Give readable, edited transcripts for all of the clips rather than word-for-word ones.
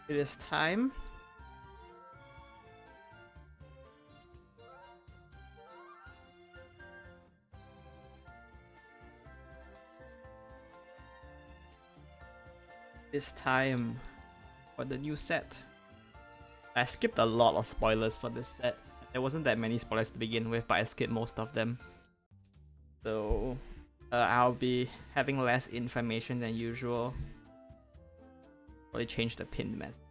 It is time. It's time for the new set. I skipped a lot of spoilers for this set. There wasn't that many spoilers to begin with, but I skipped most of them. So I'll be having less information than usual. Probably change the pinned message.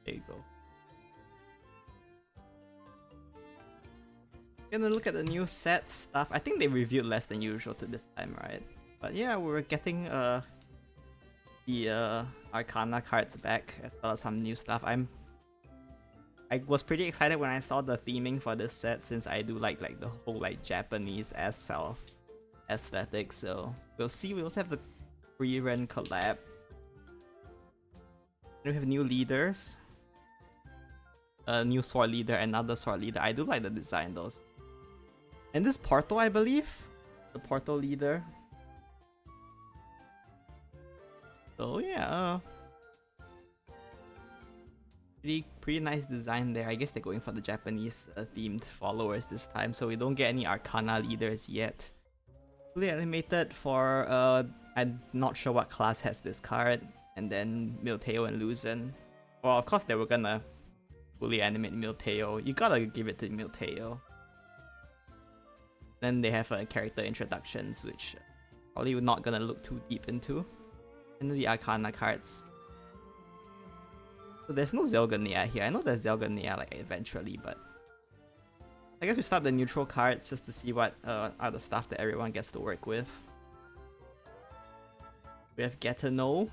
There you go. Gonna look at the new set stuff. I think they reviewed less than usual to this time, right? But yeah, we're getting the Arcana cards back as well as some new stuff. I was pretty excited when I saw the theming for this set, since I do like the whole like Japanese self aesthetic. So we'll see. We also have the pre-run collab. We have new leaders. A new sword leader, another sword leader. I do like the design though. And this Portal, I believe, the Portal leader. So yeah, pretty nice design there. I guess they're going for the Japanese themed followers this time, so we don't get any Arcana leaders yet. Fully animated for I'm not sure what class has this card, and then Milteo and Luzon. Well, of course they were gonna fully animate Milteo. You gotta give it to Milteo. Then they have character introductions, which probably we're not gonna look too deep into. And then the Arcana cards. So there's no Zelganea here. I know there's Zelganea like eventually, but I guess we start the neutral cards just to see what are the stuff that everyone gets to work with. We have Get to Know.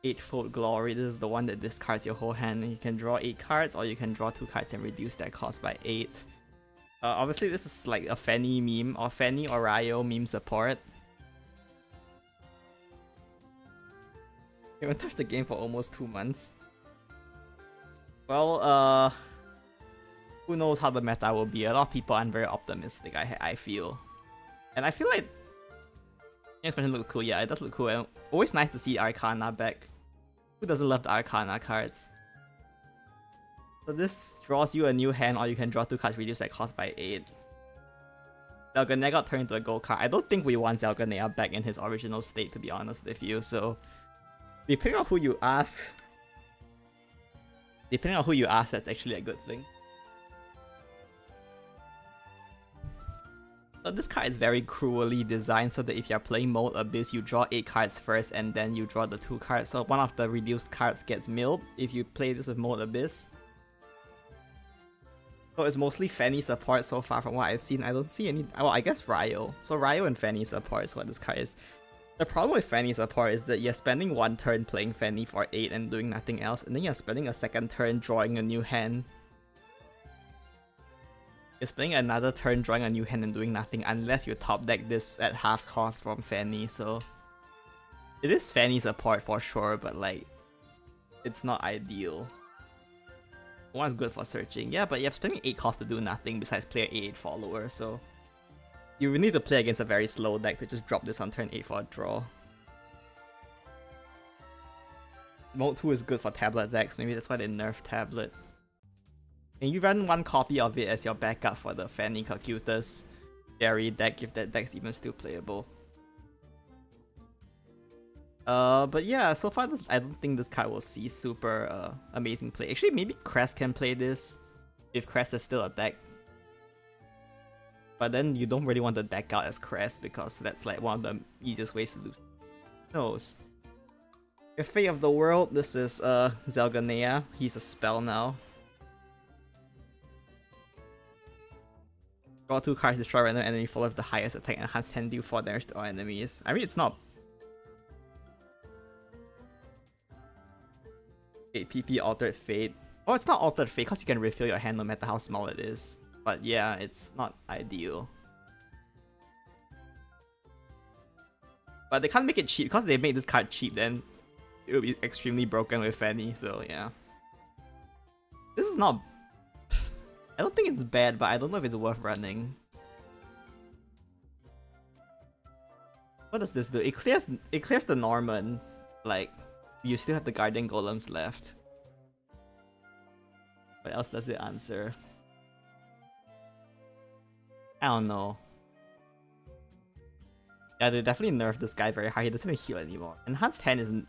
Eightfold Glory. This is the one that discards your whole hand. You can draw 8 cards, or you can draw 2 cards and reduce that cost by 8. Obviously, this is like a Fanny meme, or Fanny or Ryo meme support. We haven't touched the game for almost 2 months. Well, who knows how the meta will be. A lot of people aren't very optimistic, I feel. And I feel like the expansion looks cool. Yeah, it does look cool. And always nice to see Arcana back. Who doesn't love the Arcana cards? So this draws you a new hand, or you can draw 2 cards, reduce that cost by 8. Zelganea got turned into a gold card. I don't think we want Zelganea back in his original state, to be honest with you. So depending on who you ask, that's actually a good thing. So this card is very cruelly designed so that if you're playing Mode Abyss, you draw 8 cards first and then you draw the 2 cards. So one of the reduced cards gets milled if you play this with Mode Abyss. So it's mostly Fanny support so far from what I've seen. I don't see any... Well, I guess Ryo. So Ryo and Fanny support is what this card is. The problem with Fanny support is that you're spending 1 turn playing Fanny for 8 and doing nothing else, and then you're spending a 2nd turn drawing a new hand. You're spending another turn drawing a new hand and doing nothing unless you top deck this at half cost from Fanny, so... It is Fanny support for sure, but like... It's not ideal. One's good for searching, yeah, but you're spending 8 cost to do nothing besides play an 8 follower, so... You need to play against a very slow deck to just drop this on turn 8 for a draw. Mode 2 is good for tablet decks, maybe that's why they nerfed tablet. And you run 1 copy of it as your backup for the Fanny Calcutus Jerry deck, if that deck's even still playable. But yeah, so far I don't think this card will see super amazing play. Actually, maybe Crest can play this, if Crest is still a deck. But then you don't really want to deck out as Crest, because that's like one of the easiest ways to lose. Who knows? Your Fate of the World, this is Zelganea. He's a spell now. Draw 2 cards, destroy random enemy, follow with the highest attack, and enhance 10 deal 4 damage to all enemies. I mean, it's not... Okay, PP Altered Fate. Oh, it's not Altered Fate, because you can refill your hand no matter how small it is. But yeah, it's not ideal. But they can't make it cheap, because they made this card cheap, then it will be extremely broken with Fanny, so yeah. This is not I don't think it's bad, but I don't know if it's worth running. What does this do? It clears the Norman. Like, you still have the Guardian Golems left. What else does it answer? I don't know. Yeah, they definitely nerfed this guy very hard. He doesn't even heal anymore. Enhanced 10 isn't...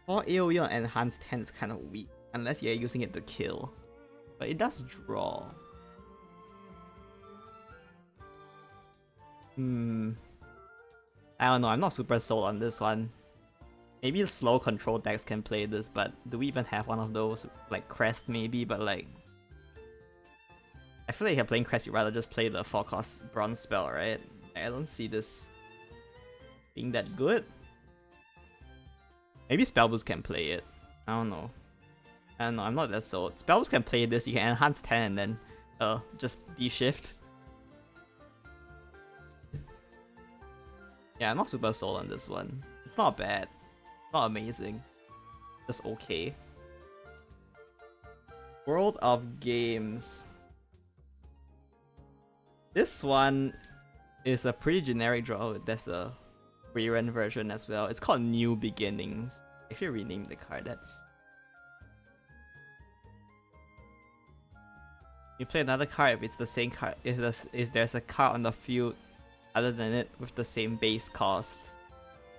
For AoE on Enhanced 10 is kind of weak. Unless you're using it to kill. But it does draw. I don't know. I'm not super sold on this one. Maybe slow control decks can play this, but do we even have one of those? Like Crest maybe, but like... I feel like if you're playing Crest, you'd rather just play the 4-cost Bronze spell, right? I don't see this being that good. Maybe Spellboost can play it. I don't know. I'm not that sold. Spellboost can play this, you can enhance 10 and then just D-shift. Yeah, I'm not super sold on this one. It's not bad. It's not amazing. Just okay. World of Games. This one is a pretty generic draw. There's a rerun version as well. It's called New Beginnings. If you rename the card, that's... You play another card if it's the same card. If there's a card on the field other than it with the same base cost,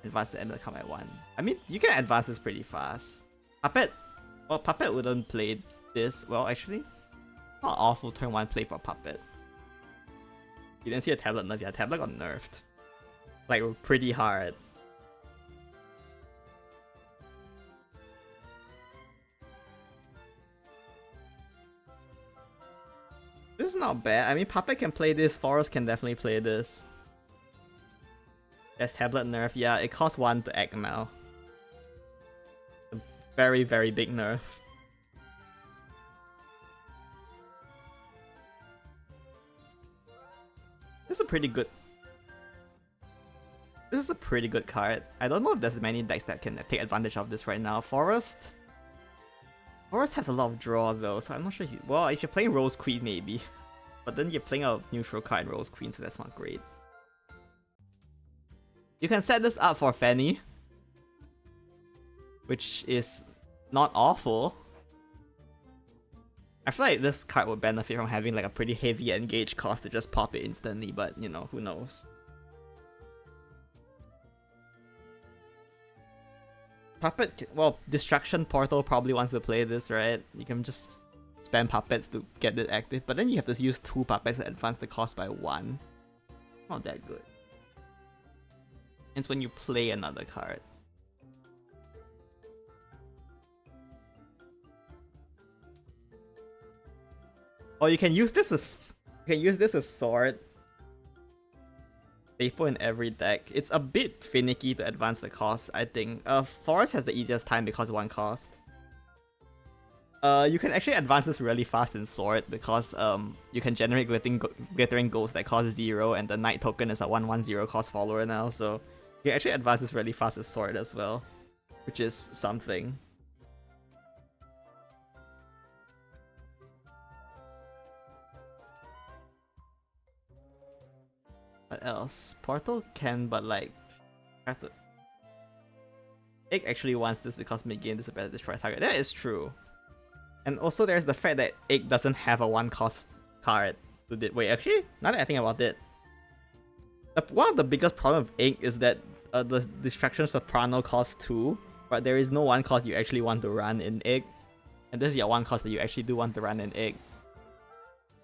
advance the end of the combat 1. I mean, you can advance this pretty fast. Puppet, well, Puppet wouldn't play this. Well, actually, not awful turn 1 play for Puppet. You didn't see a tablet nerf. Yeah, tablet got nerfed. Like, pretty hard. This is not bad. I mean, Puppet can play this. Forest can definitely play this. There's tablet nerf. Yeah, it costs 1 to act now. A very, very big nerf. This is a pretty good... This is a pretty good card. I don't know if there's many decks that can take advantage of this right now. Forest has a lot of draw though, so I'm not sure. Well, if you're playing Rose Queen, maybe. But then you're playing a neutral card Rose Queen, so that's not great. You can set this up for Fanny, which is not awful. I feel like this card would benefit from having like a pretty heavy engage cost to just pop it instantly, but you know, who knows. Puppet, well, Destruction Portal probably wants to play this, right? You can just spam puppets to get it active, but then you have to use 2 puppets to advance the cost by 1. Not that good. It's when you play another card. Oh, you can use this with Sword. Staple in every deck. It's a bit finicky to advance the cost, I think. Forest has the easiest time because 1 cost. You can actually advance this really fast in Sword because you can generate glittering ghosts that cost 0, and the Knight token is a 1/1/0 cost follower now, so you can actually advance this really fast with Sword as well, which is something. What else? Portal can, but like, have to... Egg actually wants this because mid-game this is a better destroy target. That is true. And also there's the fact that Egg doesn't have a 1-cost card. Wait, actually, now that I think about it, one of the biggest problems of Egg is that the Distraction Soprano costs 2, but there is no 1-cost you actually want to run in Egg. And this is your 1-cost that you actually do want to run in Egg.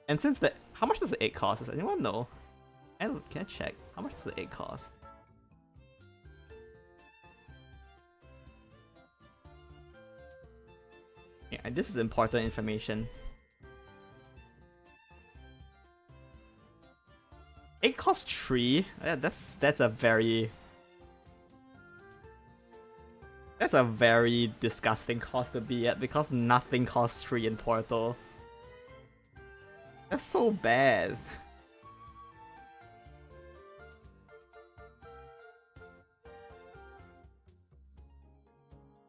And since the... How much does the Egg cost? Does anyone know? Can I check? How much does the egg cost? Yeah, this is important information. Egg costs 3. That's a very... That's a very disgusting cost to be at because nothing costs 3 in Portal. That's so bad.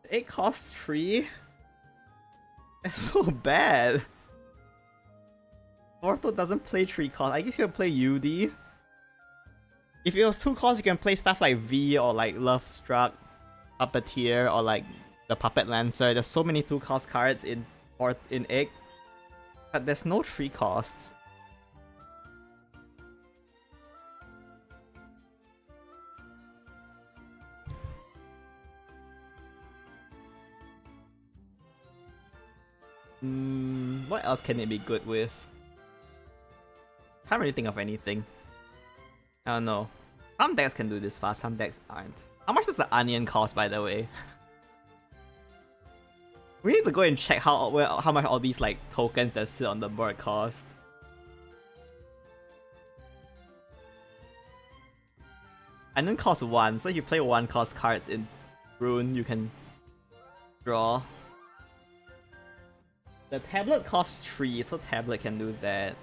It costs 3? That's so bad. Portal doesn't play 3 cost. I guess you can play UD. If it was 2 costs, you can play stuff like V or like Love Struck, Puppeteer, or like the Puppet Lancer. There's so many 2 cost cards in Egg, but there's no 3 costs. What else can it be good with? Can't really think of anything. I don't know. Some decks can do this fast, some decks aren't. How much does the onion cost, by the way? We need to go and check how much all these like tokens that sit on the board cost. Onion costs 1, so if you play 1 cost cards in Rune, you can draw. The tablet costs 3, so tablet can do that.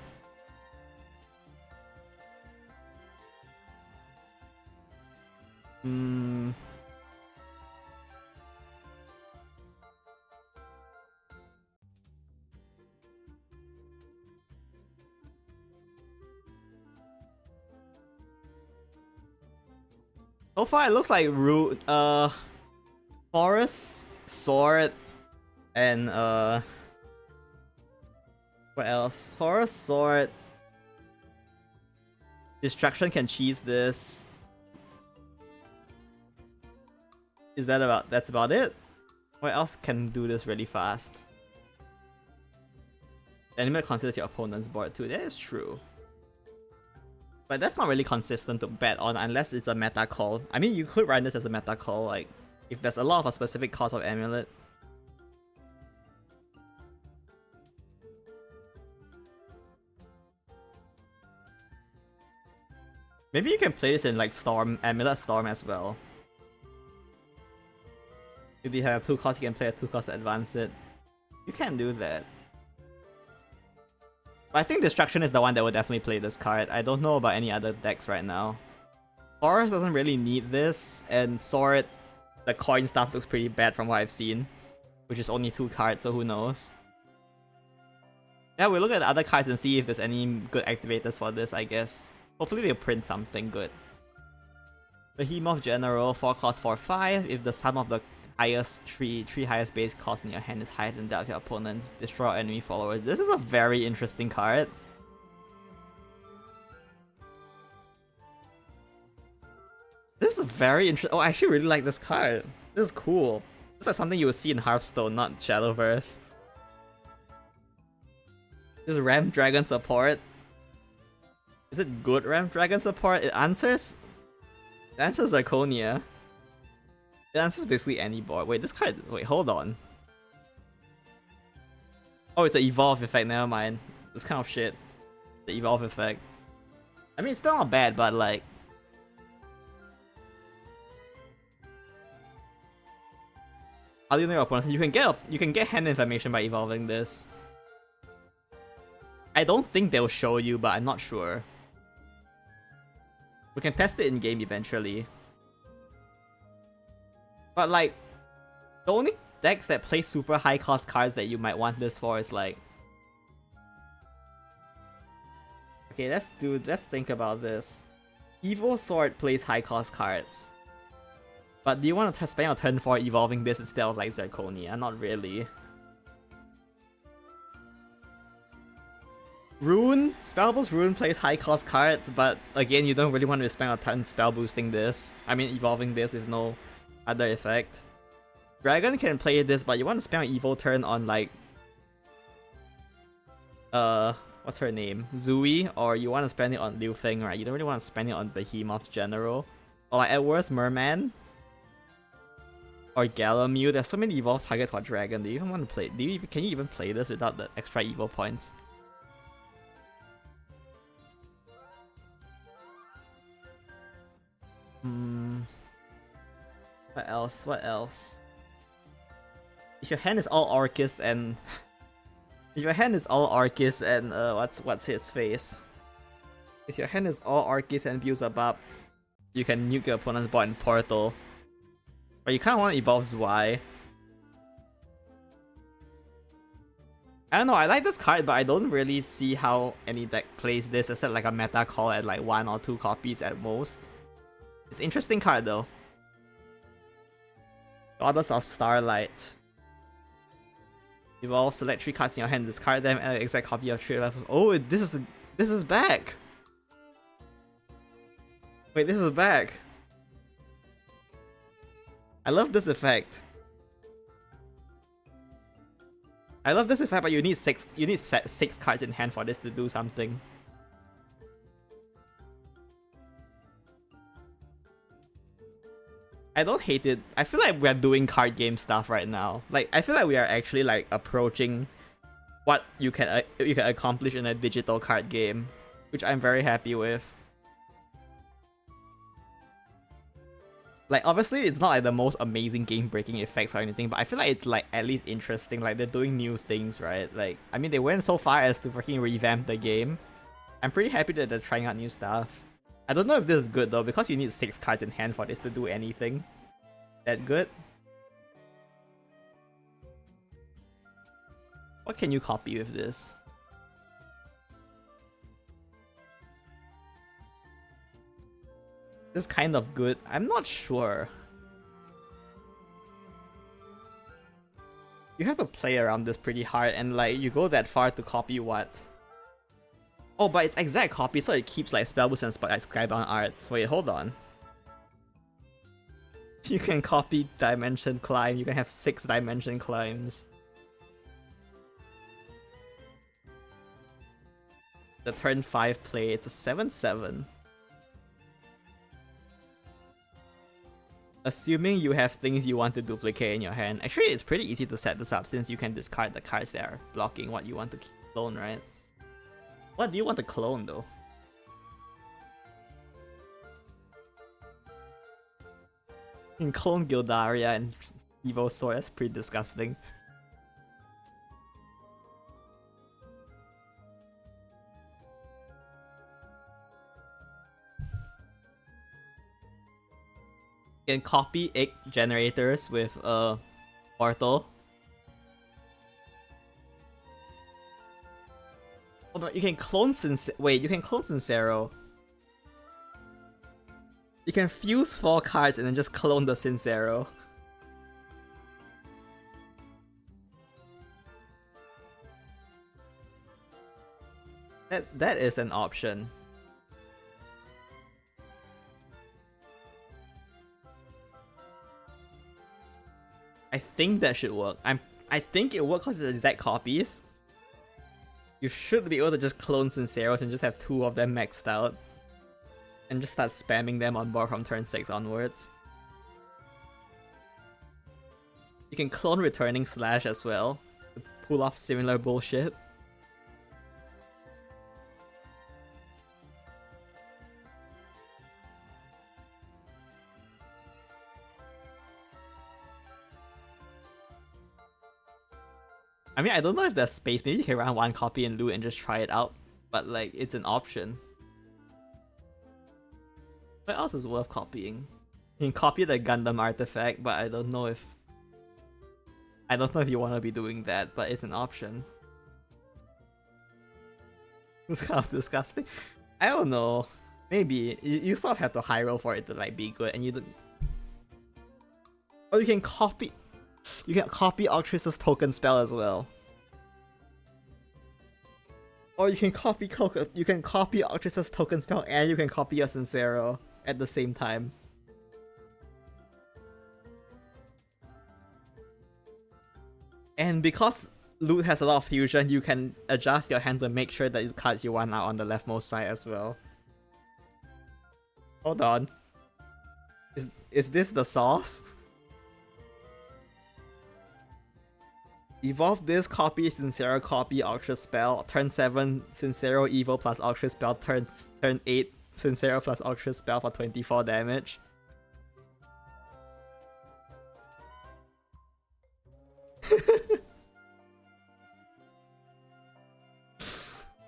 So far, it looks like Forest, Sword, and what else? Forest, Sword, Destruction can cheese this. Is that about? That's about it? What else can do this really fast? Animate considers your opponent's board too. That is true. But that's not really consistent to bet on unless it's a meta call. I mean, you could run this as a meta call, like if there's a lot of a specific cost of Amulet. Maybe you can play this in like Storm, Amulet Storm as well. If you have 2 costs, you can play a 2 cost to advance it. You can do that. But I think Destruction is the one that will definitely play this card. I don't know about any other decks right now. Forest doesn't really need this, and Sword, the coin stuff looks pretty bad from what I've seen. Which is only 2 cards, so who knows. Yeah, we'll look at the other cards and see if there's any good activators for this, I guess. Hopefully they'll print something good. Behemoth General, 4 cost for 5. If the sum of the highest three highest base cost in your hand is higher than that of your opponent's, destroy enemy followers. This is a very interesting card. This is very interesting. Oh, I actually really like this card. This is cool. This is like something you would see in Hearthstone, not Shadowverse. This is Ramp Dragon support. Is it good Ramp Dragon support? It answers Zirconia. It answers basically any board. Wait, this card. Wait, hold on. Oh, it's the evolve effect. Never mind. This kind of shit. The evolve effect. I mean, it's still not bad, but like. How do you know your opponent? You can get hand information by evolving this. I don't think they'll show you, but I'm not sure. We can test it in game eventually. But like, the only decks that play super high cost cards that you might want this for is like... Okay, let's think about this. Evo Sword plays high cost cards. But do you want to spend your turn 4 evolving this instead of like Zirconia? Not really. Rune, Spellboost Rune plays high cost cards, but again, you don't really want to spend a turn spell boosting this. I mean, evolving this with no other effect. Dragon can play this, but you want to spend an evo turn on like what's her name? Zui, or you want to spend it on Liu Feng, right? You don't really want to spend it on Behemoth General. Or like at worst Merman. Or Galamew. There's so many evolved targets for Dragon. Do you even want to play? Can you even play this without the extra evo points? What else? What else? If your hand is all Orcus and if your hand is all Orcus and what's his face? If your hand is all Orcus and Beelzebub, you can nuke your opponent's board in Portal. But you kinda wanna evolve Zwei. I don't know, I like this card, but I don't really see how any deck plays this except like a meta call at like 1 or 2 copies at most. It's an interesting card though. Goddess of Starlight. Evolve, select 3 cards in your hand, discard them, and an exact copy of 3 levels. Oh, this is back! Wait, this is back! I love this effect. I love this effect, but you need 6 cards in hand for this to do something. I don't hate it. I feel like we're doing card game stuff right now. Like, I feel like we are actually like approaching what you can accomplish in a digital card game, which I'm very happy with. Like, obviously, it's not like the most amazing game-breaking effects or anything, but I feel like it's like at least interesting. Like, they're doing new things, right? Like, I mean, they went so far as to freaking revamp the game. I'm pretty happy that they're trying out new stuff. I don't know if this is good though, because you need 6 cards in hand for this to do anything. That good? What can you copy with this? This is kind of good. I'm not sure. You have to play around this pretty hard, and like you go that far to copy what? Oh, but it's exact copy, so it keeps like spellboost and skybound arts. Wait, hold on. You can copy dimension climb. You can have 6 dimension climbs. The turn 5 play. It's a 7/7. Assuming you have things you want to duplicate in your hand. Actually, it's pretty easy to set this up since you can discard the cards that are blocking what you want to clone, right? What do you want to clone though? You can clone Gildaria and Evo Sword, that's pretty disgusting. You can copy 8 generators with a portal. Hold on, you can clone you can clone Sincero. You can fuse 4 cards and then just clone the Sincero. That is an option. I think that should work. I think it works because it's exact copies. You should be able to just clone Sinceros and just have 2 of them maxed out. And just start spamming them on board from turn 6 onwards. You can clone Returning Slash as well to pull off similar bullshit. I mean, I don't know if there's space. Maybe you can run 1 copy and loot and just try it out. But like, it's an option. What else is worth copying? You can copy the Gundam artifact, but I don't know if you want to be doing that, but it's an option. It's kind of disgusting. I don't know. Maybe you sort of have to high roll for it to like be good, and you don't. Oh, you can copy. You can copy Octris's token spell as well. Or you can copy Octris's token spell and you can copy a Sincero at the same time. And because loot has a lot of fusion, you can adjust your hand to make sure that the cards you want are on the leftmost side as well. Hold on. Is this the sauce? Evolve this, copy Sincero, copy Ultra Spell. Turn 7, Sincero Evo plus Ultra Spell. Turn 8, Sincero plus Ultra Spell for 24 damage.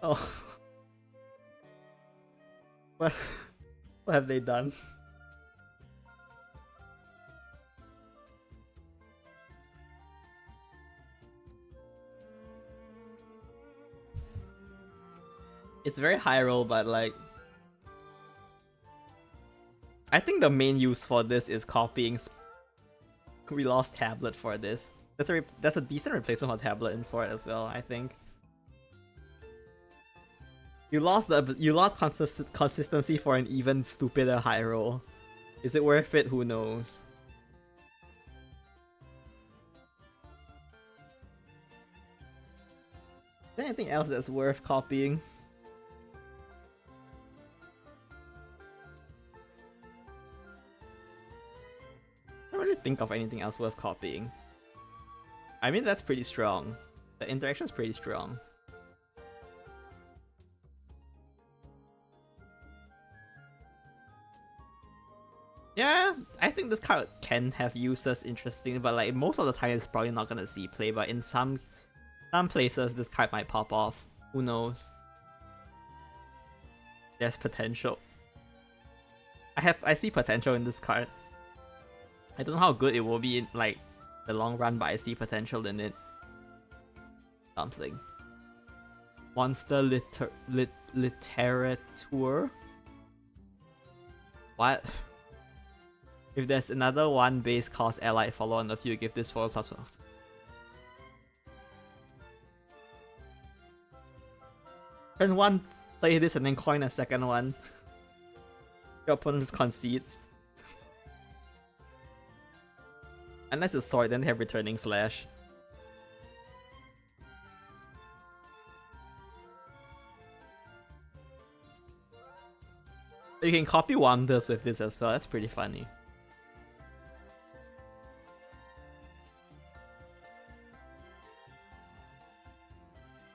Oh. What have they done? It's very high roll, but like I think the main use for this is copying. We lost tablet for this. That's a decent replacement for tablet in Sword as well, I think. You lost consistency for an even stupider high roll. Is it worth it? Who knows? Is there anything else that's worth copying? I don't really think of anything else worth copying. I mean, that's pretty strong. The interaction's pretty strong. Yeah, I think this card can have uses interesting, but like most of the time it's probably not gonna see play, but in some places this card might pop off. Who knows? There's potential. I see potential in this card. I don't know how good it will be in like the long run, but I see potential in it. Something. Monster Literature? What? If there's another 1 base cost allied follow on the field, give this 4+1. Turn 1, play this and then coin a second one. Your opponent just concedes. Unless it's sword, then they have returning slash. You can copy wonders with this as well, that's pretty funny.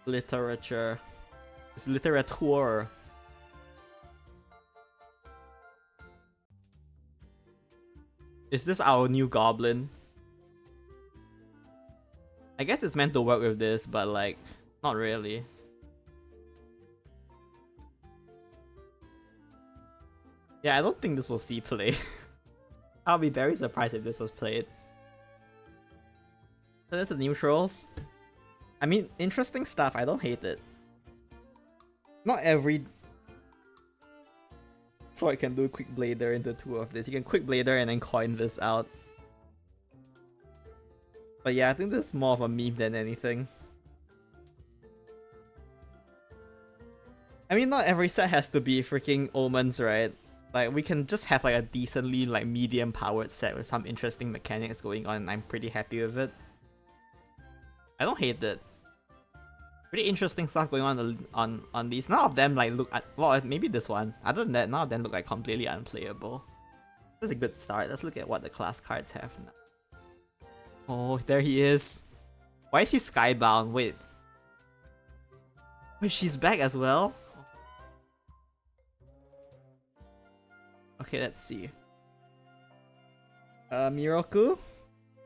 Literature. It's literature. Is this our new goblin? I guess it's meant to work with this, but like, not really. Yeah, I don't think this will see play. I'll be very surprised if this was played. So there's the neutrals. I mean, interesting stuff, I don't hate it. Not every sword can do Quick Blader into 2 of this. You can Quick Blader and then coin this out. But yeah, I think this is more of a meme than anything. I mean, not every set has to be freaking omens, right? Like, we can just have like a decently like medium powered set with some interesting mechanics going on, and I'm pretty happy with it. I don't hate it. Pretty interesting stuff going on these. None of them like look at, well, maybe this one. Other than that, none of them look like completely unplayable. That's a good start. Let's look at what the class cards have now. Oh, there he is. Why is he skybound? Wait, she's back as well? Okay, let's see. Miroku,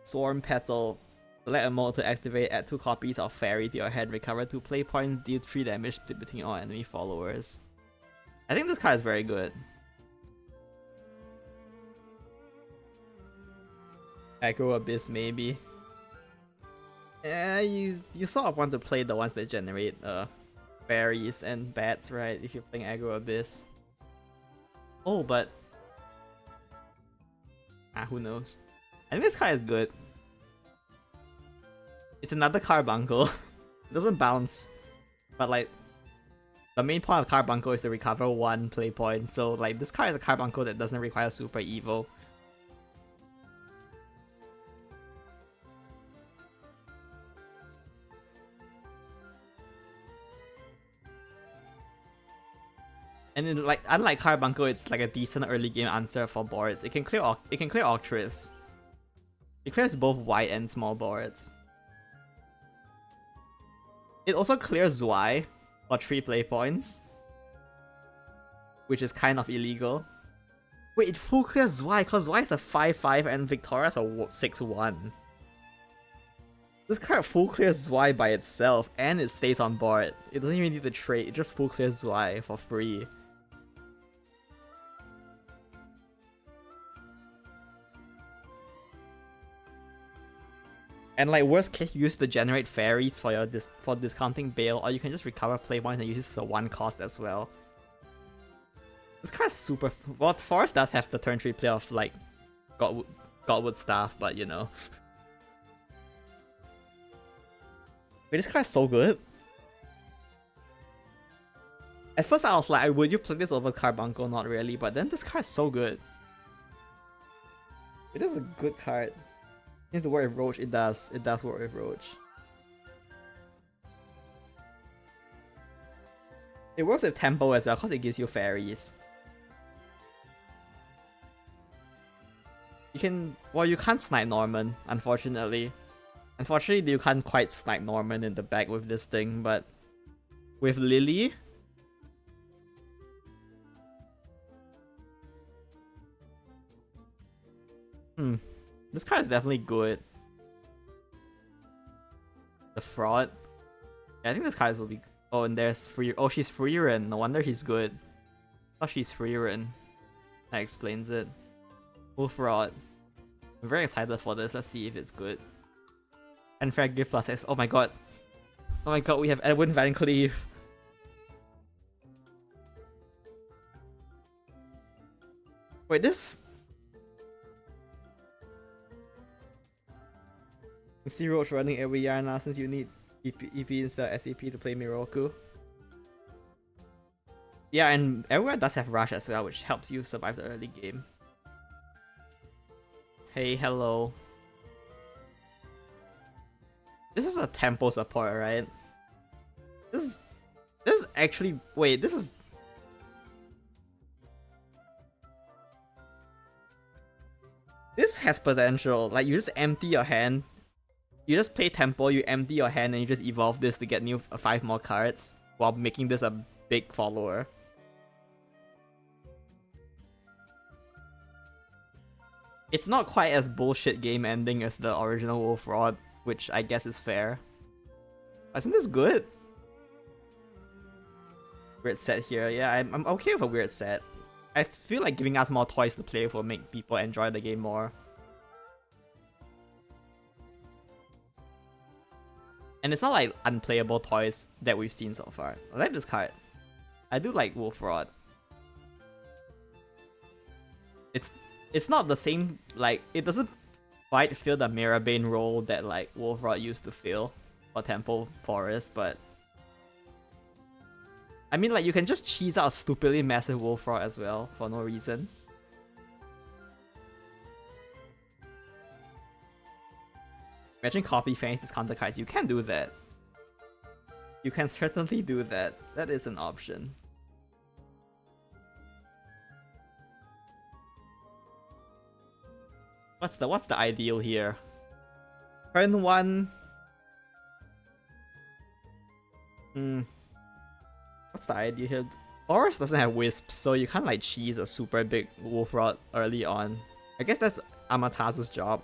Swarm Petal. Select a mode to activate, add 2 copies of Fairy to your hand, recover 2 play points, deal 3 damage split between all enemy followers. I think this card is very good. Aggro Abyss maybe. Yeah, you sort of want to play the ones that generate fairies and bats, right? If you're playing Aggro Abyss. Oh, but who knows? I think this card is good. It's another carbuncle. It doesn't bounce, but like the main point of carbuncle is to recover 1 play point. So like this card is a carbuncle that doesn't require super evil. And then, like, unlike carbuncle, it's like a decent early game answer for boards. It can clear Octris. It clears both wide and small boards. It also clears Zwei for 3 play points, which is kind of illegal. Wait, it full clears Zwei because Zwei is a 5/5 and Victoria's a 6/1. This card full clears Zwei by itself and it stays on board. It doesn't even need to trade, it just full clears Zwei for free. And like worst case, you use to generate fairies for your for discounting bail, or you can just recover play points and use this as a one cost as well. This card is super. Well, Forest does have the turn 3 play of like Godwood Staff, but you know. Wait, this card is so good. At first I was like, would you play this over Carbuncle? Not really, but then this card is so good. It is a good card. It needs to work with Roach. It does. It does work with Roach. It works with Tempo as well because it gives you fairies. You can... Well, you can't snipe Norman, unfortunately. Unfortunately, you can't quite snipe Norman in the back with this thing, but... With Lily... This card is definitely good. The Fraud. Yeah, I think this card will be... Oh, and there's free... Oh, she's Freerun. No wonder she's good. Oh, she's Freerun. That explains it. Full Fraud. I'm very excited for this. Let's see if it's good. Unfair Gift plus X. Oh my god. Oh my god, we have Edwin Van Cleave. Wait, this... See Roach running every year now since you need EP instead of SAP to play Miroku. Yeah, and everywhere does have Rush as well, which helps you survive the early game. Hey, hello. This is a tempo support, right? This is actually... Wait, this is... This has potential. Like, you just empty your hand. You just play tempo, you empty your hand, and you just evolve this to get new 5 more cards while making this a big follower. It's not quite as bullshit game ending as the original Wolf Rod, which I guess is fair. Isn't this good? Weird set here. Yeah, I'm okay with a weird set. I feel like giving us more toys to play will make people enjoy the game more. And it's not like unplayable toys that we've seen so far. I like this card. I do like Wolf Rod. It's not the same, like, it doesn't quite fill the Mirabane role that like Wolf Rod used to fill for Temple Forest, but I mean, like, you can just cheese out a stupidly massive Wolf Rod as well for no reason. Imagine copy Fang's discounted cards. You can do that. You can certainly do that. That is an option. What's the ideal here? Turn 1. What's the idea here? Forest doesn't have Wisps, so you can't like cheese a super big Wolf Rod early on. I guess that's Amatas's job.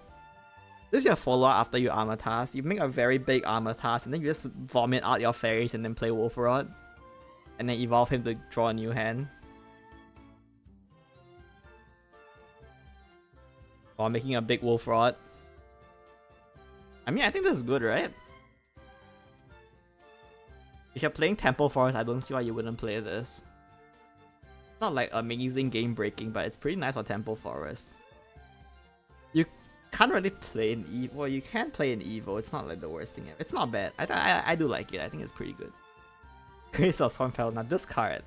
This is your follow-up after you Amatas. You make a very big Amatas, and then you just vomit out your fairies and then play Wolf Rod. And then evolve him to draw a new hand. While making a big Wolf Rod. I mean, I think this is good, right? If you're playing Temple Forest, I don't see why you wouldn't play this. It's not like amazing game breaking, but it's pretty nice for Temple Forest. You can't really play in Evo. Well, you can play in Evo. It's not like the worst thing ever. It's not bad. I do like it. I think it's pretty good. Grace of Stormfell. Now this card.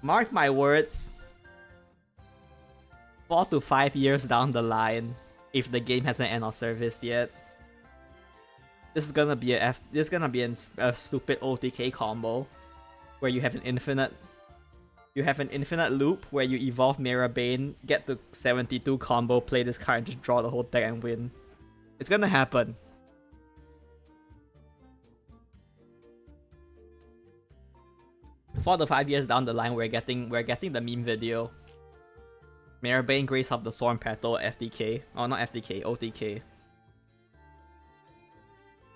Mark my words. 4 to 5 years down the line, if the game hasn't end of service yet, this is gonna be a stupid OTK combo where you have an infinite loop where you evolve Mirabane, get to 72 combo, play this card, and just draw the whole deck and win. It's gonna happen. Four to 5 years down the line, we're getting the meme video. Mirabane, Grace of the Storm Petal, FDK. Oh, not FDK, OTK.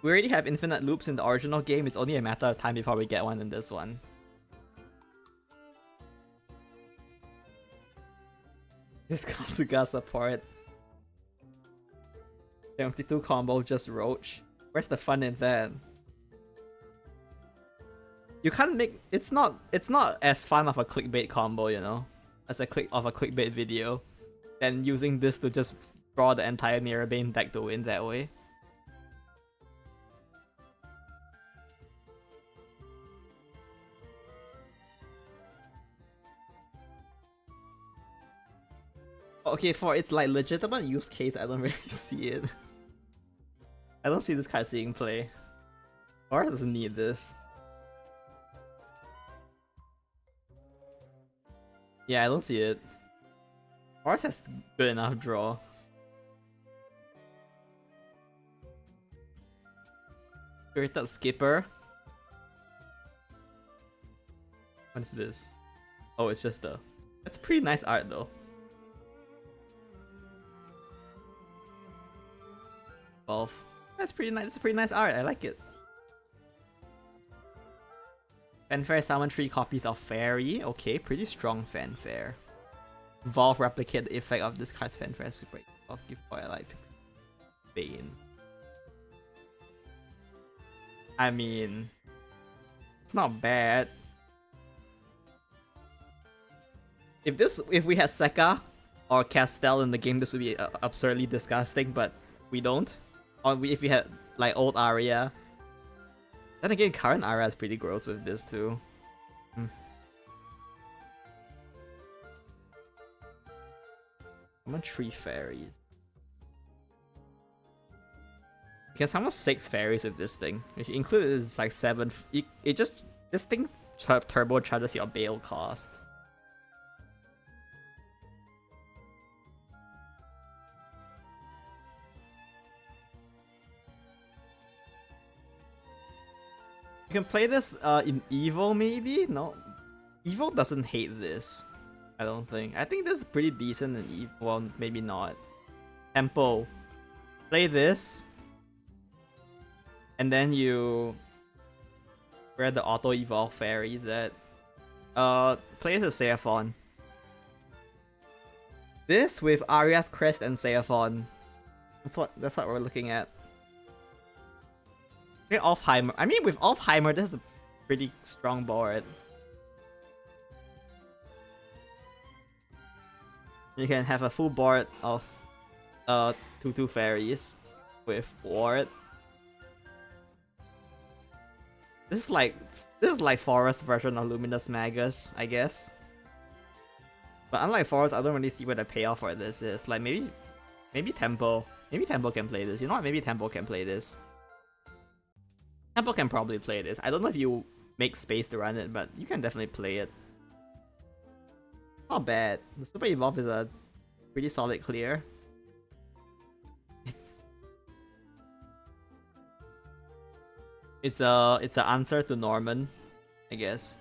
We already have infinite loops in the original game. It's only a matter of time before we get one in this one. This Kasuga support. 72 combo, just Roach. Where's the fun in that? You can't make it's not as fun of a clickbait combo, you know, as a clickbait video, than using this to just draw the entire Mirrorbane deck to win that way. Okay, for its like legitimate use case, I don't really see it. I don't see this card seeing play. Or doesn't need this. Yeah, I don't see it. Forest has good enough draw. Spirited Skipper. What is this? Oh, it's just the... That's pretty nice art though. That's pretty nice. It's a pretty nice art. I like it. Fanfare summon 3 copies of Fairy. Okay, pretty strong Fanfare. Evolve, replicate the effect of this card's Fanfare super of give Twilight Pixie Bane. I mean, it's not bad. If we had Sekka or Castel in the game, this would be absurdly disgusting, but we don't. Or if we had like old Arya. Then again, current Arya is pretty gross with this too. Summon 3 fairies. You can summon 6 fairies with this thing. If you include it, it's like 7. This thing turbocharges your bail cost. You can play this in Evo maybe? No. Evo doesn't hate this. I don't think. I think this is pretty decent in Evo. Well, maybe not. Tempo. Play this. And then you... Where the auto-evolve fairies at? Play the Seraphon. This with Arya's Crest and Seraphon. That's what we're looking at. Okay, Alfheimer. I mean, with Alfheimer, this is a pretty strong board. You can have a full board of 2/2 fairies with ward. This is like Forest version of Luminous Magus, I guess. But unlike Forest, I don't really see what the payoff for this is. Like maybe Tempo. Maybe Tempo can play this. You know what? Maybe Tempo can play this. Tempo can probably play this. I don't know if you make space to run it, but you can definitely play it. Not bad. The Super Evolve is a pretty solid clear. It's an answer to Norman, I guess.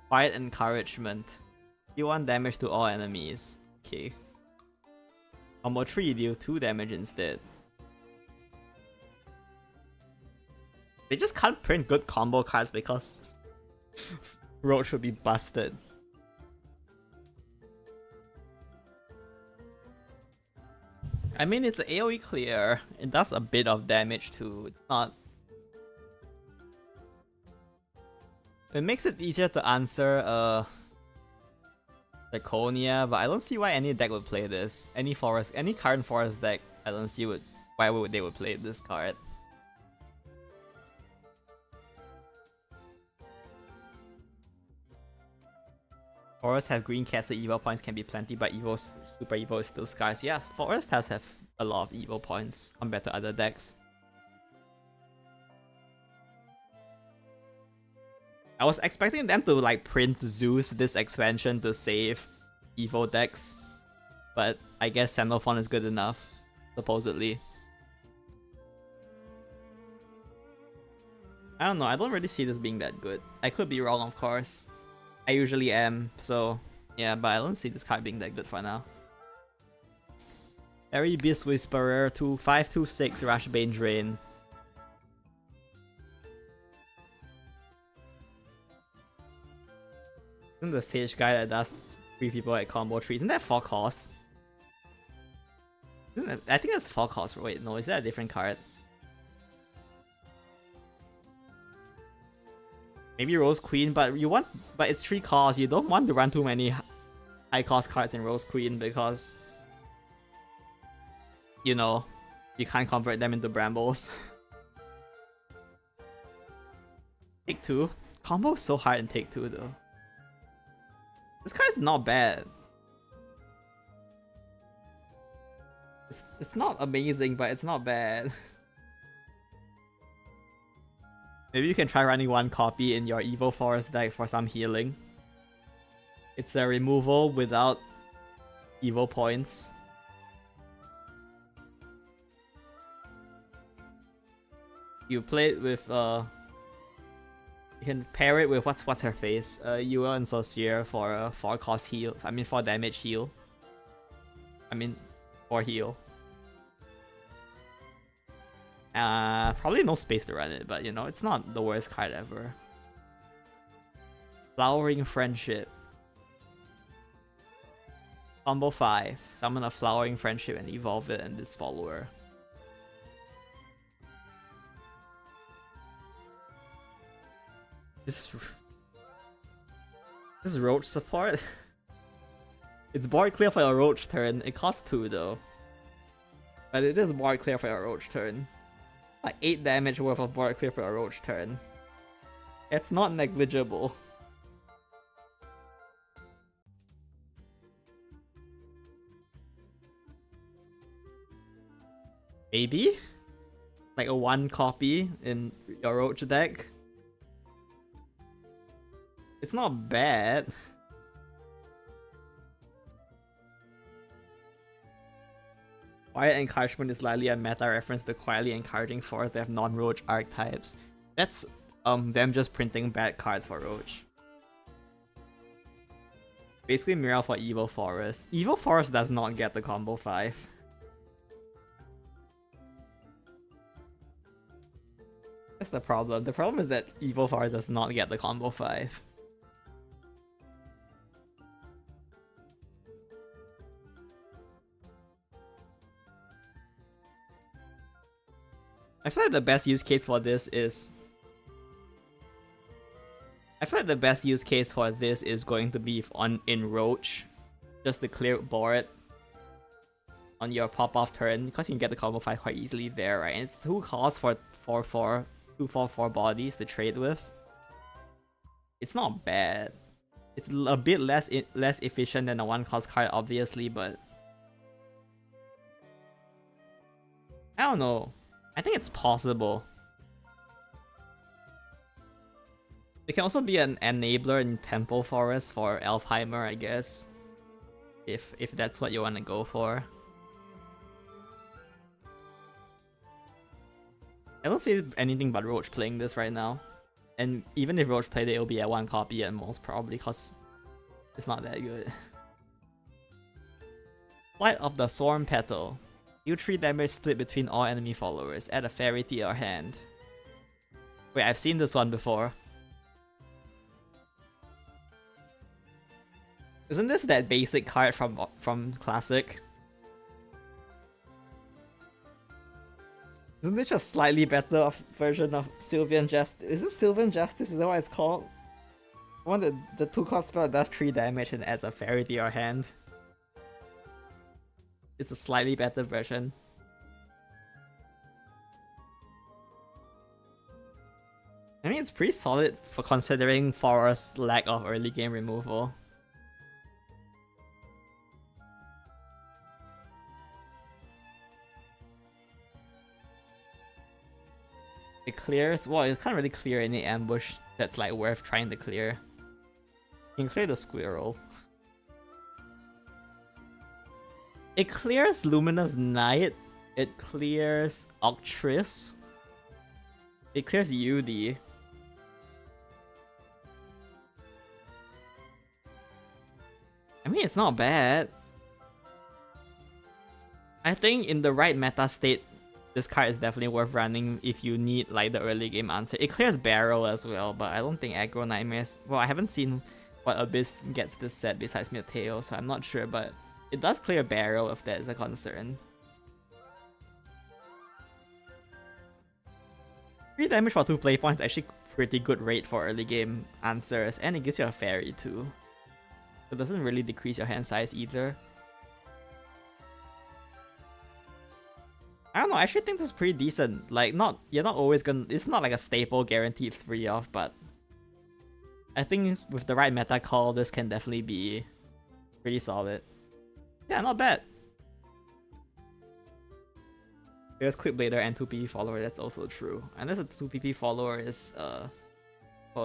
Quiet Encouragement. You want damage to all enemies. Okay. Combo 3, deal 2 damage instead. They just can't print good combo cards because Roach would be busted. I mean, it's an AoE clear. It does a bit of damage too. It's not... It makes it easier to answer Draconia, but I don't see why any deck would play this. Any current Forest deck, I don't see why they would play this card. Forest have green cats, so evil points can be plenty, but super evil is still scarce. Yes, Forest have a lot of evil points compared to other decks. I was expecting them to like print Zeus this expansion to save evil decks, but I guess Xenophon is good enough, supposedly. I don't know, I don't really see this being that good. I could be wrong, of course. I usually am, so yeah, but I don't see this card being that good for now. Airy Beast Whisperer, 5/2/6 Rush Bane Drain. Isn't the Sage guy that does 3 people at combo 3? Isn't that 4 cost? I think that's 4 cost. Wait, no, is that a different card? Maybe Rose Queen, but it's 3 costs. You don't want to run too many high cost cards in Rose Queen because, you know, you can't convert them into brambles. Take 2. Combo's so hard in Take 2 though. This card is not bad. It's not amazing, but it's not bad. Maybe you can try running 1 copy in your Evil Forest deck for some healing. It's a removal without evil points. You play it with you can pair it with what's her face? Oluon and Saucier for a 4 cost heal. 4 damage heal. 4 heal. Probably no space to run it, but you know, it's not the worst card ever. Flowering Friendship. Combo 5. Summon a Flowering Friendship and evolve it and this follower. This is Roach support? It's board clear for a Roach turn. It costs 2 though. But it is board clear for a Roach turn. Like 8 damage worth of board clear for a Roach turn. It's not negligible. Maybe? Like a 1 copy in your Roach deck? It's not bad. Quiet Encouragement is likely a meta reference to quietly encouraging forests that have non-Roach archetypes. That's them just printing bad cards for Roach. Basically mirror for Evil Forest. Evil Forest does not get the combo 5. That's the problem. The problem is that Evil Forest does not get the combo 5. I feel like the best use case for this is... going to be in Roach. Just to clear board on your pop-off turn, because you can get the combo 5 quite easily there, right? And it's 2 costs for 4/4, 2/4/4 bodies to trade with. It's not bad. It's a bit less efficient than a 1 cost card, obviously, but I don't know. I think it's possible. It can also be an enabler in Temple Forest for Elfheimer, I guess. If that's what you want to go for. I don't see anything but Roach playing this right now. And even if Roach played it, it'll be at 1 copy at most, probably, because it's not that good. Flight of the Swarm Petal. Deal 3 damage split between all enemy followers. Add a fairy to your hand. Wait, I've seen this one before. Isn't this that basic card from Classic? Isn't this a slightly better version of Sylvan Justice? Is this Sylvan Justice? Is that what it's called? One the 2 cost spell does 3 damage and adds a fairy to your hand. It's a slightly better version. I mean, it's pretty solid for considering Forest's lack of early game removal. It clears. Well, it can't really clear any ambush that's like worth trying to clear. You can clear the squirrel. It clears Luminous Knight. It clears Octris. It clears Yudi. I mean, it's not bad. I think in the right meta state, this card is definitely worth running if you need like the early game answer. It clears Barrel as well, but I don't think Aggro Nightmares... Well, I haven't seen what Abyss gets this set besides Meteo, so I'm not sure, but it does clear Barrel if that is a concern. 3 damage for 2 play points is actually pretty good rate for early game answers, and it gives you a fairy too. So it doesn't really decrease your hand size either. I don't know, I actually think this is pretty decent. Like, you're not always gonna... It's not like a staple guaranteed 3-off, but... I think with the right meta call, this can definitely be pretty solid. Yeah, not bad. There's Quick Blader and 2PP follower, that's also true. Unless a 2PP follower is... Oh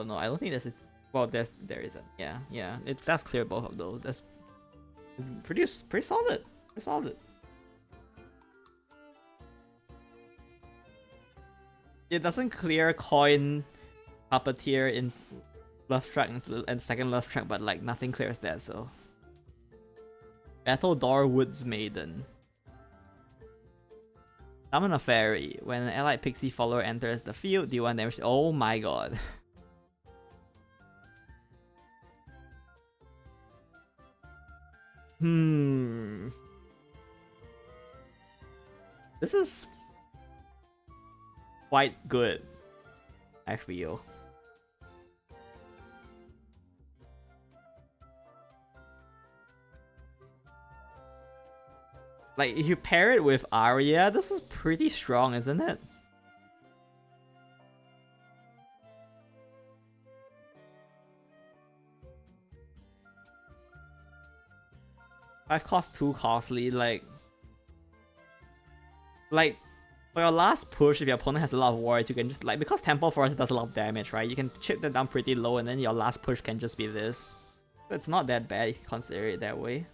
no, I don't think there's a... Well, there isn't. Yeah. That's clear both of those. It's pretty solid. Pretty solid. It doesn't clear Coin Puppeteer in Love Track and second Love Track, but like nothing clears that, so. Battle Door Woods Maiden. Summon a fairy. When an allied pixie follower enters the field, do 1 damage. Oh my god. This is quite good, I feel. Like, if you pair it with Arya, this is pretty strong, isn't it? I've cost too costly, like for your last push, if your opponent has a lot of warriors, you can just like, because Temple Forest does a lot of damage, right? You can chip them down pretty low, and then your last push can just be this. So it's not that bad if you consider it that way.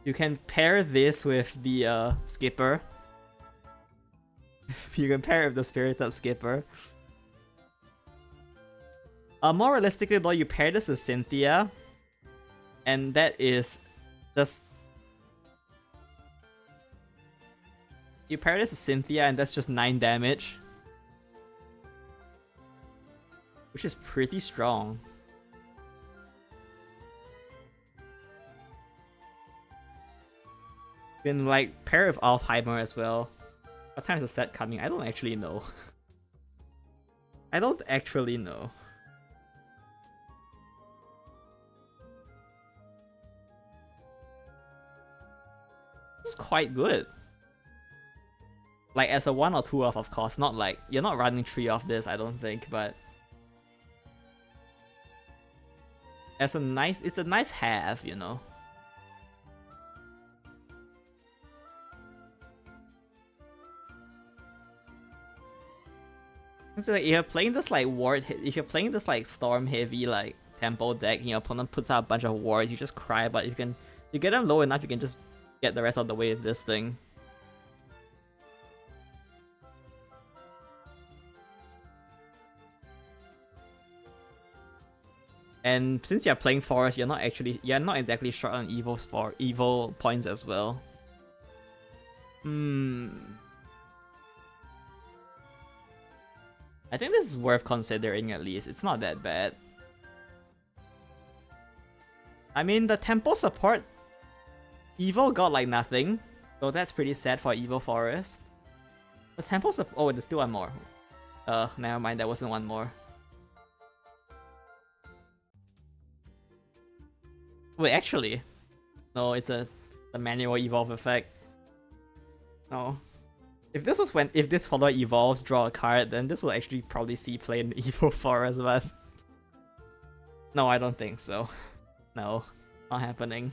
You can pair this with the Skipper. You can pair it with the Spirited Skipper. More realistically though, you pair this with Cynthia, and that is just... You pair this with Cynthia, and that's just 9 damage. Which is pretty strong. You can like pair with Alfheimer as well. What time is the set coming? I don't actually know. I don't actually know. It's quite good. Like as a 1 or 2 off, of course. Not like you're not running 3 off this, I don't think, but as a nice, it's a nice have, you know. So like, if you're playing this like ward, if you're playing this like storm heavy like tempo deck, and your opponent puts out a bunch of wards, you just cry. But you get them low enough, you can just get the rest of the way with this thing. And since you're playing Forest, you're not exactly short on evil points as well. I think this is worth considering at least. It's not that bad. I mean, the tempo support, Evil got like nothing, so that's pretty sad for Evil Forest. The tempo support, oh, there's still one more. Never mind, there wasn't one more. Wait, actually, no, it's a manual evolve effect. No. If this follower evolves, draw a card, then this will actually probably see play in Evil Forest, but no, I don't think so. No, not happening.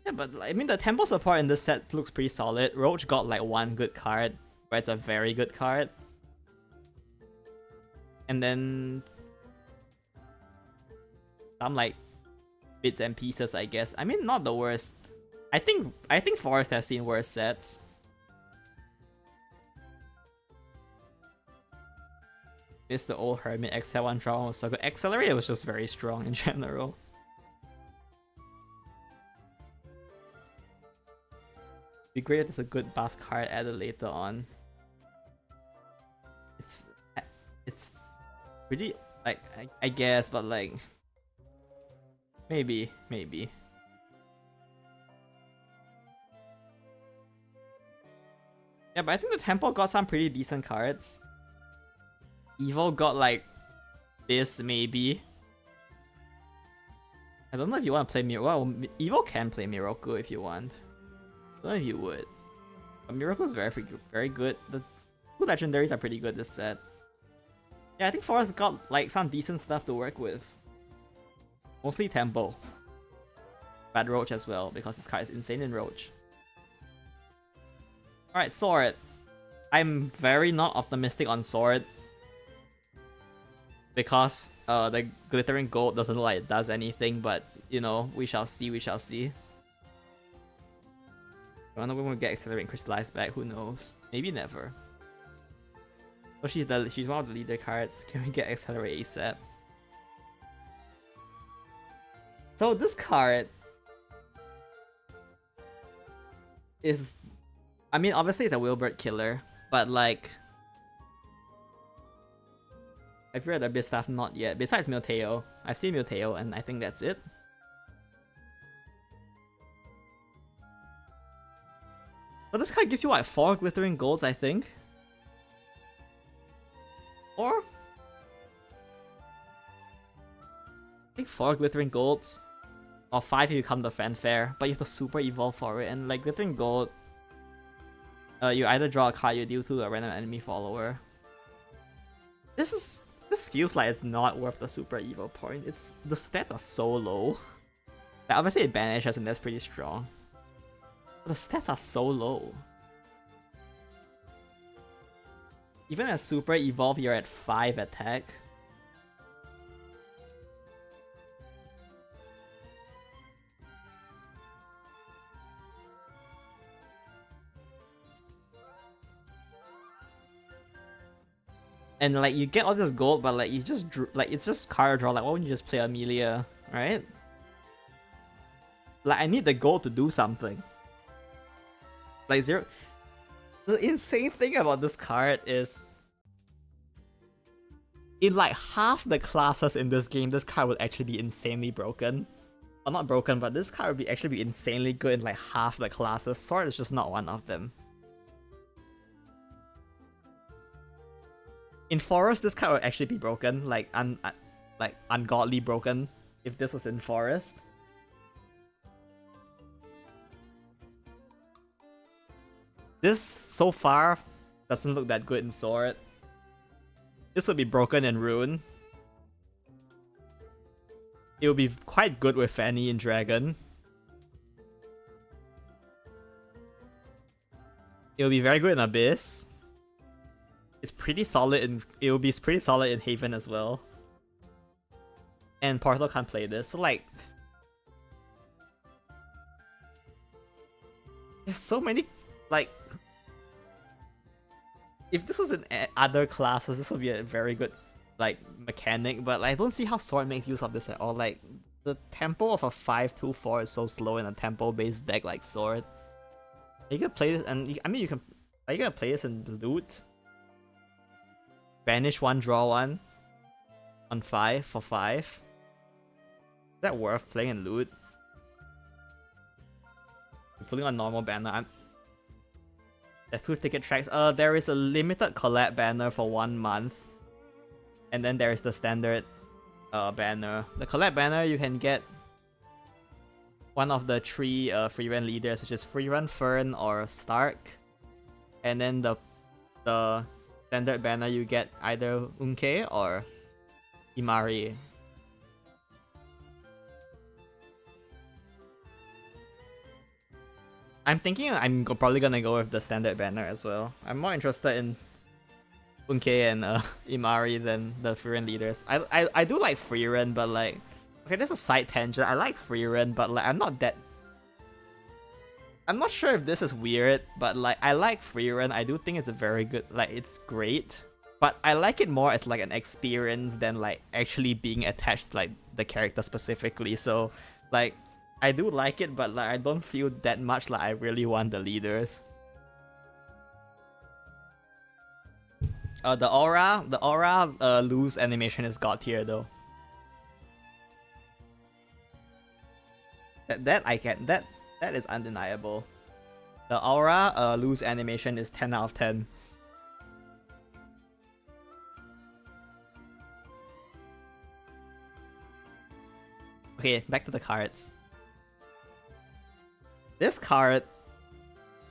Yeah, but I mean the tempo support in this set looks pretty solid. Roach got like 1 good card, but it's a very good card. And then some like bits and pieces, I guess. I mean, not the worst. I think Forest has seen worse sets. Miss the old Hermit. XL1 draw was so good. Accelerator was just very strong in general. Be great if there's a good buff card added later on. It's pretty, like, I guess, but like, maybe. Yeah, but I think the Temple got some pretty decent cards. Evil got like this, maybe. I don't know if you want to play Miracle. Well, Evil can play Miracle if you want. I don't know if you would. But Miracle is very good. The two legendaries are pretty good this set. Yeah, I think Forest got like some decent stuff to work with. Mostly Temple. Bad Roach as well, because this card is insane in Roach. Alright, Sword. I'm very not optimistic on Sword. Because the glittering gold doesn't look like it does anything, but you know, we shall see. I don't know when we'll get Accelerate and Crystallize back, who knows? Maybe never. So she's one of the leader cards. Can we get Accelerate ASAP? So this card is, I mean, obviously it's a Wilbert killer, but like, I've read Abysscraft, not yet. Besides Milteo, I've seen Milteo, and I think that's it. So this card gives you like 4 glittering golds, I think. Or I think 4 glittering golds, or 5 if you come to Fanfare, but you have to super evolve for it. And like glittering gold, you either draw a card you deal to a random enemy follower. This feels like it's not worth the super evil point. The stats are so low. Like, obviously it banishes and that's pretty strong. But the stats are so low. Even at super evolve, you're at 5 attack. And like you get all this gold, but like you just like it's just card draw. Like why wouldn't you just play Amelia, right? Like I need the gold to do something. Like zero. The insane thing about this card is, in like half the classes in this game, this card would actually be insanely broken. Or not broken, but this card would actually be insanely good in like half the classes. Sword is just not one of them. In Forest, this card would actually be broken, like ungodly broken, if this was in Forest. This, so far, doesn't look that good in Sword. This would be broken in Rune. It would be quite good with Fanny in Dragon. It would be very good in Abyss. It's pretty solid in. It will be pretty solid in Haven as well. And Portal can't play this, so like, there's so many like. If this was in other classes, this would be a very good like mechanic, but like, I don't see how Sword makes use of this at all. Like the tempo of a 5/2/4 is so slow in a tempo-based deck like Sword. You can play this, and I mean you can. Are you gonna play this in Loot? Banish 1, draw 1 on 5 for 5. Is that worth playing in Loot? I'm putting on normal banner. There's 2 ticket tracks. There is a limited collab banner for 1 month. And then there is the standard banner. The collab banner, you can get one of the 3 free run leaders, which is free run Fern or Stark. And then the standard banner, you get either Unke or Imari. I'm thinking I'm probably gonna go with the standard banner as well. I'm more interested in Unke and Imari than the free run leaders. I do like free run, but like, okay, there's a side tangent. I like free run, but like I'm not sure if this is weird, but like I like free run. I do think it's a very good, like it's great, but I like it more as like an experience than like actually being attached to like the character specifically. So like I do like it, but like I don't feel that much like I really want the leaders. The aura lose animation is god tier though. That is undeniable. The aura lose animation is 10 out of 10. Okay, back to the cards. This card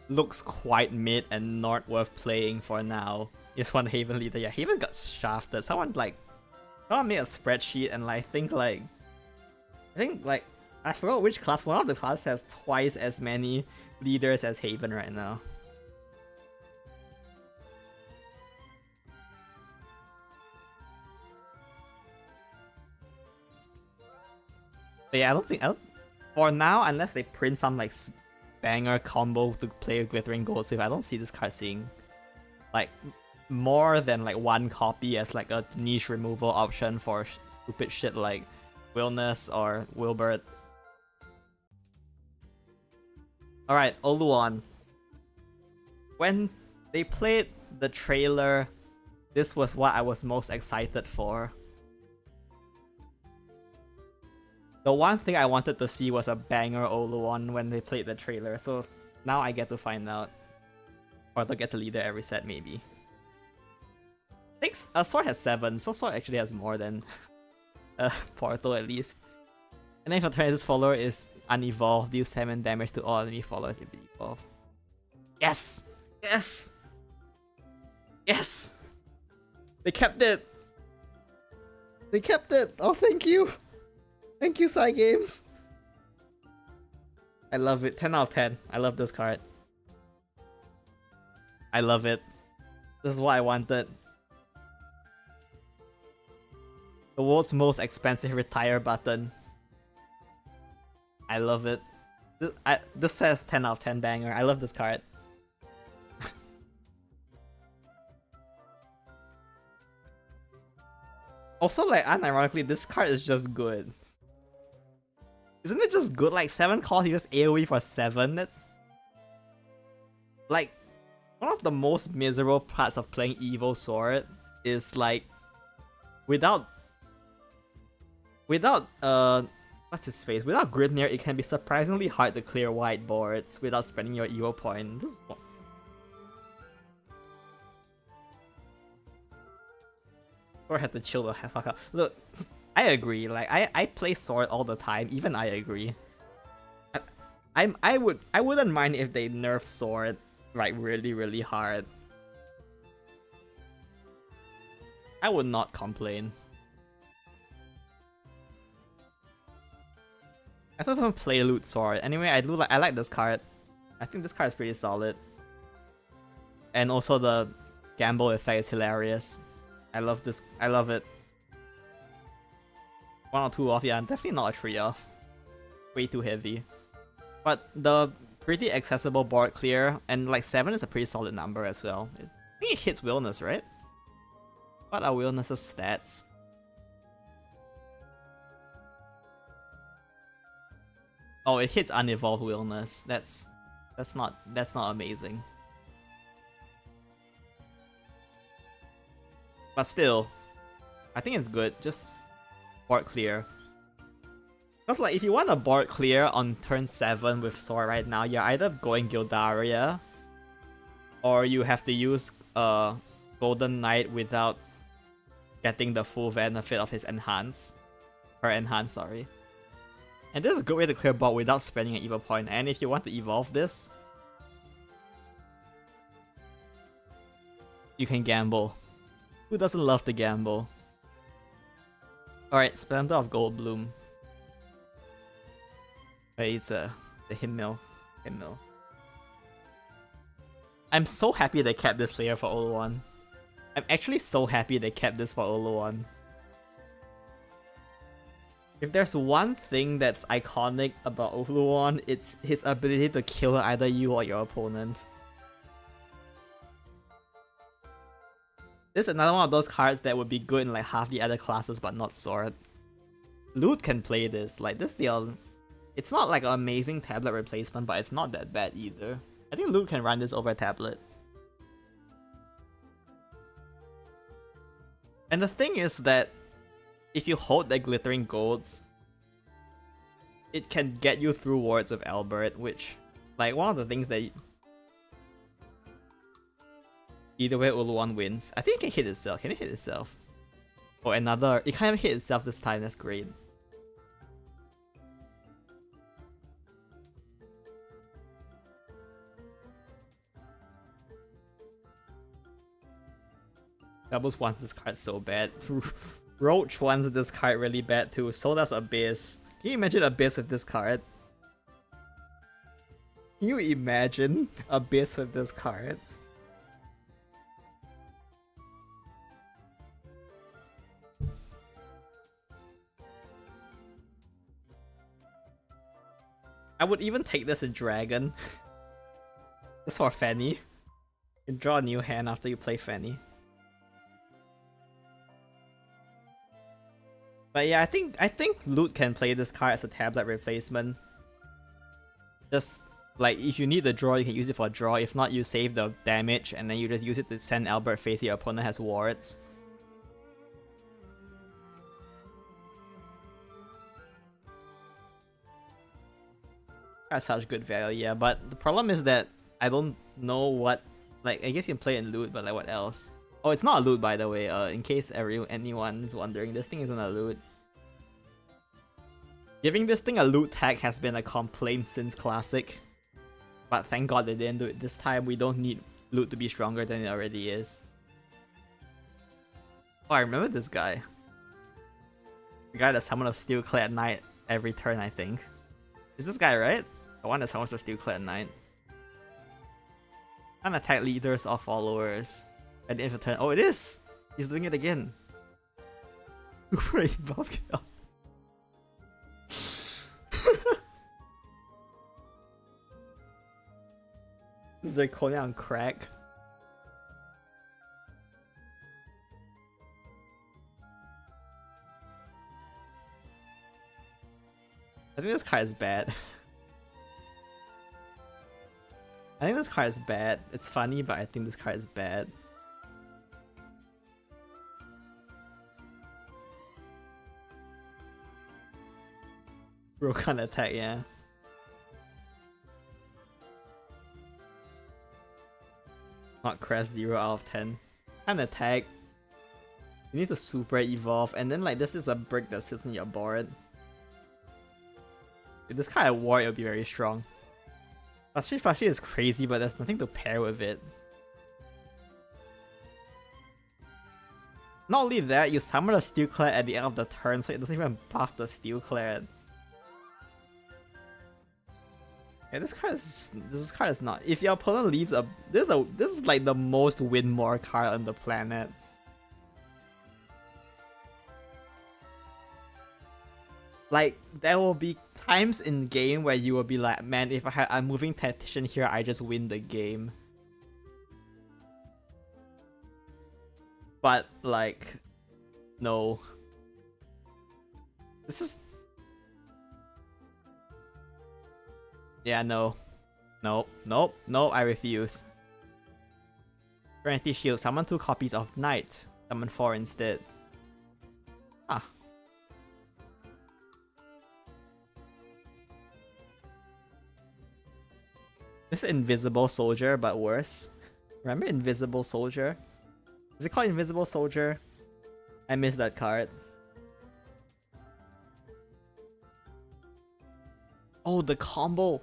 looks quite mid and not worth playing for now. Just one Haven leader. Yeah, Haven got shafted. Someone made a spreadsheet and I think I forgot which class. One of the classes has twice as many leaders as Haven right now. But yeah, I don't for now, unless they print some like banger combo to play Glittering Ghosts with, I don't see this card seeing like more than like one copy as like a niche removal option for stupid shit like Willness or Wilbert. Alright, Oluon. When they played the trailer, this was what I was most excited for. The one thing I wanted to see was a banger Oluon when they played the trailer, so now I get to find out. Or to get a leader every set, maybe. I think Sword has 7, so Sword actually has more than Portal at least. And then if your Tyrannus follower is unevolved, deal 7 damage to all enemy followers if they evolve. Yes! Yes! Yes! They kept it! They kept it! Oh, thank you! Thank you, Psy Games! I love it. 10 out of 10. I love this card. I love it. This is what I wanted. The world's most expensive retire button. I love it. This says 10 out of 10 banger. I love this card. Also, like, unironically, this card is just good. Isn't it just good? Like, 7 calls, you just AoE for 7? That's... like, one of the most miserable parts of playing Evo Sword is, like, without what's his face? Without Gridnir, it can be surprisingly hard to clear white boards without spending your Evo point. This is what... Or have to chill the fuck out. Look, I agree. Like I play Sword all the time. Even I agree. I wouldn't mind if they nerf Sword like really hard. I would not complain. I thought I play Loot Sword. Anyway, I like this card. I think this card is pretty solid. And also the gamble effect is hilarious. I love this. I love it. 1 or 2 off, yeah, definitely not a 3 off. Way too heavy. But the pretty accessible board clear, and like 7 is a pretty solid number as well. I think it hits Willness, right? What are Willness's stats? Oh, it hits unevolved Willness. That's not amazing. But still, I think it's good. Just board clear. Because like if you want a board clear on turn 7 with Sword right now, you're either going Gildaria, or you have to use Golden Knight without getting the full benefit of his enhance. Or enhance, sorry. And this is a good way to clear board without spending an Evo point. And if you want to evolve this, you can gamble. Who doesn't love to gamble? Alright, Splendor of Goldbloom. Wait, it's the Hymnmill. I'm so happy they kept this player for Oluon. I'm actually so happy they kept this for Oluon. If there's one thing that's iconic about Oluon, it's his ability to kill either you or your opponent. This is another one of those cards that would be good in like half the other classes but not Sword. Loot can play this, like this it's not like an amazing tablet replacement, but it's not that bad either. I think Loot can run this over a tablet. And the thing is that if you hold the glittering golds, it can get you through wards of Albert, which, like, one of the things that either way Oluon wins. I think it can hit itself. Can it hit itself? Or another. It kind of hit itself this time. That's great. Doubles wants this card so bad. Roach wants this card really bad too. So does Abyss. Can you imagine Abyss with this card? Can you imagine Abyss with this card? I would even take this in Dragon. Just for Fanny. You can draw a new hand after you play Fanny. But yeah, I think Loot can play this card as a tablet replacement. Just like if you need the draw, you can use it for a draw. If not, you save the damage and then you just use it to send Albert face your opponent has wards. That's such good value, yeah. But the problem is that I don't know what. Like, I guess you can play in Loot, but like what else? Oh, it's not a Loot, by the way. In case anyone is wondering, this thing isn't a Loot. Giving this thing a Loot tag has been a complaint since Classic. But thank God they didn't do it this time. We don't need Loot to be stronger than it already is. Oh, I remember this guy. The guy that summons a Steelclad Knight every turn, I think. Is this guy right? The one that summons a Steelclad Knight. Can attack leaders or followers at the end of the turn. Oh, it is! He's doing it again. Great buff kill. Zirconia on crack. I think this card is bad. I think this card is bad. It's funny, but I think this card is bad. Broken attack, yeah. Not crest 0 out of 10. An attack. You need to super evolve, and then like this is a brick that sits on your board. If this kind of war, it'll be very strong. Flashy is crazy, but there's nothing to pair with it. Not only that, you summon a Steelclad at the end of the turn, so it doesn't even buff the Steelclad. Yeah, this card is not. If your opponent leaves a this is like the most win more card on the planet. Like, there will be times in game where you will be like, man, if I had a moving tactician here, I just win the game. But like, no. This is. Yeah, no. Nope, nope, no, I refuse. Serenity Shield, summon 2 copies of Knight. Summon 4 instead. Ah. This is Invisible Soldier, but worse. Remember Invisible Soldier? Is it called Invisible Soldier? I missed that card. Oh, the combo!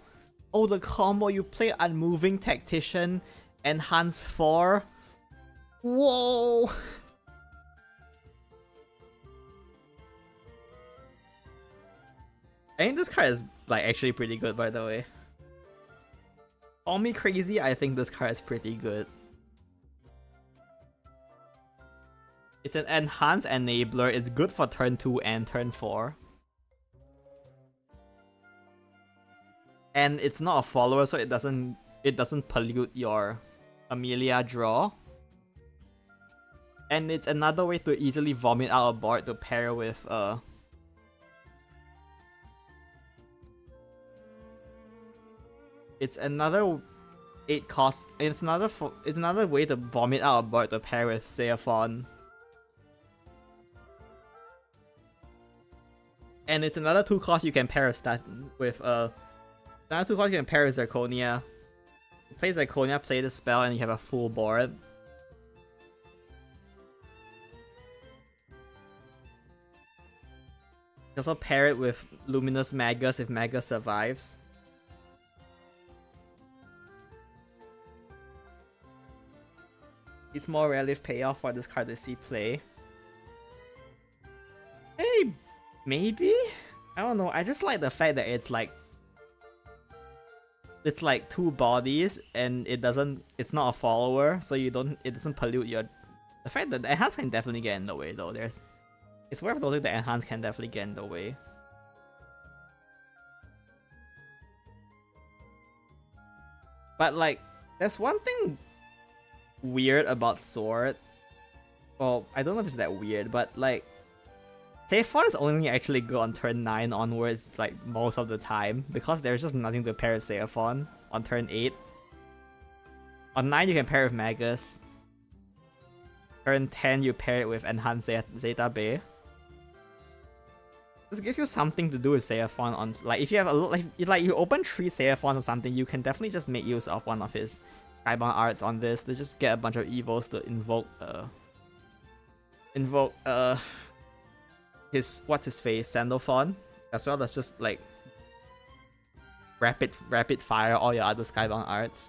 Oh, the combo! You play Unmoving Tactician, Enhance 4. Whoa! I think this card is like actually pretty good, by the way. Call me crazy, I think this card is pretty good. It's an Enhanced Enabler, it's good for turn 2 and turn 4. And it's not a follower, so it doesn't pollute your Amelia draw. And it's another way to easily vomit out a board to pair with it's another 8 cost. It's another way to vomit out a board to pair with Seaphon. And it's another 2 cost you can pair with another 2 cost you can pair with Zirconia. You play Zirconia, play the spell, and you have a full board. You also pair it with Luminous Magus if Magus survives. It's more relief payoff for this card to see play. Hey, maybe? I don't know, I just like the fact that it's like 2 bodies and it's not a follower, so it doesn't pollute your... The fact that the enhance can definitely get in the way though, it's worth noting that enhance can definitely get in the way. But like, there's one thing weird about Sword. Well, I don't know if it's that weird, but like, Seraphon is only actually good on turn 9 onwards, like most of the time, because there's just nothing to pair with Seraphon on turn 8. On 9 you can pair with Magus. Turn 10 you pair it with Enhanced Zeta Bay. This gives you something to do with Seraphon on, like, if you have if you open 3 Seraphon or something, you can definitely just make use of one of his Skybound arts on this to just get a bunch of evils to invoke his what's his face Sandalphon, as well as just like rapid fire all your other Skybound arts.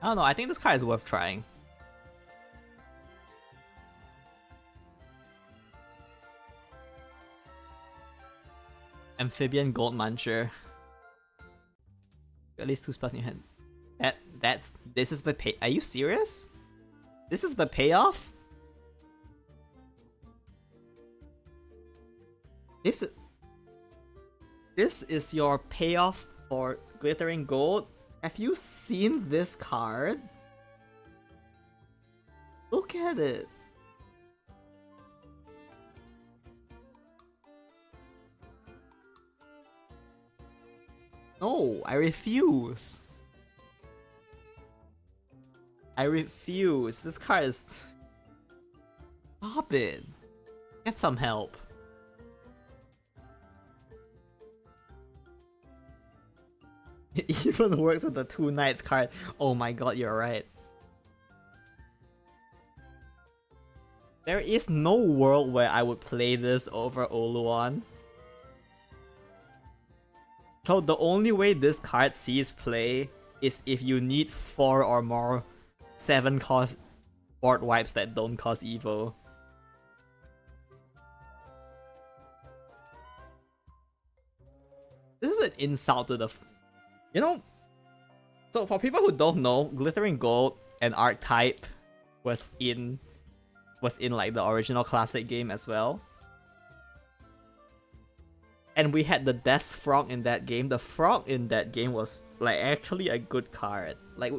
I don't know, I think this card is worth trying. Amphibian Gold Muncher. At least 2 spells in your hand. This is the pay. Are you serious? This is the payoff? This is your payoff for Glittering Gold? Have you seen this card? Look at it. No, I refuse. I refuse. This card is... Stop it. Get some help. It even works with the 2 Knights card. Oh my god, you're right. There is no world where I would play this over Oluon. So the only way this card sees play is if you need 4 or more 7 cost board wipes that don't cause evil. This is an insult to the... You know, so for people who don't know, Glittering Gold and Archetype was in like the original classic game as well. And we had the Death Frog in that game. The frog in that game was like actually a good card. Like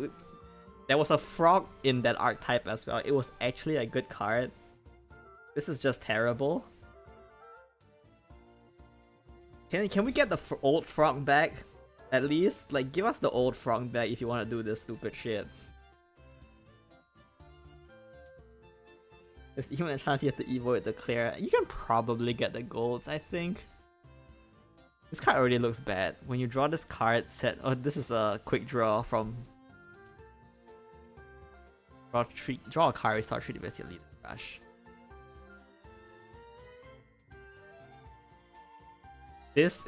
there was a frog in that archetype as well. It was actually a good card. This is just terrible. Can we get the old frog back? At least, like, give us the old frog back if you want to do this stupid shit. There's even a chance you have to evo it to clear. You can probably get the golds, I think. This card already looks bad. When you draw this card set... Oh, this is a quick draw from... Draw a card, restart 3 best lead rush. This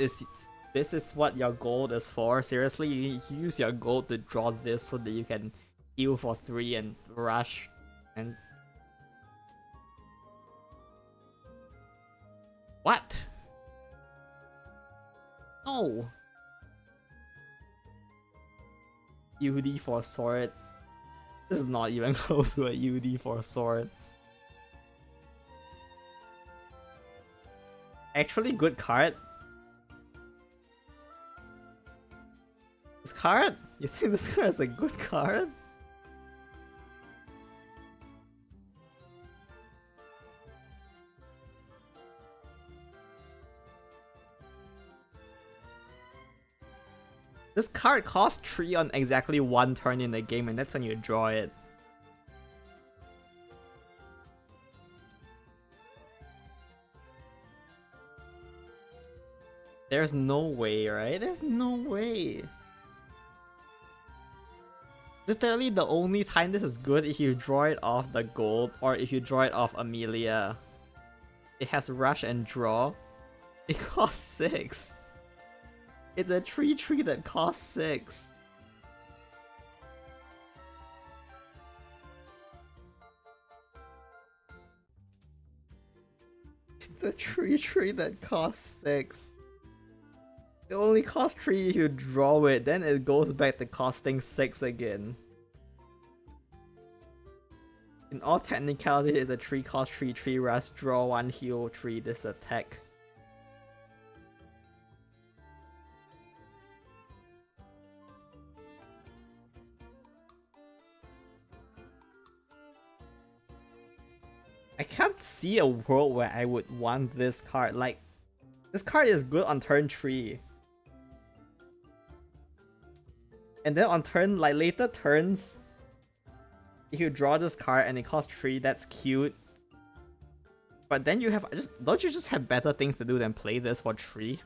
is what your gold is for. Seriously, you use your gold to draw this so that you can heal for 3 and rush and... What? No! UD for sword. This is not even close to a UD for sword. Actually good card. This card? You think this card is a good card? This card costs 3 on exactly 1 turn in the game, and that's when you draw it. There's no way, right? There's no way. Literally the only time this is good if you draw it off the gold or if you draw it off Amelia. It has rush and draw. It costs 6. It's a 3/3 that costs 6. It's a 3/3 that costs 6. It only costs 3 if you draw it, then it goes back to costing 6 again. In all technicality, it's a 3 cost 3/3 rush, draw 1, heal 3, this attack. I can't see a world where I would want this card. Like, this card is good on turn 3. And then on turn, like later turns, if you draw this card and it costs 3, that's cute. But then you have don't you just have better things to do than play this for 3?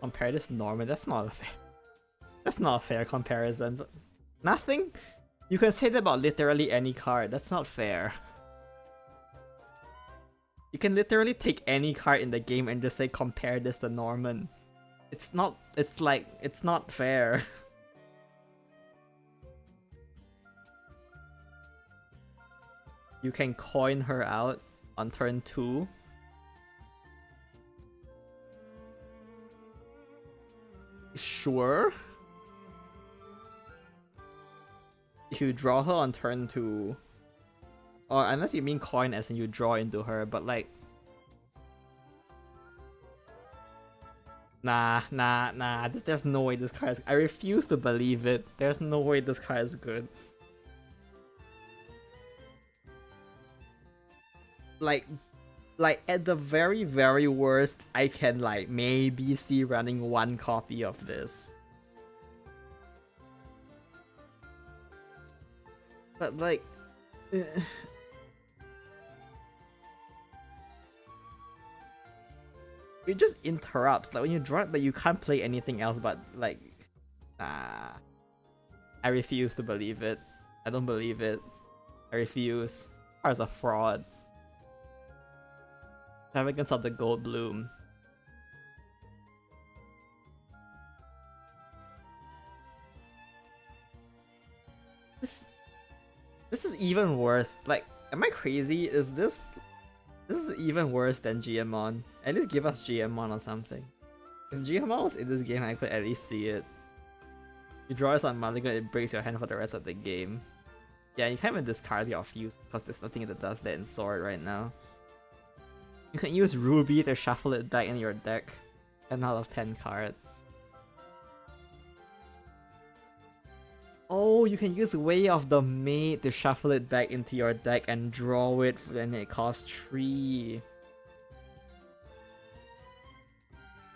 Compare this to Norman, that's not a fair comparison. Nothing? You can say that about literally any card, that's not fair. You can literally take any card in the game and just say compare this to Norman. It's not fair. You can coin her out on turn 2. Sure. If you draw her on turn 2. Or unless you mean coin as in you draw into her, but like... Nah. There's no way this card is... I refuse to believe it. There's no way this card is good. Like at the very, very worst, I can like maybe see running 1 copy of this. But like... It just interrupts. Like when you draw it, like you can't play anything else but like... Nah. I refuse to believe it. I don't believe it. I refuse. Car's a fraud. Extravagance of the Gold Bloom. This is even worse. Like, am I crazy? Is this is even worse than GMon? At least give us GMon or something. If GMon was in this game, I could at least see it. You draw this on Mulligan, it breaks your hand for the rest of the game. Yeah, you can't even discard your Fuse because there's nothing that does that in Sword right now. You can use Ruby to shuffle it back in your deck. 10 out of 10 card. Oh, you can use Way of the Maid to shuffle it back into your deck and draw it, then it costs 3.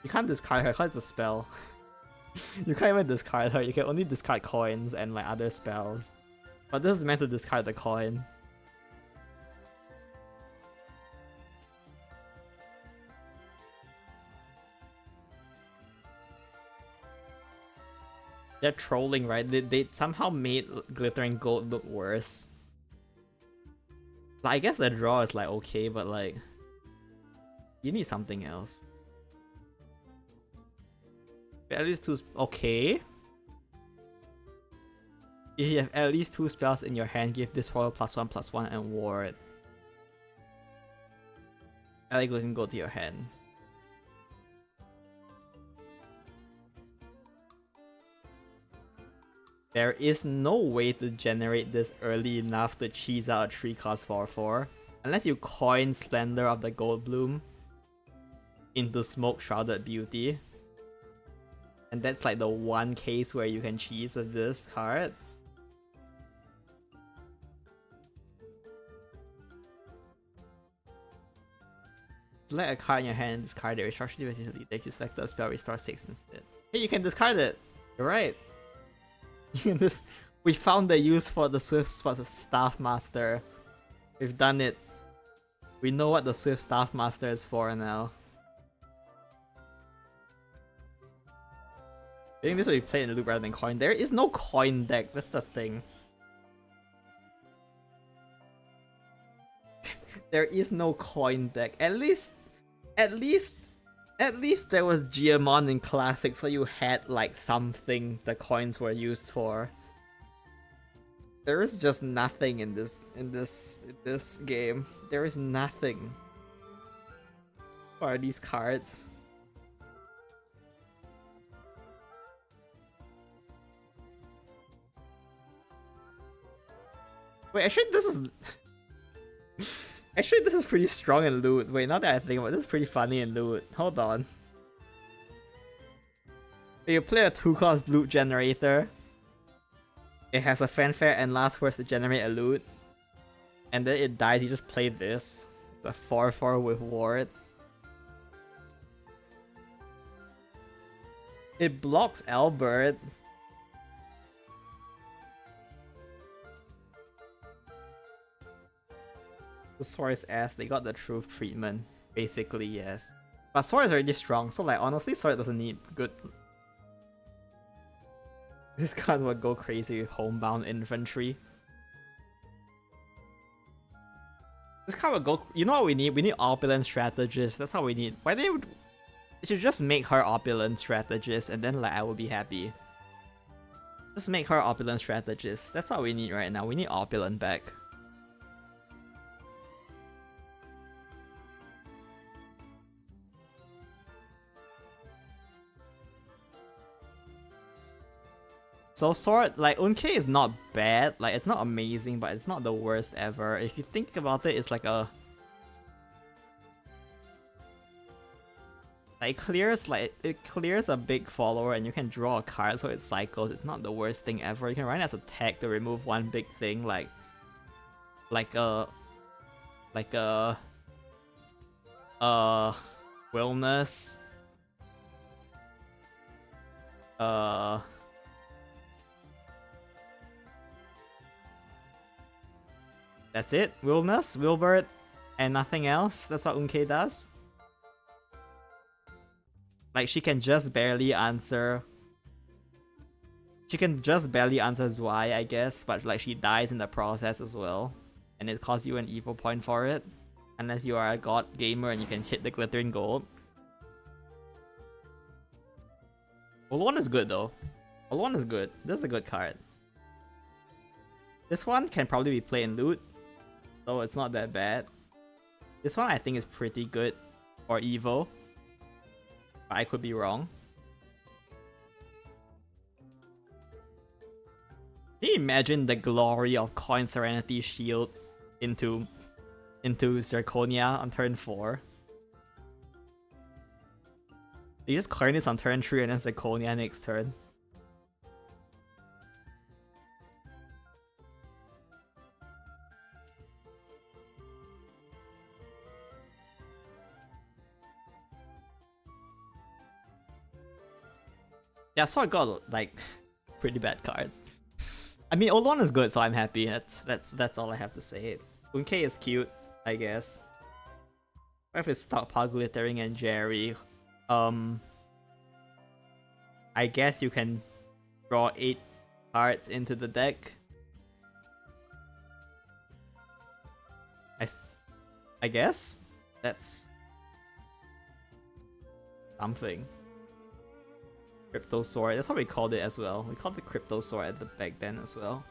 You can't discard her because it's a spell. You can't even discard her, you can only discard coins and like other spells. But this is meant to discard the coin. They're trolling, right? They somehow made Glittering Gold look worse. Like, I guess the draw is like okay, but like... You need something else. At least 2... Okay. If you have at least 2 spells in your hand, give this foil +1/+1 and ward. I think we can go to your hand. There is no way to generate this early enough to cheese out a 3 cost 4/4. Unless you coin Splendor of the Gold Bloom into Smoke Shrouded Beauty. And that's like the one case where you can cheese with this card. Select a card in your hand and discard it. Restructure it with your deck. You select the spell, restore 6 instead. Hey, you can discard it! You're right. this, we found the use for the Swift Staff Master. We've done it. We know what the Swift Staff Master is for now. I think this will be played in the loop rather than coin. There is no coin deck, that's the thing. There is no coin deck. At least there was Geomon in Classic, so you had like something the coins were used for. There is just nothing in this game. There is nothing. What are these cards? Wait, actually this is actually this is pretty strong in loot. Wait, now that I think about it, this is pretty funny in loot. Hold on. You play a 2-cost loot generator. It has a fanfare and last words to generate a loot. And then it dies, you just play this. It's a 4/4 with ward. It blocks Albert. The sword is ass, they got the truth treatment. Basically, yes. But sword is already strong, so like honestly sword doesn't need good. This card would go crazy with homebound infantry. This card would go. You know what we need? We need opulent strategist. That's how we need. Why they would? It should just make her opulent strategist, and then like I will be happy. Just make her opulent strategist. That's what we need right now. We need opulent back. So sword, like Unkei is not bad, like it's not amazing, but it's not the worst ever. If you think about it, it's like a... Like it clears a big follower and you can draw a card so it cycles. It's not the worst thing ever. You can run it as a tech to remove one big thing like Willness. That's it? Willness, Wilbert, and nothing else? That's what Unkei does? Like, she can just barely answer... She can just barely answer Zwei, I guess, but like she dies in the process as well. And it costs you an evil point for it. Unless you are a god gamer and you can hit the glittering gold. Oluon is good though. Oluon is good. This is a good card. This one can probably be played in loot. So it's not that bad. This one I think is pretty good for Evo. But I could be wrong. Can you imagine the glory of Coin Serenity Shield into Zirconia on turn 4? You just coin this on turn 3 and then Zirconia next turn. Yeah, so I got like pretty bad cards. I mean, Oluon is good, so I'm happy. That's all I have to say. Unkei is cute, I guess. What if it's Stockpile Glittering and Jerry? I guess you can draw 8 cards into the deck. I guess that's something. Crypto Sword, that's what we called it as well. We called it Crypto Sword at the back then as well.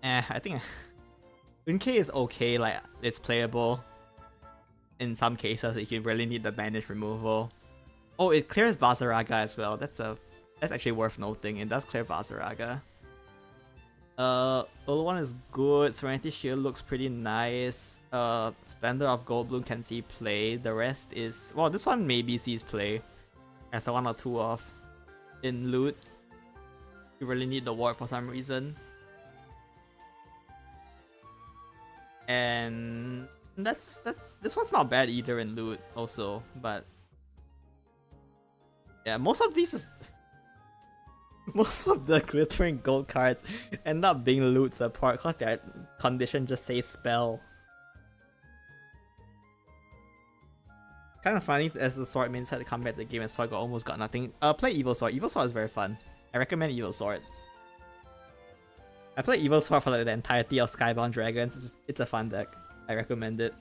I think Unkei is okay, like it's playable. In some cases if you really need the bandage removal. Oh, it clears Vasaraga as well. That's actually worth noting. It does clear Vasaraga. Oluon is good. Serenity Shield looks pretty nice. Splendor of Goldbloom can see play. The rest is... Well, this one maybe sees play. As a 1 or 2 off. In loot. You really need the ward for some reason. And... This one's not bad either in loot also, but... Yeah, most of these is most of the glittering gold cards end up being loot support because their condition just says spell. Kind of funny as the sword means had to come back to the game and Sword almost got nothing. Play Evil Sword. Evil Sword is very fun. I recommend Evil Sword. I played Evil Sword for like the entirety of Skybound Dragons. It's a fun deck. I recommend it.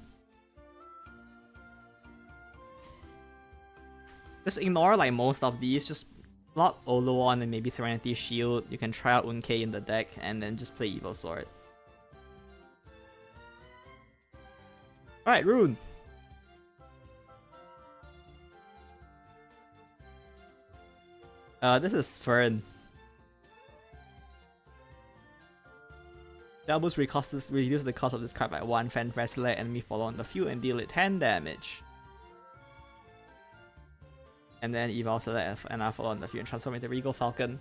Just ignore like most of these. Just block Oluon and maybe Serenity Shield. You can try out Unkei in the deck and then just play Evil Sword. Alright, Rune. This is Fern. Doubles reduce the cost of this card by 1 fanfare, select enemy follow on the field and deal it 10 damage. And then evolve select and follow on the field and transform into Regal Falcon.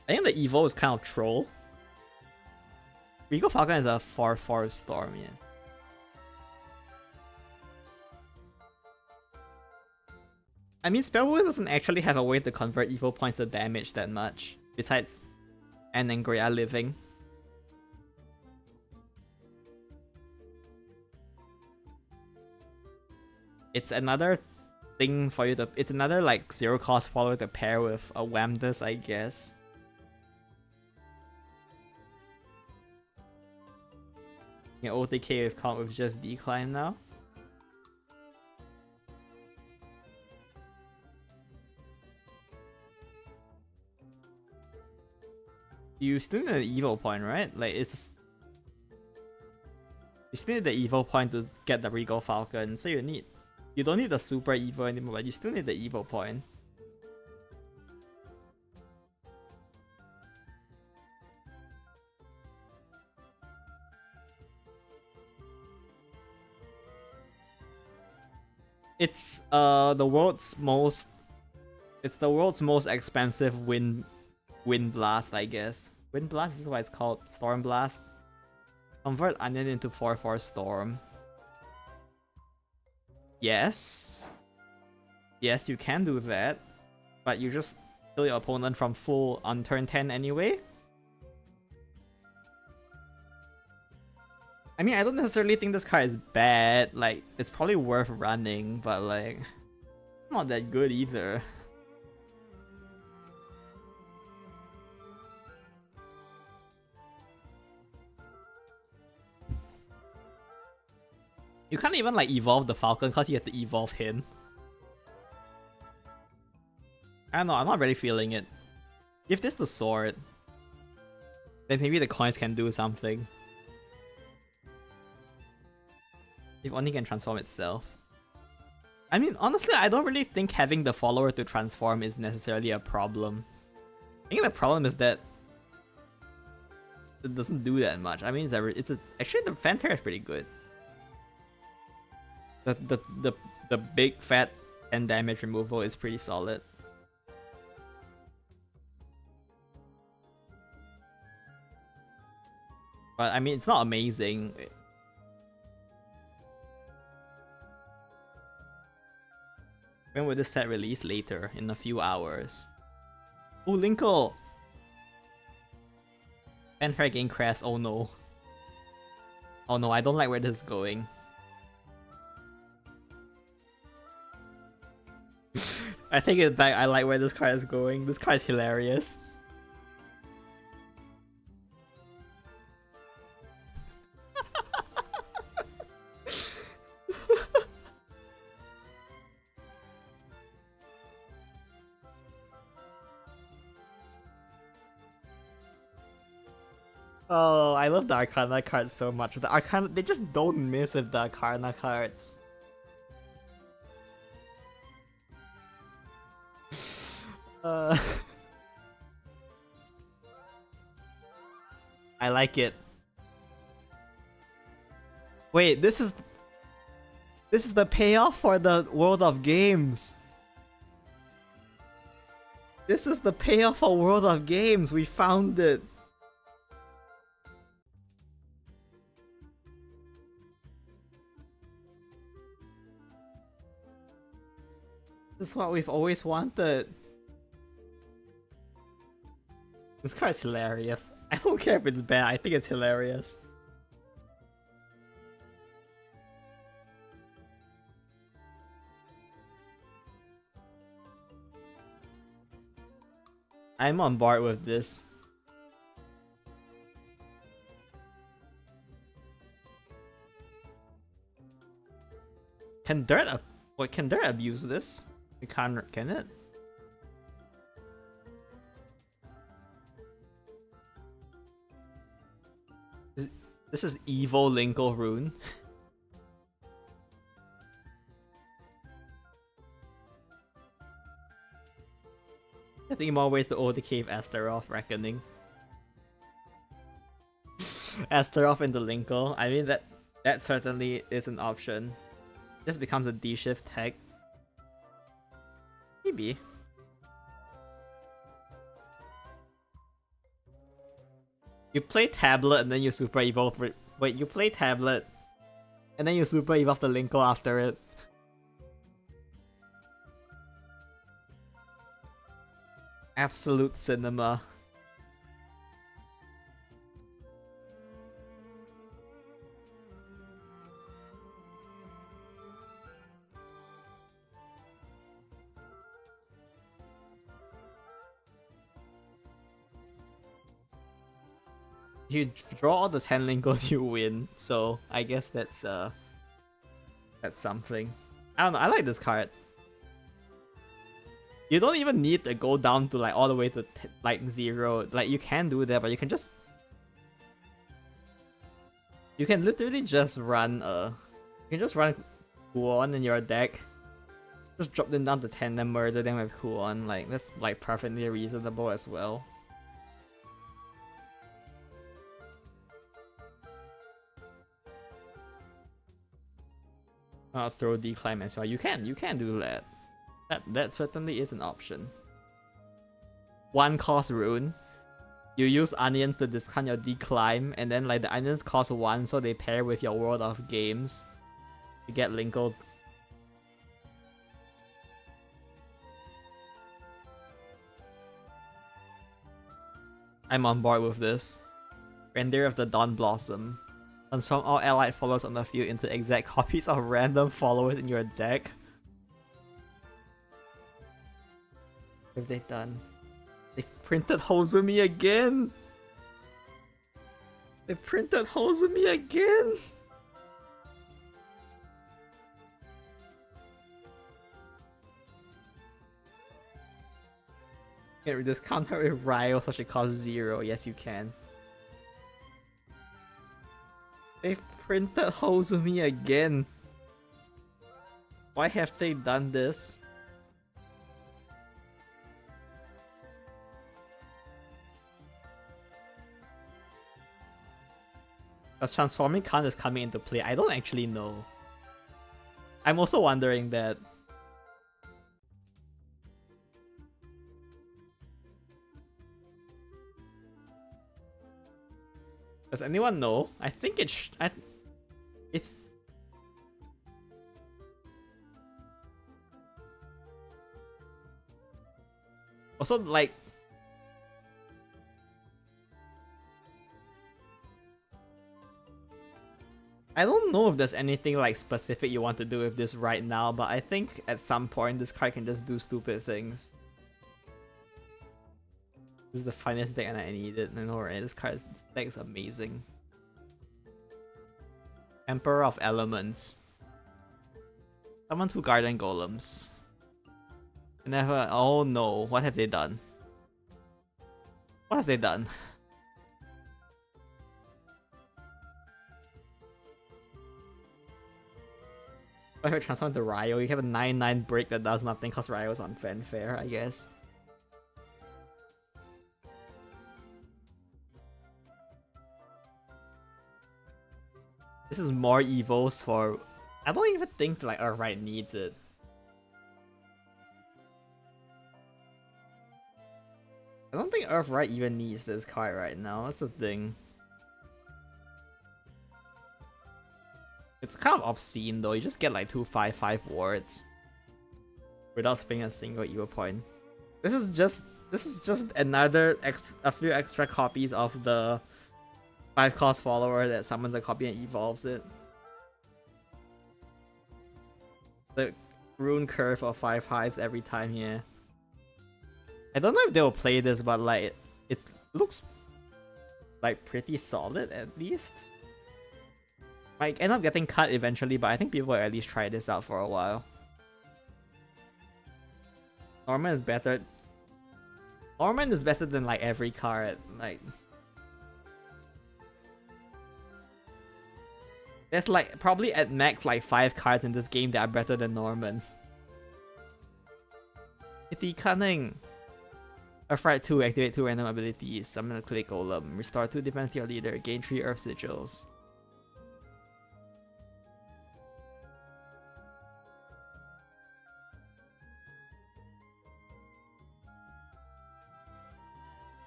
I think the evo is kind of troll. Regal Falcon is a 4/4 storm, yeah. I mean, Spellbook doesn't actually have a way to convert evil points to damage that much, besides Anangria living. It's another thing for you to... It's another, like, 0 cost follower to pair with a Whamdus, I guess. You know, OTK with comp with just decline now. You still need an evil point, right? Like, it's... You still need the evil point to get the Regal Falcon, so you don't need the super evil anymore, but you still need the evil point. It's the world's most... It's the world's most expensive Wind Blast, I guess. Wind Blast is what it's called. Storm Blast. Convert Onion into 4/4 Storm. Yes. Yes, you can do that. But you just kill your opponent from full on turn 10 anyway. I mean, I don't necessarily think this card is bad. Like, it's probably worth running, but like... not that good either. You can't even like evolve the Falcon because you have to evolve him. I don't know, I'm not really feeling it. Give this the sword. Then maybe the coins can do something. If only can transform itself. I mean, honestly, I don't really think having the follower to transform is necessarily a problem. I think the problem is that it doesn't do that much. I mean, actually the fanfare is pretty good. The big fat 10 damage removal is pretty solid. But I mean, it's not amazing. When will this set release? Later, in a few hours. Oh, Linkle! Fanfare game crash, oh no. Oh no, I don't like where this is going. I take it back, I like where this card is going. This card is hilarious. Oh, I love the Arcana cards so much. The Arcana, they just don't miss with the Arcana cards. I like it. Wait, this is the payoff for the World of Games. This is the payoff for World of Games. We found it. This is what we've always wanted. This card's hilarious. I don't care if it's bad, I think it's hilarious. I'm on board with this. Can Dirt abuse this? It can't, can it? This is evil Linkle Rune. I think more ways to owe the cave Astaroth Reckoning. Astaroth into Linkle. I mean that certainly is an option. Just becomes a D-shift tech. Maybe. You play Tablet and then you Super Evolve. Wait, you play Tablet and then you Super Evolve the Linkle after it. Absolute cinema. You draw all the 10 Linkles, you win. So I guess that's something. I don't know. I like this card. You don't even need to go down to like all the way to like 0. Like you can do that, but you can just literally just run you can just run Oluon in your deck. Just drop them down to 10 and murder them with Oluon. Like that's like perfectly reasonable as well. Throw Declimb as well. You can do that. That certainly is an option. 1 cost rune. You use onions to discount your Declimb, and then like the onions cost 1, so they pair with your World of Games. You get Linkle. I'm on board with this. Render of the Dawn Blossom. Transform all allied followers on the field into exact copies of random followers in your deck. What have they done? They printed Hozumi again! They printed Hozumi again! Can we discount her with Ryo so she costs 0? Yes, you can. They've printed Hozumi again. Why have they done this? Because transforming Khan is coming into play. I don't actually know. I'm also wondering that. Does anyone know? I think it's also like I don't know if there's anything like specific you want to do with this right now, but I think at some point this card can just do stupid things. This is the finest deck and I need it. I know, right? This deck is amazing. Emperor of Elements. Summon 2 Garden Golems. Never. Oh no, what have they done? What have they done? If I transform to Ryo, you have a 9/9 break that does nothing because Ryo's on Fanfare, I guess. This is more evos for... I don't even think like Earthright needs it. I don't think Earthright even needs this card right now, that's the thing. It's kind of obscene though, you just get like 2/5/5 wards. without spending a single Evo point. This is just another a few extra copies of the 5-cost follower that summons a copy and evolves it. The rune curve of 5 hives every time, yeah. I don't know if they'll play this, but like it looks like pretty solid at least. Might end up getting cut eventually, but I think people will at least try this out for a while. Norman is better. Norman is better than like every card. Like there's like probably at max like 5 cards in this game that are better than Norman. Kitty Cunning. Affright 2, activate 2 random abilities, summon a click golem, restore 2 defense to your leader, gain 3 earth sigils.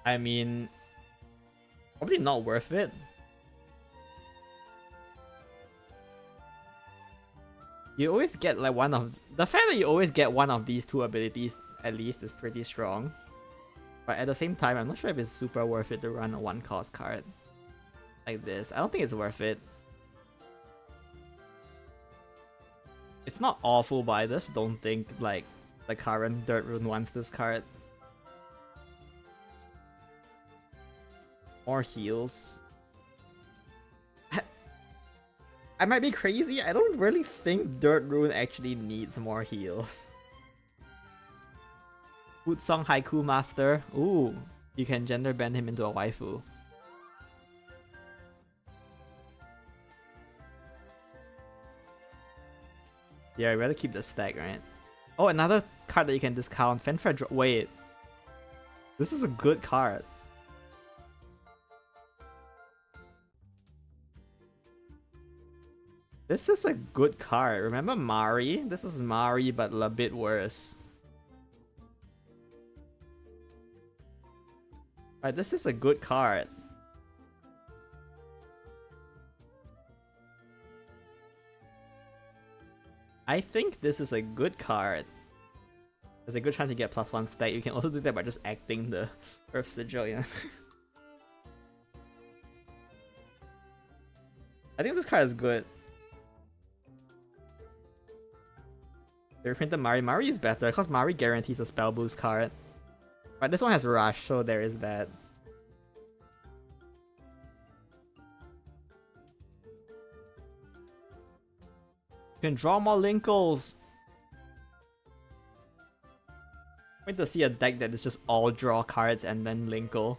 I mean, probably not worth it. You always get like one of the fact that you always get one of these 2 abilities at least is pretty strong. But at the same time, I'm not sure if it's super worth it to run a 1-cost card like this. I don't think it's worth it. It's not awful, but I just don't think like the current Dirt Rune wants this card. More heals. I might be crazy. I don't really think Dirt Rune actually needs more heals. Food Song Haiku Master. Ooh, you can gender bend him into a waifu. Yeah, I'd rather keep the stack, right? Oh, another card that you can discount. Fanfare. Wait. This is a good card. This is a good card. Remember Mari? This is Mari, but a bit worse. Right, this is a good card. I think this is a good card. There's a good chance you get +1 stack. You can also do that by just acting the Earth Sigil, yeah. I think this card is good. They reprinted Mari. Mari is better because Mari guarantees a spell boost card. But this one has Rush, so there is that. You can draw more Linkles. Wait to see a deck that is just all draw cards and then Linkle.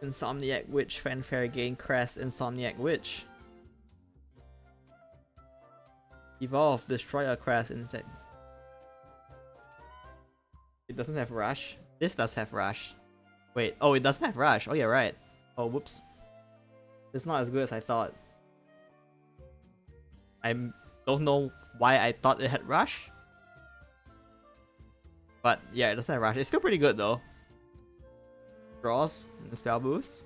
Insomniac Witch, Fanfare Gain, Crest, Insomniac Witch. Evolve, destroy a Crest instead. It doesn't have Rush. This does have Rush. Wait, oh, it doesn't have Rush. Oh, yeah, right. Oh, whoops. It's not as good as I thought. I don't know why I thought it had Rush. But yeah, it doesn't have Rush. It's still pretty good though. Draws and the spell boost.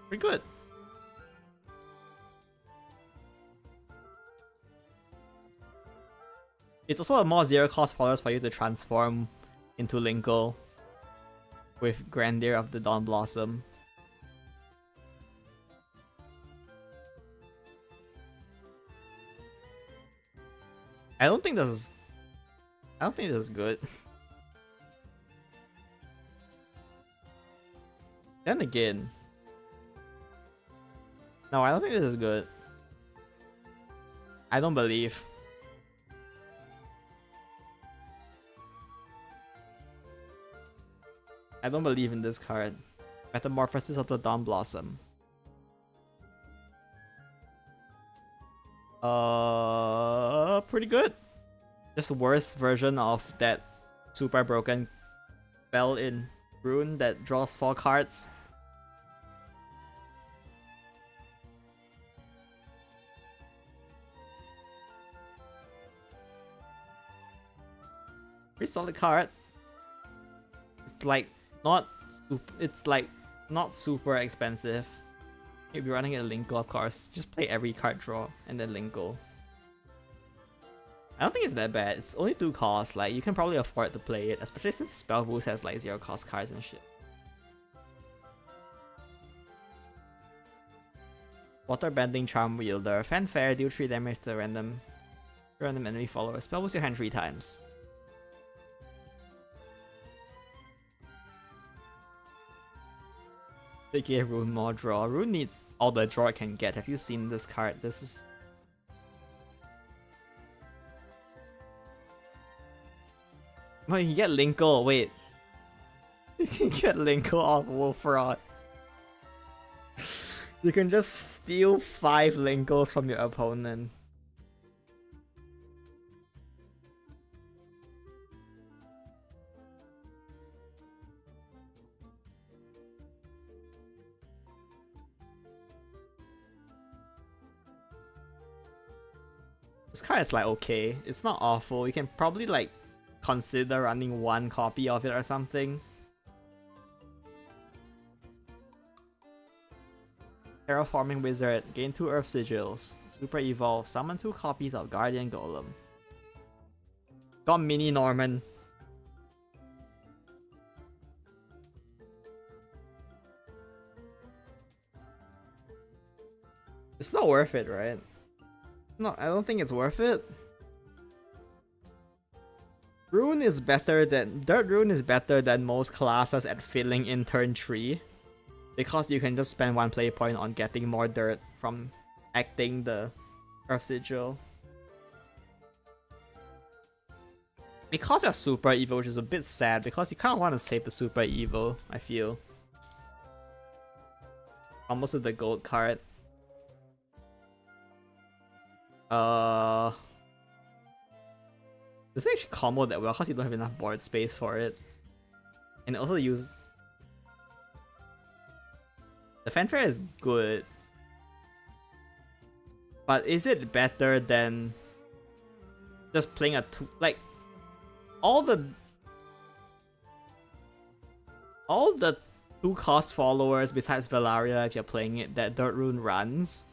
Pretty good. It's also a more 0-cost followers for you to transform into Linkle with Grandeur of the Dawn Blossom. I don't think this is good. Then again, no, I don't think this is good. I don't believe. I don't believe in this card. Metamorphosis of the Dawn Blossom. Pretty good. Just worse version of that super broken spell in Rune that draws 4 cards. Pretty solid card. It's like not super expensive. You'll be running a Linko, of course. Just play every card draw and then Linko. I don't think it's that bad. It's only 2 costs. Like, you can probably afford to play it, especially since Spell Boost has like 0 cost cards and shit. Waterbending Charm Wielder. Fanfare, deal 3 damage to random enemy follower. Spell Boost your hand 3 times. They gave Rune more draw. Rune needs all the draw it can get. Have you seen this card? This is... Oh, you can get Linko. Wait. You can get Linko off Wolfrod. You can just steal 5 Linkos from your opponent. This card is like okay. It's not awful. You can probably like consider running 1 copy of it or something. Terraforming Wizard, gain 2 Earth Sigils. Super Evolve, summon 2 copies of Guardian Golem. Got Mini Norman. It's not worth it, right? No, I don't think it's worth it. Rune is better than... Dirt Rune is better than most classes at filling in turn 3. Because you can just spend 1 play point on getting more dirt from acting the Earth Sigil. Because you're super evil, which is a bit sad, because you kind of want to save the super evil, I feel. Almost with the gold card. This actually combo that well because you don't have enough board space for it. And also use... The fanfare is good. But is it better than just playing a 2... Like, all the 2 cost followers besides Velaria, if you're playing it, that Dirt Rune runs,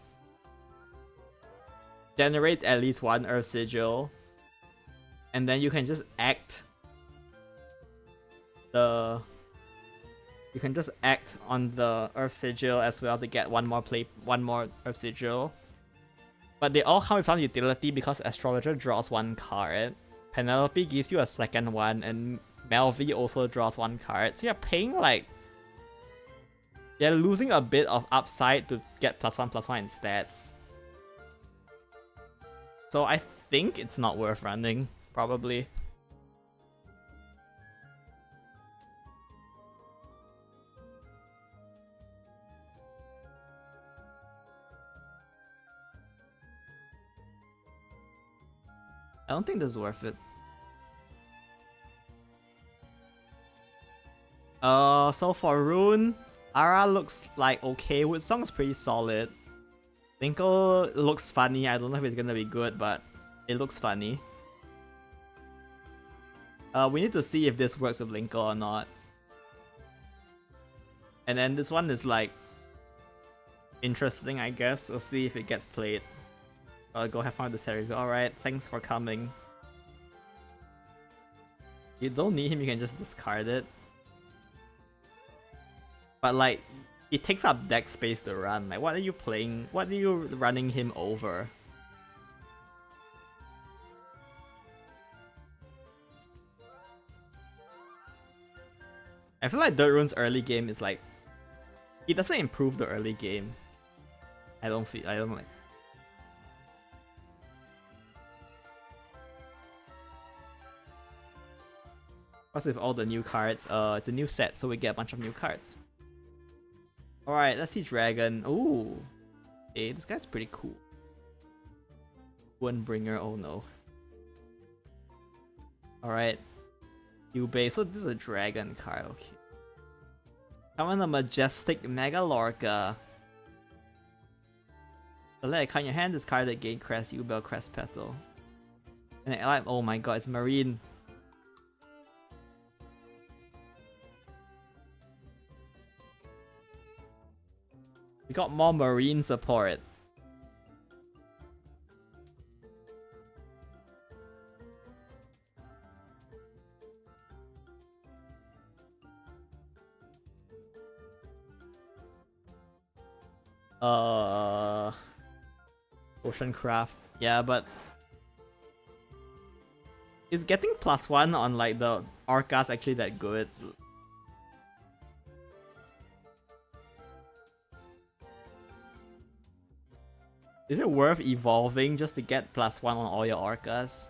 generates at least 1 Earth Sigil. And then you can just act the... You can just act on the Earth Sigil as well to get one more Earth Sigil. But they all come without utility because Astrologer draws 1 card. Penelope gives you a second one, and Melvi also draws 1 card. So you're paying like... You're losing a bit of upside to get +1/+1 in stats. So I think it's not worth running, probably. I don't think this is worth it. So for Rune, Ara looks like okay. Wood Song's pretty solid. Linko looks funny. I don't know if it's gonna be good, but it looks funny. We need to see if this works with Linko or not. And then this one is like interesting, I guess. We'll see if it gets played. Go have fun with the series. Alright, thanks for coming. You don't need him, you can just discard it. But like, it takes up deck space to run. Like, what are you playing? What are you running him over? I feel like Dirt Rune's early game is like... It doesn't improve the early game. I don't like... Plus with all the new cards, it's a new set, so we get a bunch of new cards. Alright, let's see Dragon. Ooh. Hey, this guy's pretty cool. Onebringer, oh no. Alright. Yubei, so this is a dragon card, okay. Summon a majestic Megalorca. Select a card in your hand, discard it, gain crest, Yubel, crest petal. And then, oh my god, it's marine. got more marine support. Oceancraft. Yeah, but is getting +1 on like the Orcas actually that good? Is it worth evolving just to get +1 on all your Orcas?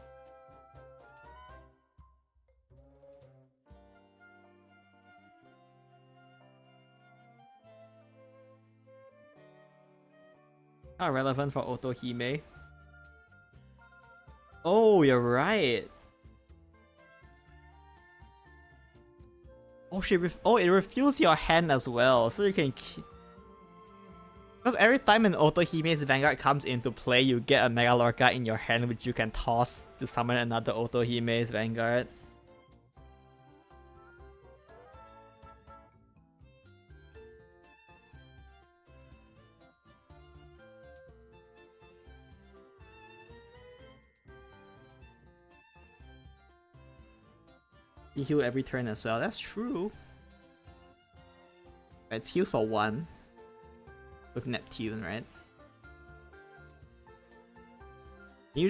Not relevant for Otohime. Oh, you're right. Oh, it refuels your hand as well, so you can because every time an Otohime's Vanguard comes into play, you get a Mega Lorca in your hand which you can toss to summon another Otohime's Vanguard. You heal every turn as well, that's true. It's heals for 1. With Neptune, right? You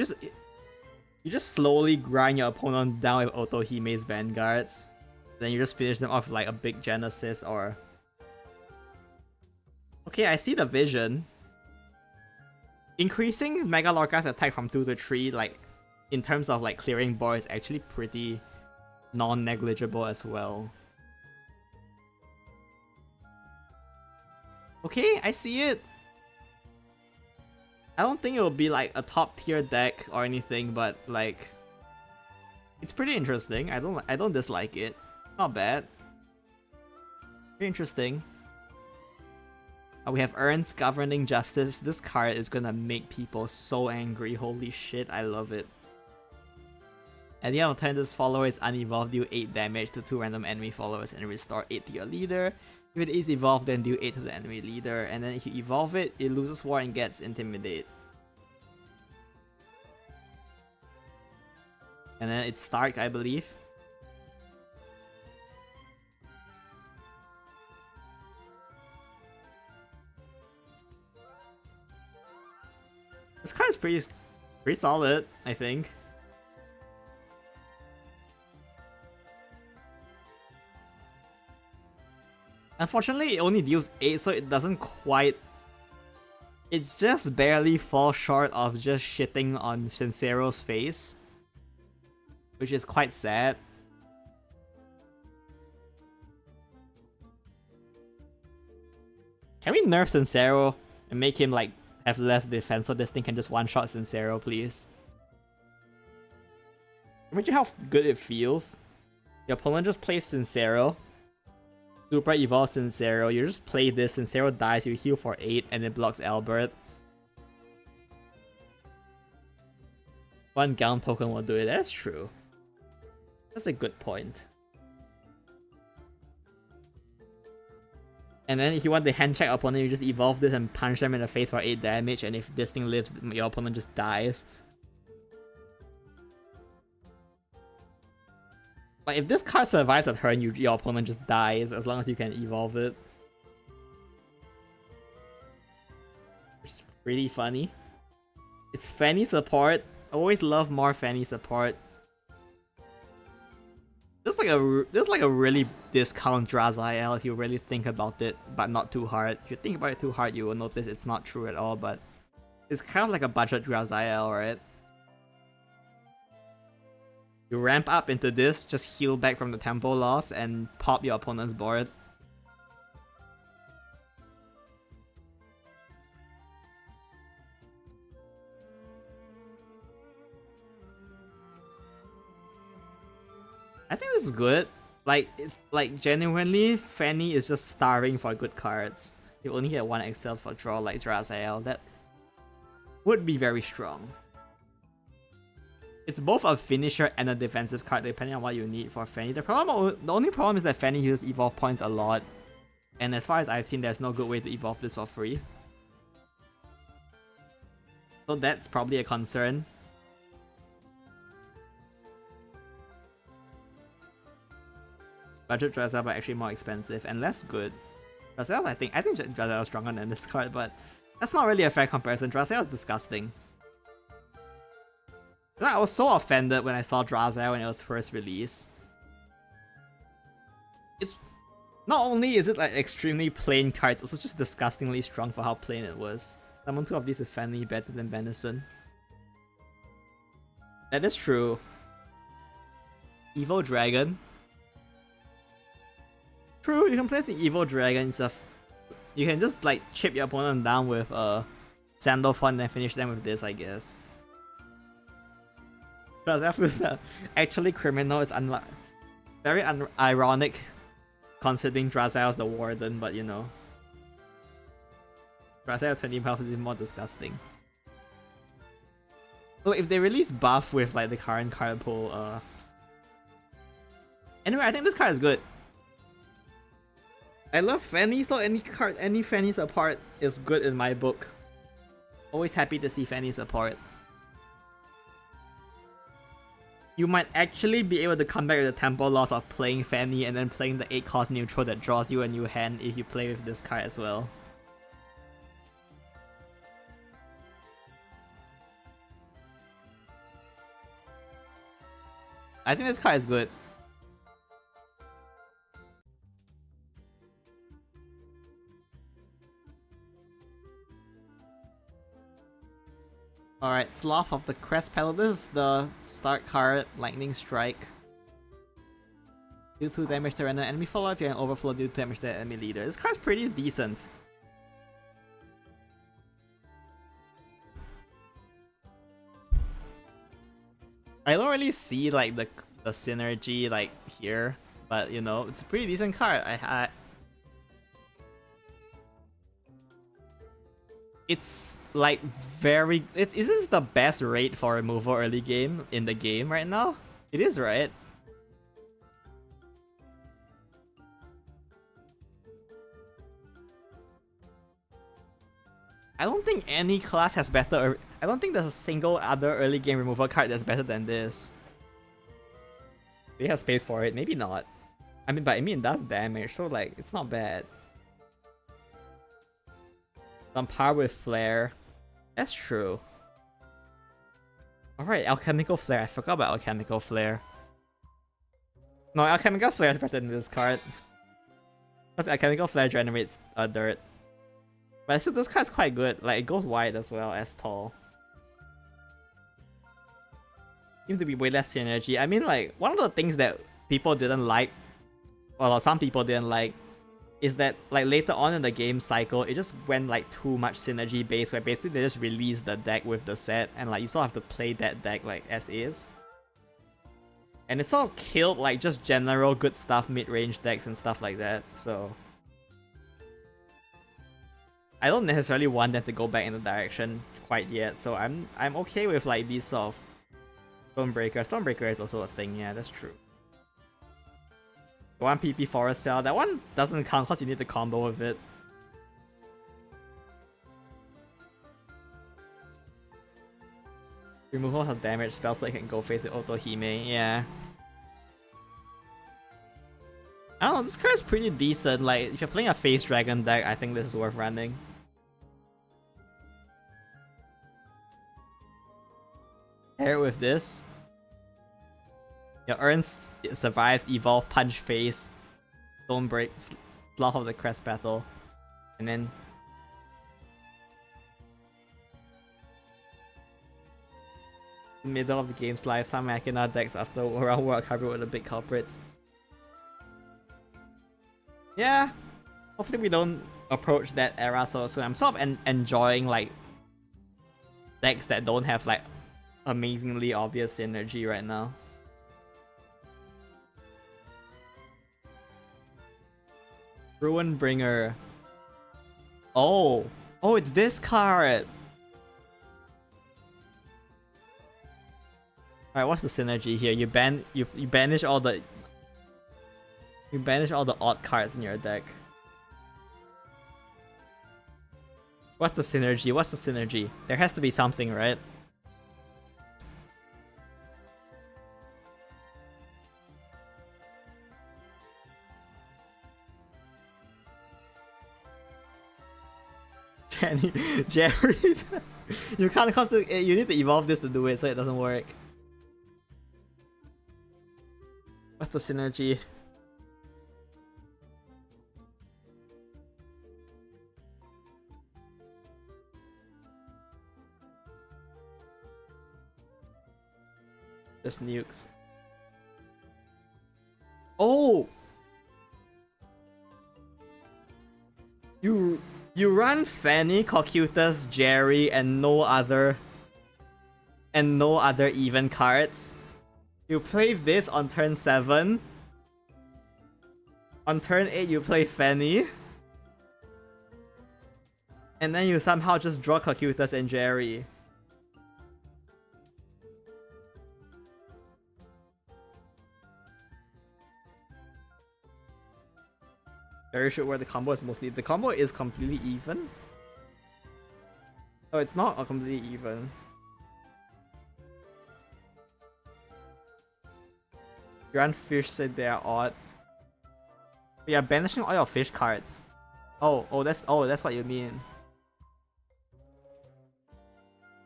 just slowly grind your opponent down with Otohime's Vanguards. Then you just finish them off with like a big Genesis or... Okay, I see the vision. Increasing Mega Lorca's attack from 2 to 3, like, in terms of like clearing board is actually pretty non-negligible as well. Okay, I see it. I don't think it will be like a top tier deck or anything, but like it's pretty interesting. I don't dislike it. Not bad. Very interesting. We have Ern's Governing Justice. This card is gonna make people so angry. Holy shit, I love it. At the end of turn, this follower is unevolved, deal 8 damage to 2 random enemy followers and restore 8 to your leader. If it is evolved, then deal 8 to the enemy leader, and then if you evolve it, it loses war and gets Intimidate. And then it's Stark, I believe. This card is pretty solid, I think. Unfortunately, it only deals 8, so it doesn't quite... It just barely falls short of just shitting on Sincero's face. Which is quite sad. Can we nerf Sincero and make him like have less defense so this thing can just one-shot Sincero, please? Imagine how good it feels. Your opponent just plays Sincero. Super evolve Sincero, you just play this, Sincero dies, you heal for 8 and it blocks Albert. One Gown token will do it, that's true. That's a good point. And then if you want the hand check opponent, you just evolve this and punch them in the face for 8 damage, and if this thing lives, your opponent just dies. Like, if this card survives a turn, your opponent just dies as long as you can evolve it. It's pretty funny. It's Fanny support. I always love more Fanny support. There's like a really discount Drazael if you really think about it, but not too hard. If you think about it too hard, you will notice it's not true at all, but it's kind of like a budget Drazael, right? You ramp up into this, just heal back from the tempo loss, and pop your opponent's board. I think this is good. Like, it's like genuinely, Fanny is just starving for good cards. You only get 1 Excel for draw like Drazael. That would be very strong. It's both a finisher and a defensive card depending on what you need for Fanny. The only problem is that Fanny uses evolve points a lot. And as far as I've seen, there's no good way to evolve this for free. So that's probably a concern. Budget Drazel are actually more expensive and less good. Drazel, I think Drazel is stronger than this card, but that's not really a fair comparison. Drazel is disgusting. I was so offended when I saw Drazel when it was first released. It's not only is it like extremely plain card, it's also just disgustingly strong for how plain it was. Summon 2 of these is finally better than Venison. That is true. Evil Dragon. True, you can place an Evil Dragon and stuff. You can just like chip your opponent down with Sandalphon and then finish them with this, I guess. Because that feels actually criminal. It's very ironic considering Drazel's the Warden, but you know. Drazel 20 buff is more disgusting. So if they release buff with like the current card pool, anyway, I think this card is good. I love Fanny, so any Fanny support is good in my book. Always happy to see Fanny support. You might actually be able to come back with the tempo loss of playing Fanny and then playing the 8-cost neutral that draws you a new hand if you play with this card as well. I think this card is good. Alright, Sloth of the Crest Petal. This is the start card, Lightning Strike. Do 2 damage to random enemy follow if you can overflow, do 2 damage to the enemy leader. This card's pretty decent. I don't really see like the synergy like here, but you know, it's a pretty decent card. It's like very... Is this the best rate for removal early game in the game right now? It is, right? I don't think any class has better... I don't think there's a single other early game removal card that's better than this. Do you have space for it? Maybe not. I mean, but it does damage, so like, it's not bad. On par with Flare. That's true. Alright, Alchemical Flare. I forgot about Alchemical Flare. No, Alchemical Flare is better than this card. Because Alchemical Flare generates dirt. But still, this card's quite good. Like, it goes wide as well as tall. Seems to be way less synergy. I mean, like, one of the things that people didn't like, well, some people didn't like, is that like later on in the game cycle, it just went like too much synergy based, where basically they just release the deck with the set, and like you still have to play that deck like as is. And it sort of killed like just general good stuff, mid-range decks and stuff like that, so... I don't necessarily want them to go back in the direction quite yet, so I'm okay with like these sort of Stonebreaker. Stonebreaker is also a thing, yeah, that's true. 1 PP Forest Spell, that one doesn't count because you need to combo with it. Removal of damage spell so I can go face it Otohime, yeah. I don't know, this card is pretty decent. Like, if you're playing a Face Dragon deck, I think this is worth running. Pair it with this. Your Urn survives Evolve, Punch Face, Stonebreak, Sloth of the Crest Battle, and then middle of the game's life, some Machina decks after around World covered with the big culprits. Yeah, hopefully we don't approach that era so soon. I'm sort of enjoying like decks that don't have like amazingly obvious synergy right now. Ruinbringer. Oh, it's this card. Alright, what's the synergy here? You banish all the odd cards in your deck. What's the synergy? What's the synergy? There has to be something, right? Jenny, Jerry, you can't you need to evolve this to do it, so it doesn't work. What's the synergy? Just nukes. Oh! You run Fanny, Cocytus, Jerry, and no other even cards. You play this on turn 7. On turn 8 you play Fanny. And then you somehow just draw Cocytus and Jerry. Very sure where the combo is mostly. The combo is completely even. Oh, it's not completely even. Grand Fish said they are odd. We are banishing all your fish cards. Oh, that's what you mean.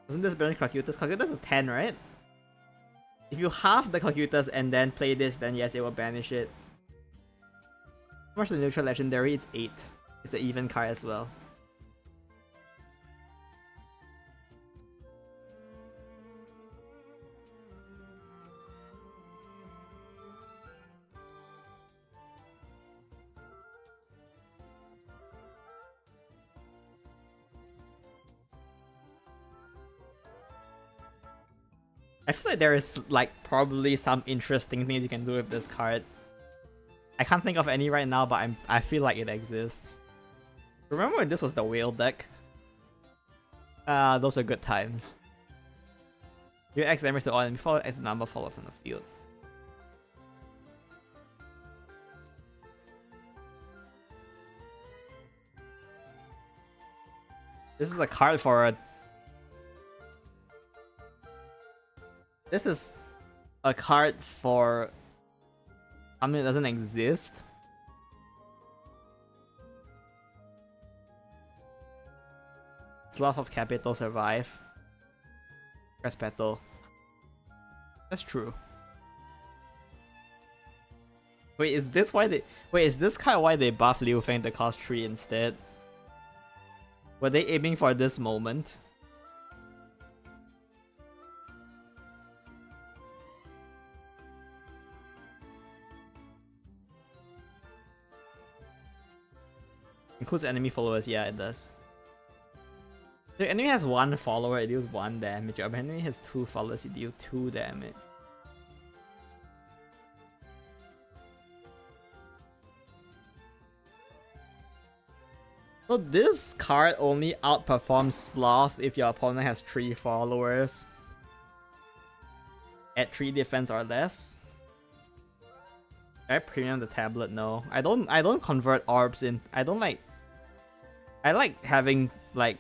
Doesn't this banish Cocytus? Cocytus is 10, right? If you halve the Cocytus and then play this, then yes, it will banish it. How much the neutral legendary? It's 8. It's an even card as well. I feel like there is like probably some interesting things you can do with this card. I can't think of any right now, but I feel like it exists. Remember when this was the whale deck? Those were good times. You X damage to all and before X number follows on the field. This is a card for a... This is a card for... I mean, it doesn't exist. Slough of Capital survive. Press Petal. That's true. Wait, is this why they... Wait, is this kind of why they buffed Liu Feng to cost 3 instead? Were they aiming for this moment? Includes enemy followers, yeah, it does. The enemy has 1 follower, it deals 1 damage. If enemy has 2 followers, you deal 2 damage. So this card only outperforms Sloth if your opponent has 3 followers at 3 defense or less. I premium the tablet, no. I don't convert orbs in. I like having like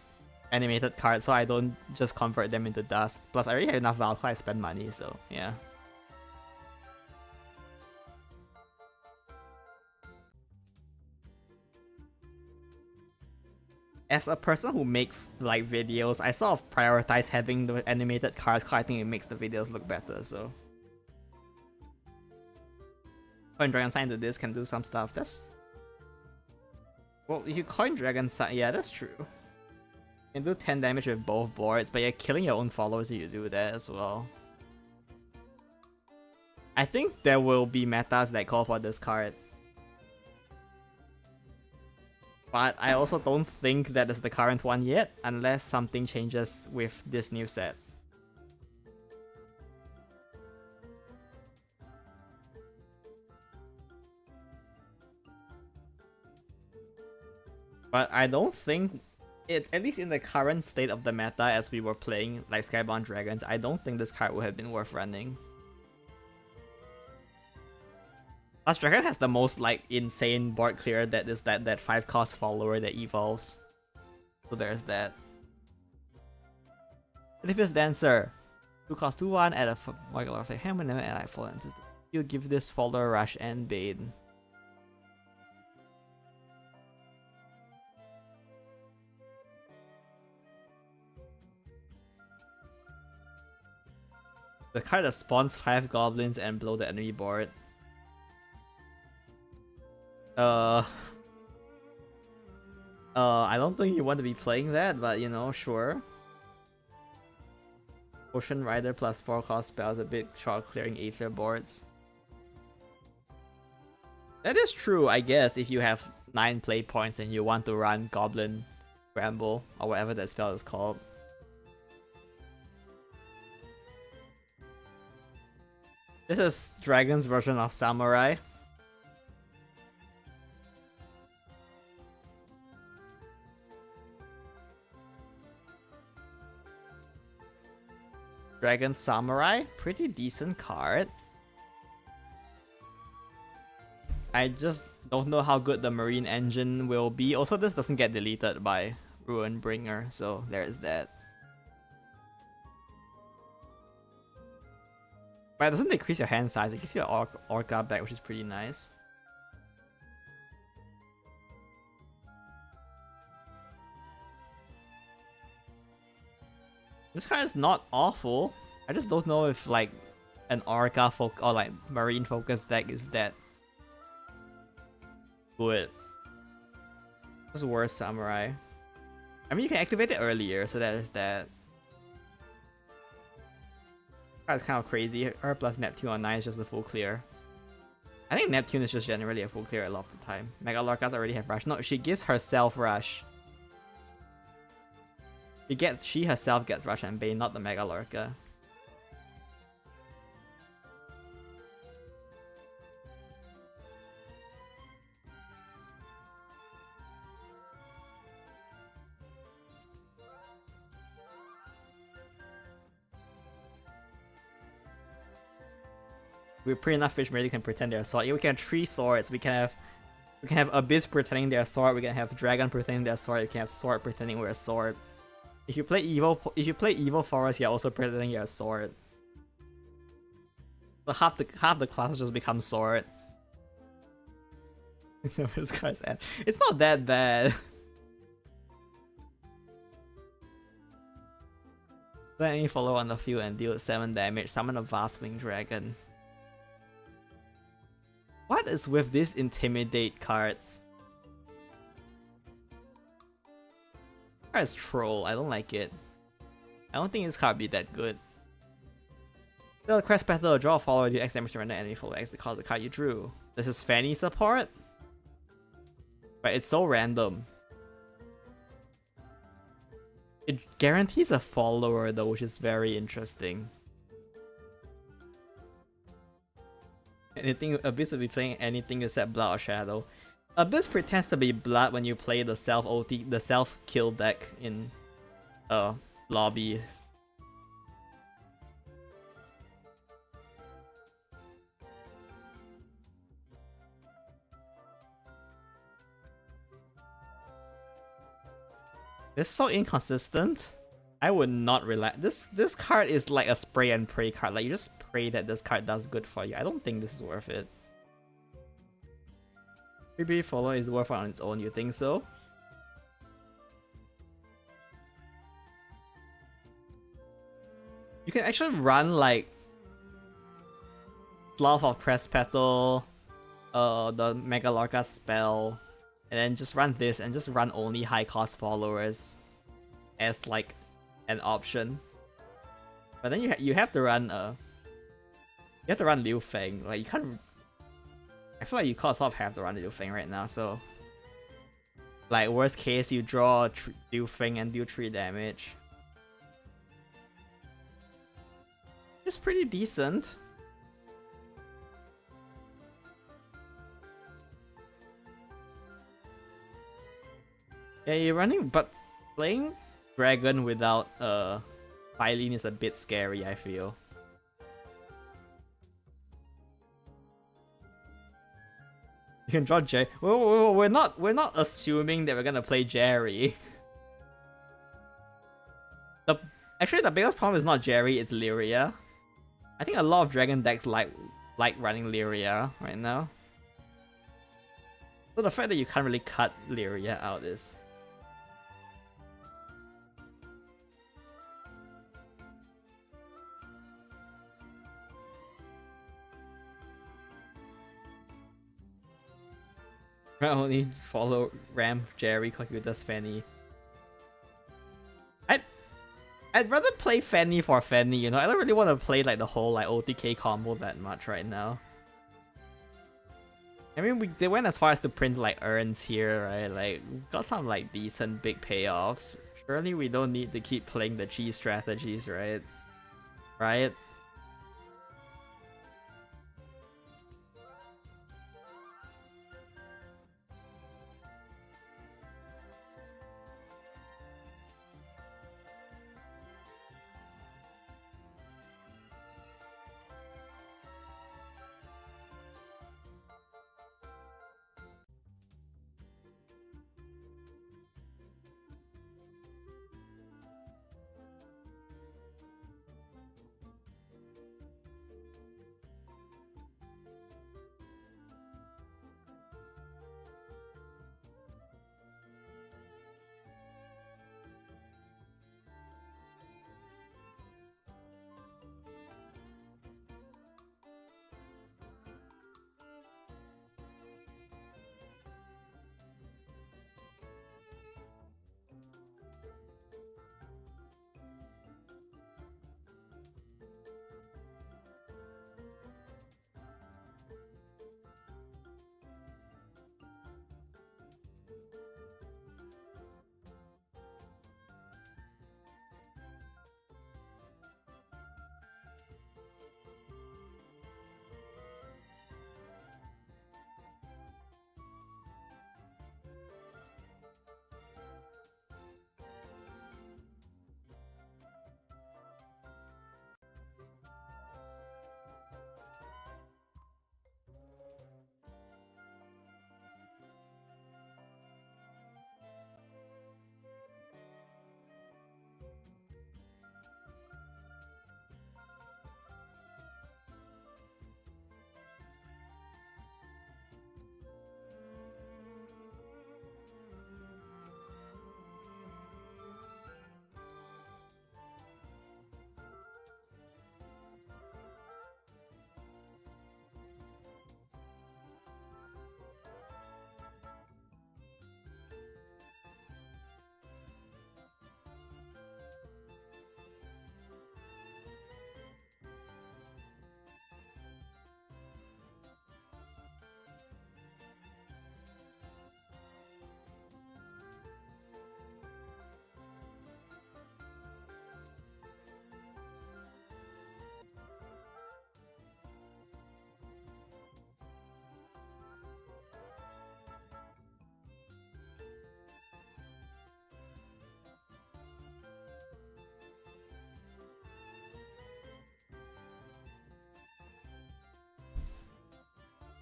animated cards, so I don't just convert them into dust. Plus I already have enough Valkyrie, I spend money, so yeah. As a person who makes like videos, I sort of prioritize having the animated cards because I think it makes the videos look better, so. Coin Dragon Sign to this can do some stuff. That's... Well, if you coin Dragon Sign, yeah, that's true. You can do 10 damage with both boards, but you're killing your own followers if you do that as well. I think there will be metas that call for this card. But I also don't think that is the current one yet, unless something changes with this new set. But I don't think it, at least in the current state of the meta as we were playing like Skybound Dragons, I don't think this card would have been worth running. Plus Dragon has the most like insane board clear that is that 5 cost follower that evolves. So there's that. Edifice Dancer. 2 cost 2/1, add a regular effect hammer, never add fall into the field. Give this folder rush and bait. The card that spawns 5 goblins and blow the enemy board. I don't think you want to be playing that, but you know, sure. Ocean Rider plus 4 cost spells, a big shot clearing Aether boards. That is true, I guess, if you have 9 play points and you want to run Goblin Bramble, or whatever that spell is called. This is Dragon's version of Samurai. Dragon Samurai, pretty decent card. I just don't know how good the Marine Engine will be. Also, this doesn't get deleted by Ruinbringer, so there's that. But it doesn't decrease your hand size, it gives you an Orca back, which is pretty nice. This card is not awful. I just don't know if like an Orca or like Marine focus deck is that good. This is worse Samurai. I mean, you can activate it earlier, so that is that. That's kind of crazy. Her plus Neptune on 9 is just the full clear. I think Neptune is just generally a full clear a lot of the time. Mega Lorcas already have rush. No, she gives herself rush. She herself gets rush and bane, not the Mega Lorca. We're pretty enough fish maybe can pretend they're sword. Yeah, we can have 3 swords. We can have Abyss pretending they're a sword. We can have Dragon pretending they're a sword. We can have Sword pretending we're a sword. If you play evil Forest, you're also pretending you're a sword. So half the classes just become sword. This guy's end. It's not that bad. Let me follow on the field and deal 7 damage. Summon a Vast Winged Dragon. What is with these Intimidate cards? It's troll. I don't like it. I don't think this card be that good. The Crest Petal, draw a follower, do X damage to render enemy follow X to call the card you drew. This is Fanny support? But it's so random. It guarantees a follower though, which is very interesting. Abyss will be playing anything except Blood or Shadow. Abyss pretends to be Blood when you play the self kill deck in lobby. It's so inconsistent. I would not relax. This card is like a spray and pray card. Like you just pray that this card does good for you. I don't think this is worth it. 3B follow is worth it on its own. You think so? You can actually run like Fluff of Crest Petal, the Mega Lorca spell, and then just run this and just run only high cost followers as like an option. But then you have to run Liu Feng. Like you can't. I feel like you sort of have to run Liu Feng right now. So like worst case, you draw Liu Feng and deal 3 damage. It's pretty decent. Yeah, you're running, but playing Dragon without Phylene is a bit scary, I feel. You can draw Jerry. We're not assuming that we're gonna play Jerry. The Actually, the biggest problem is not Jerry, it's Lyria. I think a lot of Dragon decks like running Lyria right now. So the fact that you can't really cut Lyria out is... I only follow Ram, Jerry, Calculatus, Fanny. I'd rather play Fanny for Fanny, you know? I don't really want to play like the whole like OTK combo that much right now. I mean, they went as far as to print like urns here, right? Like, we've got some like decent big payoffs. Surely we don't need to keep playing the cheese strategies, right? Right?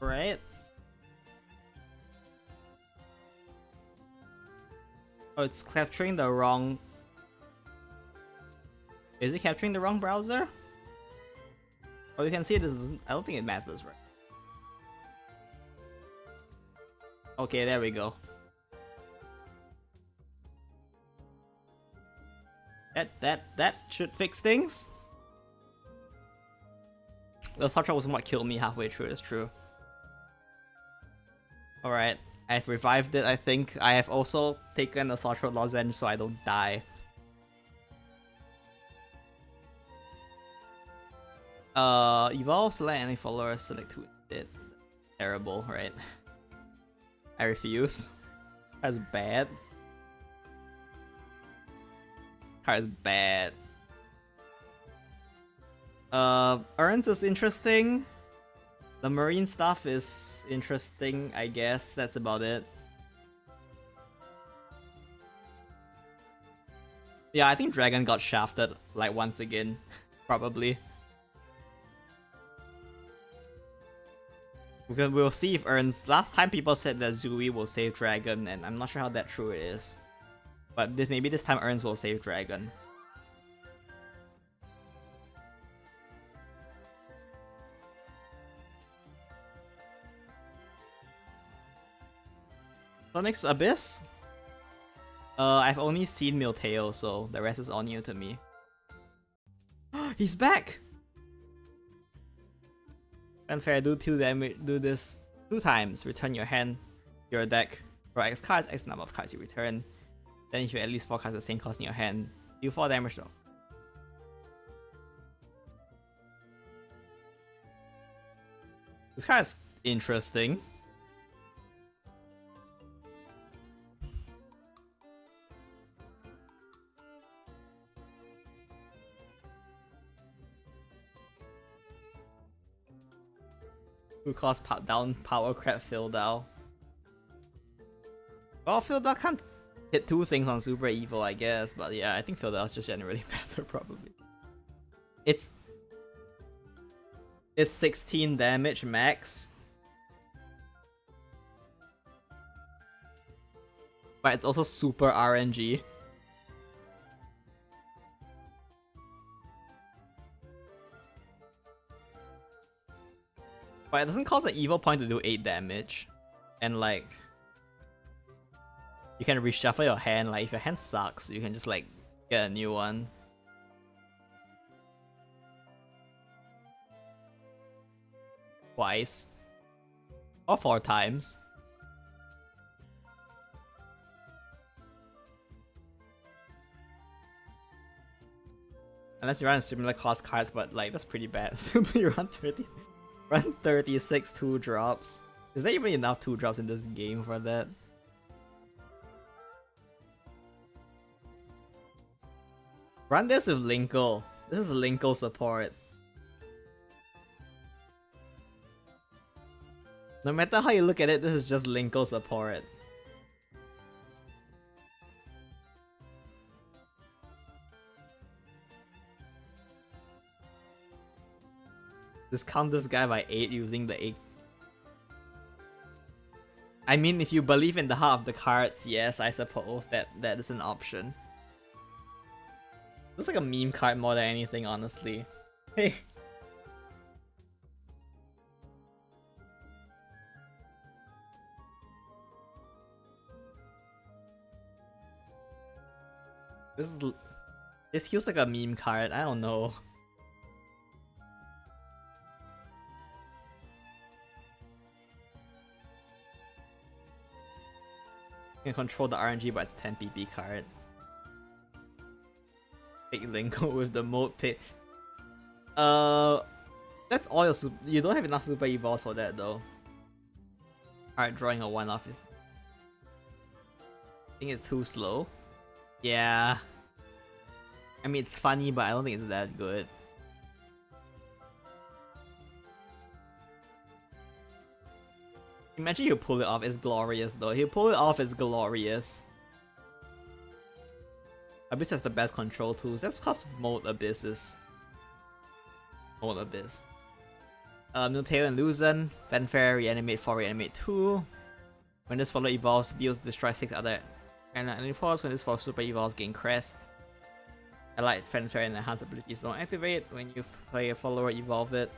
Right? Oh, it's capturing the wrong... Is it capturing the wrong browser? Oh, you can see this doesn't... I don't think it matters, right? Okay, there we go. That should fix things. The Sartre was what killed me halfway through, it's true. Alright, I've revived it, I think. I have also taken a Sartre lozenge so I don't die. Evolve, select any followers, select who did. Terrible, right? I refuse. That's bad. Card is bad. Urns is interesting. The marine stuff is interesting, I guess. That's about it. Yeah, I think Dragon got shafted, like, once again. Probably. We'll see if Urns... Last time people said that Zui will save Dragon, and I'm not sure how that true it is. But maybe this time Urns will save Dragon. So next, Abyss. I've only seen Milteo, so the rest is all new to me. He's back! Unfair, do 2 damage, do this 2 times. Return your hand, your deck, for X cards, X number of cards you return. Then if you at least 4 cards the same cost in your hand, do 4 damage though. This card is interesting. Who cost down Portalcraft Fildal. Well, Fildal can't hit 2 things on Super Evil, I guess, but yeah, I think Fildal's just generally better, probably. It's 16 damage max. But it's also super RNG. But it doesn't cost an evil point to do 8 damage. And like, you can reshuffle your hand. Like if your hand sucks, you can just like get a new one. Twice. Or 4 times. Unless you run similar cost cards, but like that's pretty bad. Simply run 36 2 drops. Is there even enough 2 drops in this game for that? Run this with Linkle. This is Linkle support. No matter how you look at it, this is just Linkle support. Discount this guy by 8 using the 8. I mean, if you believe in the heart of the cards, yes, I suppose that is an option. Looks like a meme card more than anything, honestly. Hey. This feels like a meme card, I don't know. You can control the RNG, but it's a 10 PP card. Big Linko with the mode pit. That's all your you don't have enough super evolves for that though. Alright, drawing a 1-off is... I think it's too slow. Yeah. I mean, it's funny, but I don't think it's that good. Imagine you pull it off, it's glorious though. You pull it off, it's glorious. Abyss has the best control tools. That's cause Mode Abyss is... Mode Abyss. Milteo and Oluon. Fanfare, reanimate 4, reanimate 2. When this follower evolves, deals destroy 6 other enemy foes. When this follower super evolves, gain crest. Allied Fanfare and enhanced abilities don't activate. When you play a follower, evolve it.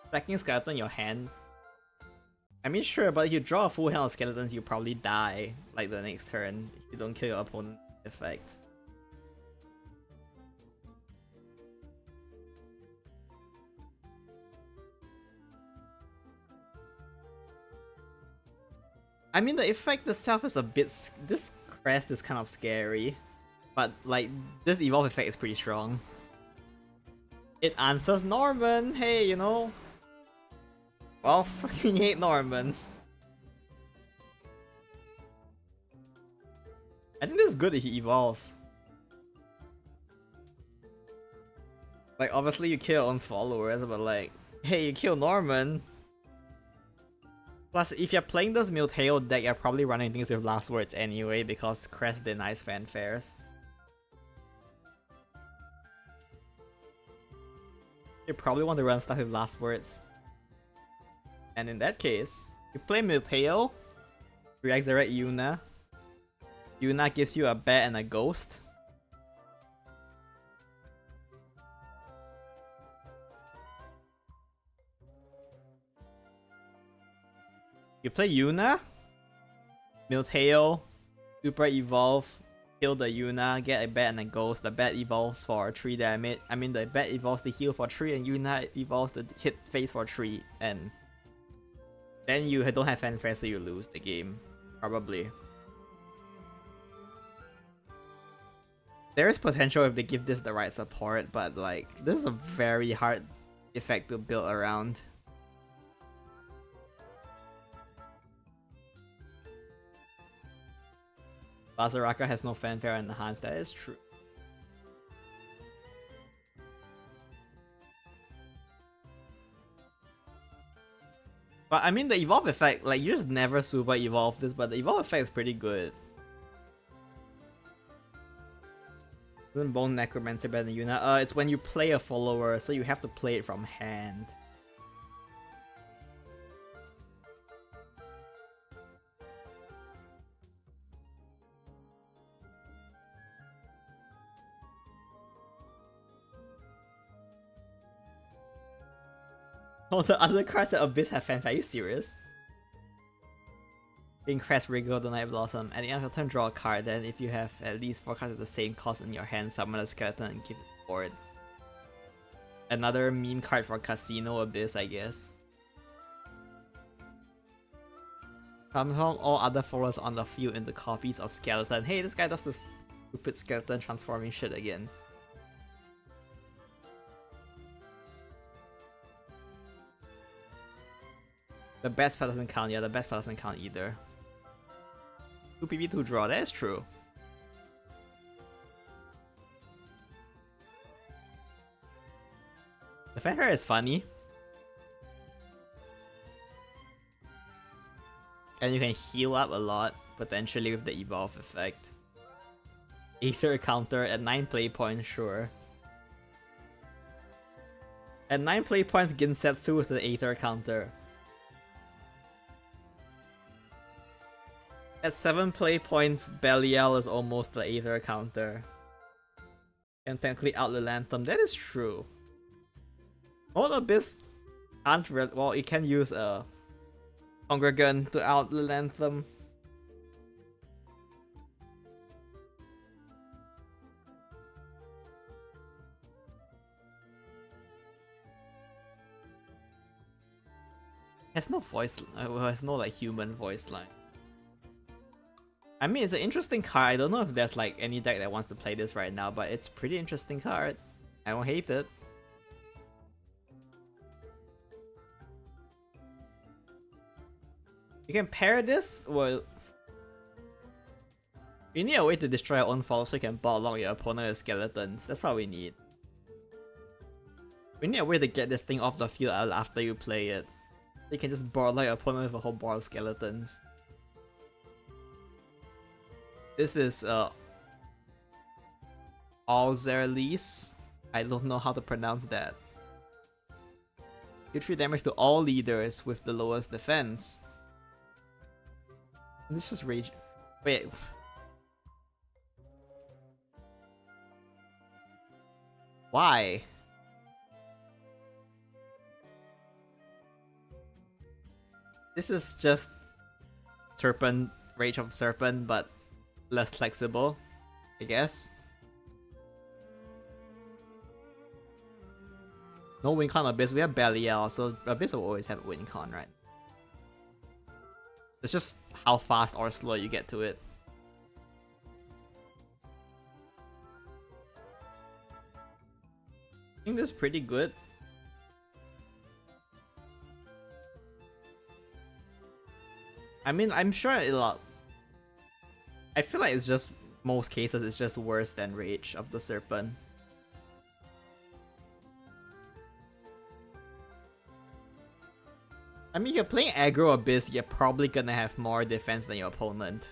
Stacking skeleton in your hand. I mean, sure, but if you draw a full hand of skeletons, you probably die like the next turn if you don't kill your opponent effect. I mean, the effect itself is a bit. This crest is kind of scary, but like this evolve effect is pretty strong. It answers Norman. Hey, you know. Well, fucking hate Norman. I think this is good if he evolves. Like, obviously you kill your own followers, but like, hey, you kill Norman. Plus, if you're playing this Milteo deck, you're probably running things with last words anyway, because Crest denies fanfares. You probably want to run stuff with last words. And in that case, you play Milteo, resurrect Yuna. Yuna gives you a bat and a ghost. You play Yuna, Milteo, Super Evolve, kill the Yuna, get a bat and a ghost. The bat evolves for 3 damage. I mean, the bat evolves the heal for 3, and Yuna evolves the hit face for 3. And then you don't have fanfare, so you lose the game. Probably. There is potential if they give this the right support, but like, this is a very hard effect to build around. Bazaraka has no fanfare enhanced, that is true. But I mean, the evolve effect, like, you just never super evolve this, but the evolve effect is pretty good. Isn't Bone Necromancer better than Yuna? It's when you play a follower, so you have to play it from hand. Oh, the other cards at Abyss have fanfare. Are you serious? Being Crest, Wriggle, the Night Blossom. At the end of your turn, draw a card. Then, if you have at least 4 cards of the same cost in your hand, summon a skeleton and give it board. Another meme card for Casino Abyss, I guess. Transform all other followers on the field into copies of Skeleton. Hey, this guy does this stupid skeleton transforming shit again. The best part doesn't count, yeah, the best part doesn't count either. 2 PP 2 draw, that is true. The fanfare is funny. And you can heal up a lot, potentially with the evolve effect. Aether counter at 9 play points, sure. At 9 play points, Ginsetsu with the Aether counter. At 7 play points, Belial is almost the Aether counter. Can technically outlet Lantern, that is true. Old Abyss can't well, it can use a Congregant to outlet Lantern. Has no voice, has no like human voice line. I mean, it's an interesting card. I don't know if there's like any deck that wants to play this right now, but it's a pretty interesting card. I don't hate it. You can pair this with... You need a way to destroy your own followers so you can ball along your opponent with skeletons. That's what we need. We need a way to get this thing off the field after you play it. You can just ball along your opponent with a whole bar of skeletons. This is Alzerlis. I don't know how to pronounce that. You 3 damage to all leaders with the lowest defense. This is rage. Wait. Why? This is just Serpent, Rage of Serpent, but less flexible, I guess. No win con Abyss, we have Belial, so Abyss will always have a win con, right? It's just how fast or slow you get to it. I think this is pretty good. I mean, I'm sure it'll... I feel like it's just, most cases, it's just worse than Rage of the Serpent. I mean, you're playing aggro Abyss, you're probably gonna have more defense than your opponent,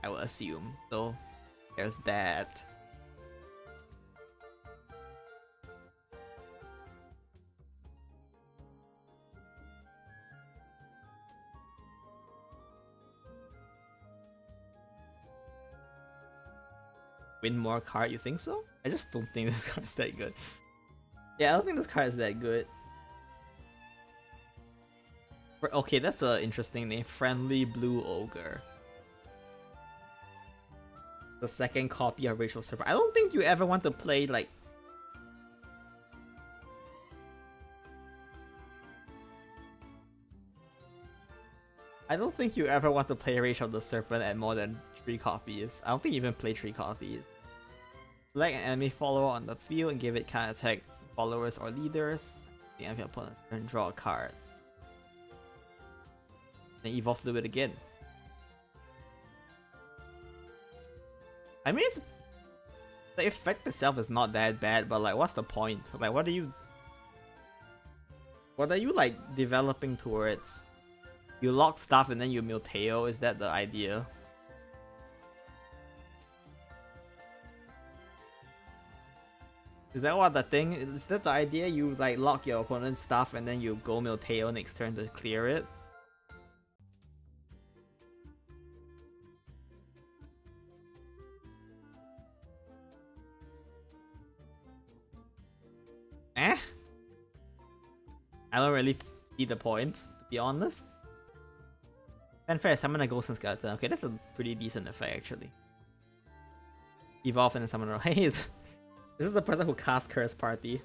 I would assume. So, there's that. Win more card, you think so? I just don't think this card is that good. Yeah, I don't think this card is that good. Okay, that's an interesting name. Friendly Blue Ogre. The second copy of Ritual Serpent. I don't think you ever want to play like... I don't think you ever want to play Rage of the Serpent at more than 3 copies. I don't think you even play 3 copies. Select an enemy follower on the field and give it counter attack followers or leaders. The enemy opponent and draw a card. Then evolve to do it again. I mean, the effect itself is not that bad, but like, what's the point? Like, what are you like developing towards? You lock stuff and then you Milteo. Is that the idea? Is that what the thing? Is that the idea? You like lock your opponent's stuff and then you go Milteo next turn to clear it? I don't really see the point, to be honest. And fair, summon a ghost and skeleton. Okay, that's a pretty decent effect actually. Evolve and then summon a... Hey, this is the person who cast Curse Party.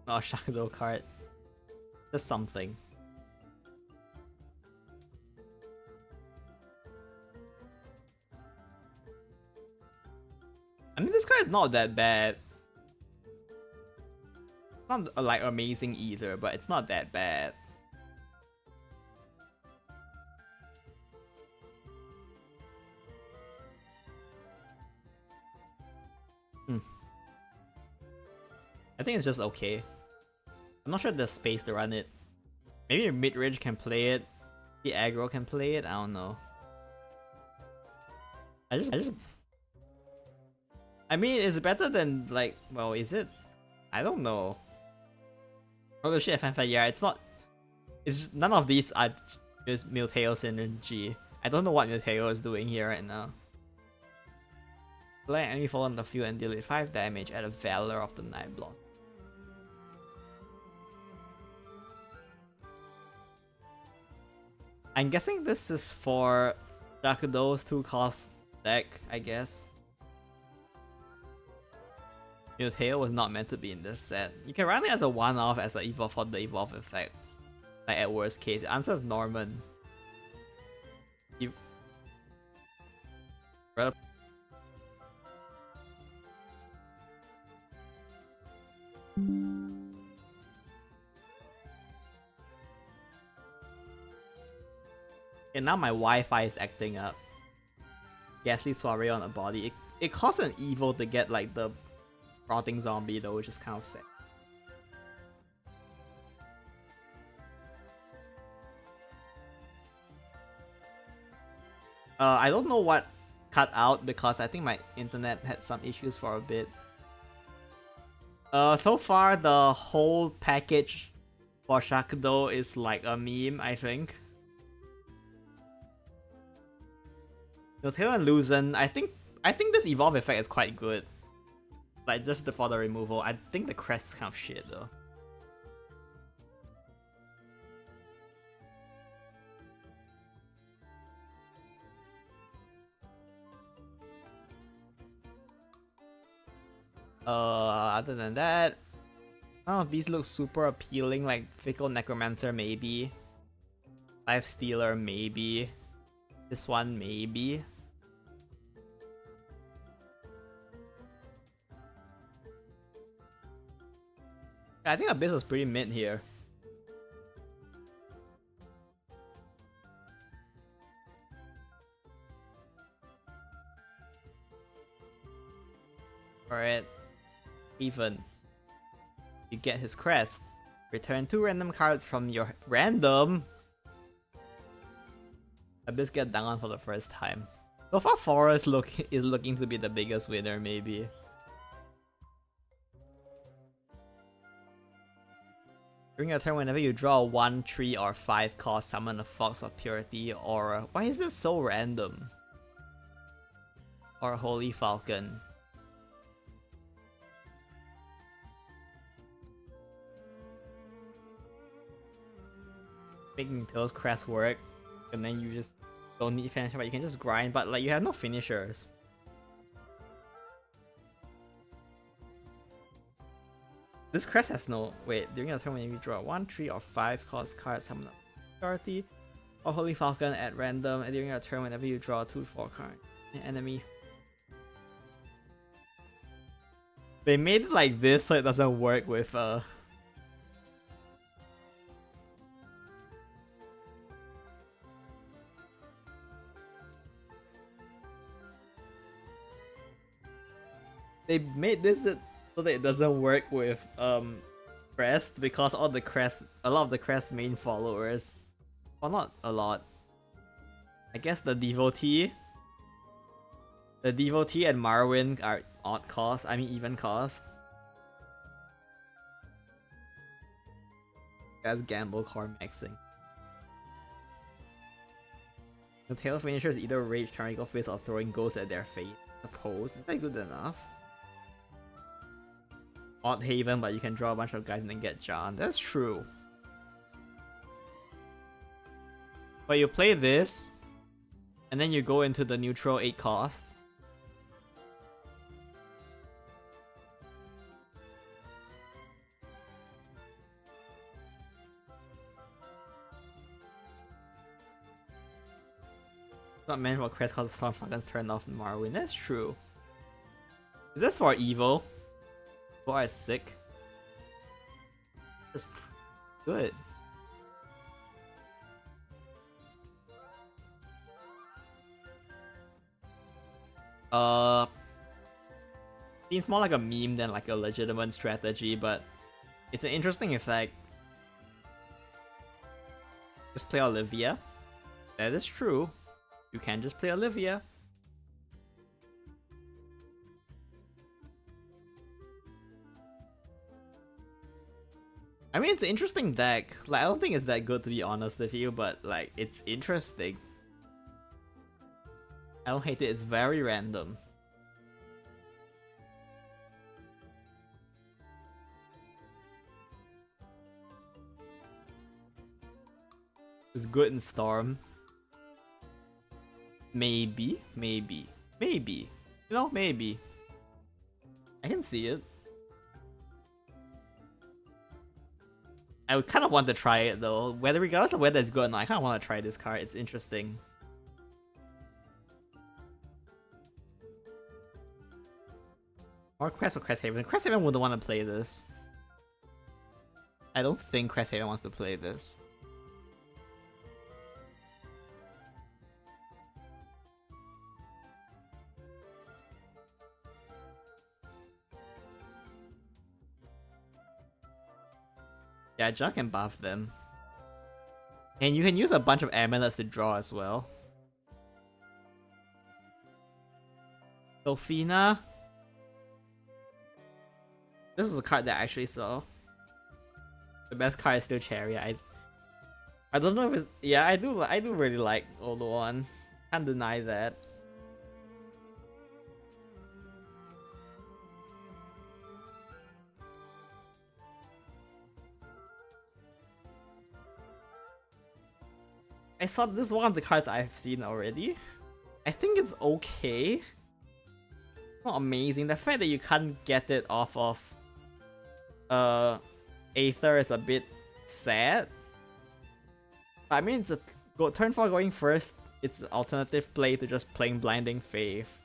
Oh, Shadow card. Just something. I mean, this card is not that bad. It's not like amazing either, but it's not that bad. I think it's just okay. I'm not sure there's space to run it. Maybe mid-range can play it. The aggro can play it. I don't know. I mean, it's better than like. Well, is it? I don't know. Oh shit, FNF, yeah, it's not. It's none of these are just Milteo synergy. I don't know what Milteo is doing here right now. Let enemy fall on the field and deal it 5 damage at a Valor of the Night Blossom. I'm guessing this is for Shakudo's 2-cost deck, I guess. Milteo was not meant to be in this set. You can run it as a one-off as an evolve for the evolve effect. Like at worst case, the answer is Norman. You... And now my Wi-Fi is acting up. Ghastly Soiree on a body. It costs an evil to get like the rotting zombie though, which is kind of sad. I don't know what cut out because I think my internet had some issues for a bit. So far the whole package for Shakudo is like a meme, I think. Milteo and Luzen, I think this evolve effect is quite good. Like just for the removal. I think the crest's kind of shit though. Other than that, none of these look super appealing. Like Fickle Necromancer maybe, Life Stealer maybe, this one maybe. I think Abyss was pretty mid here. Alright. Even. You get his crest. Return 2 random cards from your random. Abyss get down for the first time. So far Forest is looking to be the biggest winner maybe. During your turn, whenever you draw a 1, 3, or 5 cost, summon a Fox of Purity or... Why is this so random? Or a Holy Falcon. making those crests work, and then you just don't need finisher, but you can just grind, but like you have no finishers. This crest has no wait, during a turn when you draw 1, 3, or 5 cost cards, summon a authority or Holy Falcon at random, and during a turn whenever you draw 2, 4 cards. Enemy. They made it like this so it doesn't work with they made this so that it doesn't work with crest, because a lot of the crest main followers, well, not a lot, I guess the devotee and Marwyn are odd cost, I mean even cost. That's gamble core maxing. The tail finisher is either Rage, Tyrannical Fist, or throwing ghosts at their face. Suppose. Is that good enough? Odd Haven, but you can draw a bunch of guys and then get John. That's true. But you play this, and then you go into the neutral 8 cost. Not meant for crest cause Stormflankers turned off Marwyn. That's true. Is this for evil? Boy, is sick. That's good. Seems more like a meme than like a legitimate strategy, but it's an interesting effect. Just play Olivia. That is true. You can just play Olivia. I mean, it's an interesting deck. Like, I don't think it's that good, to be honest with you, but like, it's interesting. I don't hate it. It's very random. It's good in Storm. Maybe. You know, maybe. I can see it. I would kind of want to try it though. Regardless of whether it's good or not, I kind of want to try this card. It's interesting. Or Quest for Cresthaven. Cresthaven wouldn't want to play this. I don't think Cresthaven wants to play this. Yeah, John can buff them. And you can use a bunch of amulets to draw as well. Sophina. This is a card that I actually saw. The best card is still Chariot. I don't know if it's... Yeah, I do really like Oluon. Can't deny that. I saw this is one of the cards I've seen already. I think it's okay. Not amazing. The fact that you can't get it off of Aether is a bit sad. I mean, it's a turn 4 going first. It's an alternative play to just playing Blinding Faith.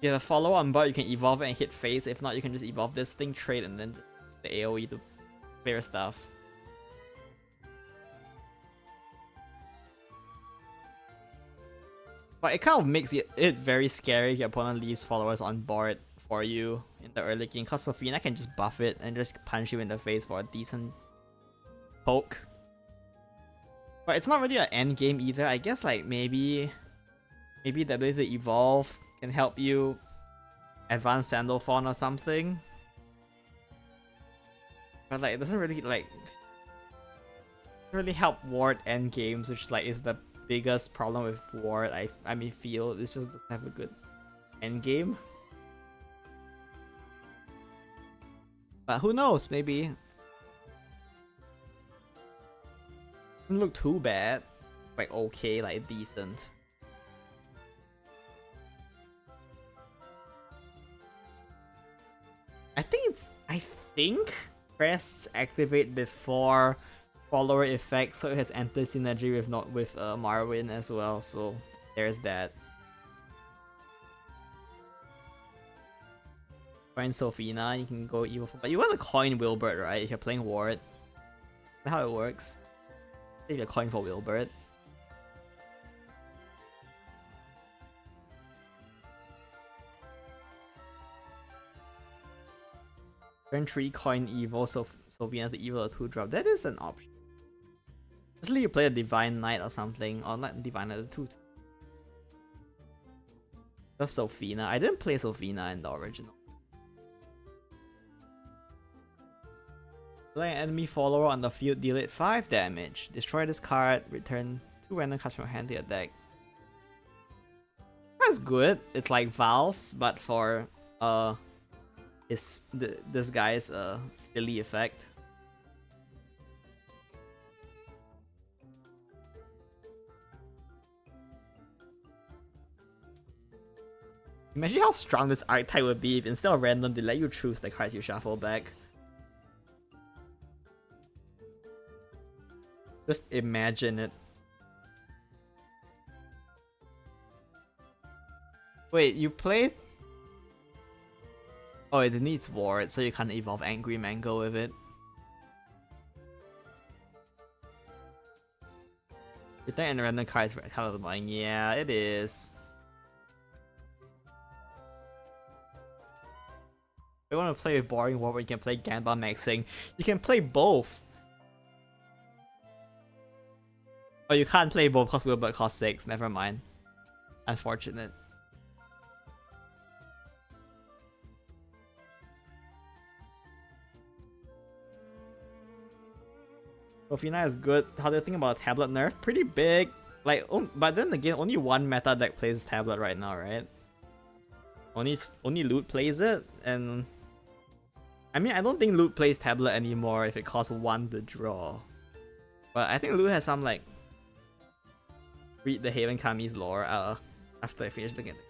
You have a follow on board, you can evolve it and hit face. If not, you can just evolve this thing, trade, and then the AoE to clear stuff. But it kind of makes it very scary if your opponent leaves followers on board for you in the early game, because Sophina can just buff it and just punch you in the face for a decent poke. But it's not really an end game either. I guess like maybe the ability to evolve can help you advance Sandalphon or something. But like it doesn't really help Ward end games, which like is the biggest problem with Ward. I mean feel it's just doesn't have a good end game. But who knows, maybe. Doesn't look too bad. Like okay, like decent. I think crests activate before follower effect, so it has entered synergy with Marwyn as well. So there's that. Coin Sophina, you can go evil, but you want to coin Wilbert, right? If you're playing Ward, that's how it works. Take a coin for Wilbert. Turn 3 coin evil, so Sophina the evil 2-drop. That is an option. Especially you play a Divine Knight or something, or not Divine Knight, a 2. Love Sophina. I didn't play Sophina in the original. Play an enemy follower on the field, deal it 5 damage. Destroy this card, return 2 random cards from your hand to your deck. That's good. It's like Val's, but for this guy's silly effect. Imagine how strong this archetype would be if instead of random, they let you choose the cards you shuffle back. Just imagine it. Wait, you play... Oh, it needs Ward, so you can't evolve Angry Mango with it. Return and random cards for kind of annoying. Yeah, it is. If you want to play with boring Ward where you can play Gamba maxing, you can play both. Oh, you can't play both because Wilbert costs 6. Never mind. Unfortunate. Sophina is good. How do you think about tablet nerf? Pretty big. Like, but then again, only one meta deck plays tablet right now, right? Only Loot plays it, and I mean, I don't think Loot plays tablet anymore if it costs 1 to draw. But I think Loot has some like read the Haven Kami's lore after I finish looking at it.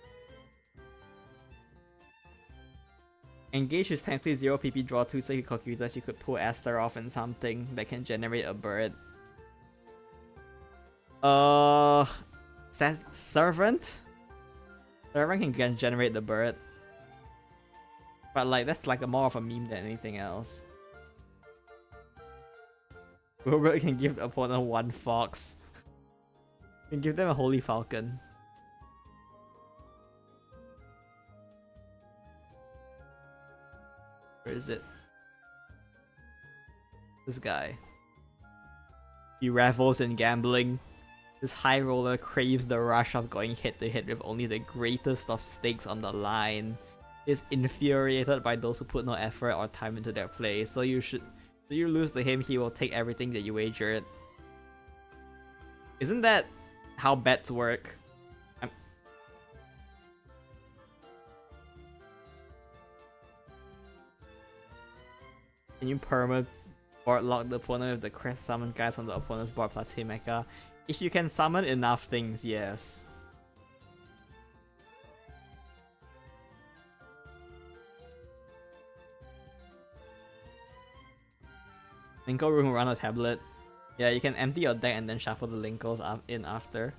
Engage is technically 0 PP draw 2, so you calculate that you could pull Aster off and something that can generate a bird. Servant? Servant can generate the bird. But like, that's like more of a meme than anything else. Wilbert can give the opponent 1 fox. Can give them a Holy Falcon. Where is it? This guy. He revels in gambling. This high roller craves the rush of going head to head with only the greatest of stakes on the line. Is infuriated by those who put no effort or time into their play. So you lose to him, he will take everything that you wagered. Isn't that how bets work? Can you perma board lock the opponent with the crest summon guys on the opponent's board plus Himeka? If you can summon enough things, yes. Linko Room run a tablet. Yeah, you can empty your deck and then shuffle the Linkos in after.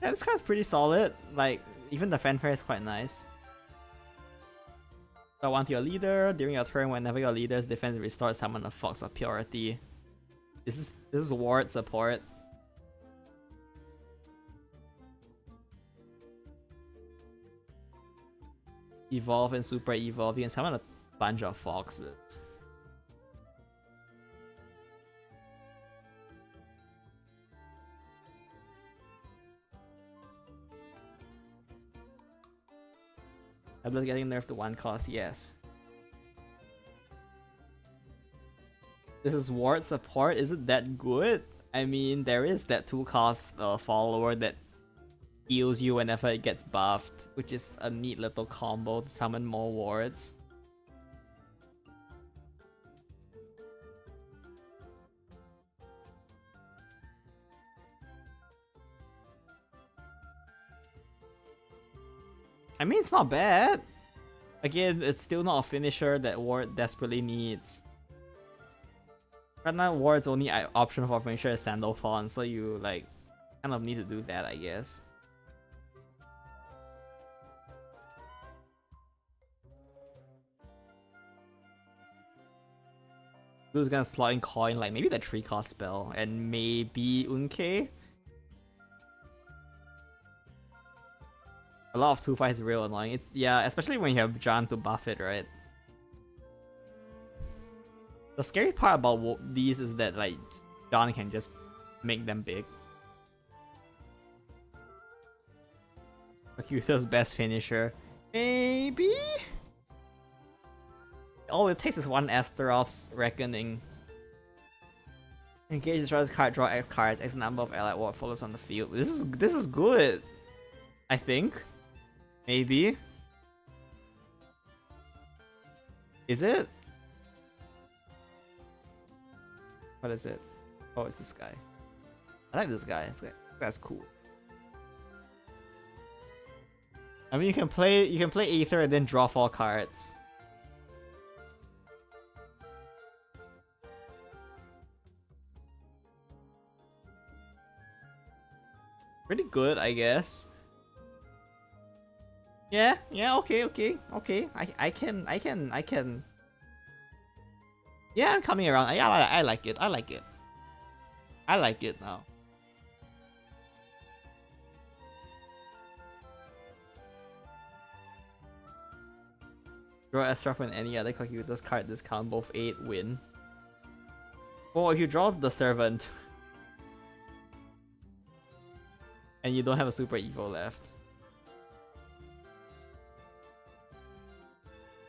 Yeah, this card's pretty solid. Like, even the fanfare is quite nice. So onto your leader. During your turn, whenever your leader's defense restores, summon a Fox of Purity. This is Ward support. Evolve and Super Evolve. You can summon a bunch of Foxes. Tablet getting nerfed to 1 cost, yes. This is Ward support, is it that good? I mean, there is that 2 cost follower that heals you whenever it gets buffed, which is a neat little combo to summon more wards. I mean, it's not bad. Again, it's still not a finisher that Ward desperately needs. Right now, Ward's only option for finisher is Sandalphon, so you like kind of need to do that, I guess. Blue's gonna slot in coin, like maybe the 3-cost spell, and maybe Unke. A lot of 2-5 is real annoying. It's yeah, especially when you have Jan to buff it, right? The scary part about these is that like Jan can just make them big. Acuta's best finisher, maybe. All it takes is one Astaroth's Reckoning. Engage destroys card, draw X cards, X number of allied ward follows on the field. This is good. I think. Maybe. Is it? What is it? Oh, it's this guy. I like this guy. That's cool. I mean, you can play Aether and then draw 4 cards. Pretty good, I guess. Yeah, okay. I can. Yeah, I'm coming around. Yeah, I like it. I like it now. Draw Astaroth and any other Calculator's card discount both 8 win. Oh, if you draw the Servant and you don't have a Super Evo left.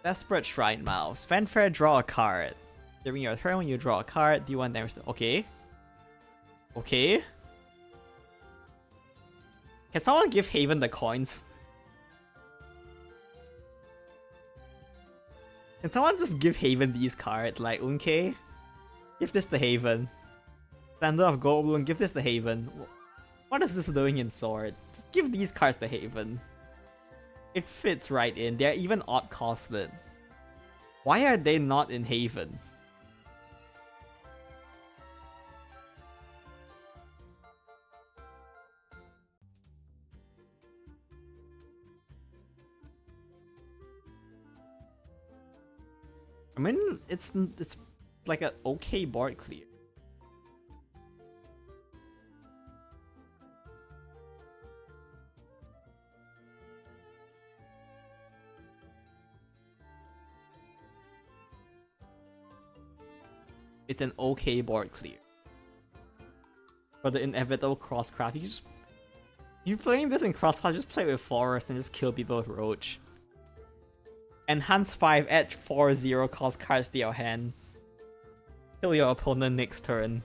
Desperate Shrine Mouse. Fanfare, draw a card. During your turn, when you draw a card, do you want damage to... Okay. Okay. Can someone give Haven the coins? Can someone just give Haven these cards? Like, Unke? Give this to Haven. Standard of Goblin, give this to Haven. What is this doing in Sword? Just give these cards to Haven. It fits right in. They're even odd costed. Why are they not in Haven? I mean, it's like an okay board clear. It's an okay board clear. For the inevitable crosscraft, you're playing this in crosscraft, just play with Forest and just kill people with Roach. Enhance 5, add 4/0 cost cards to your hand. Kill your opponent next turn.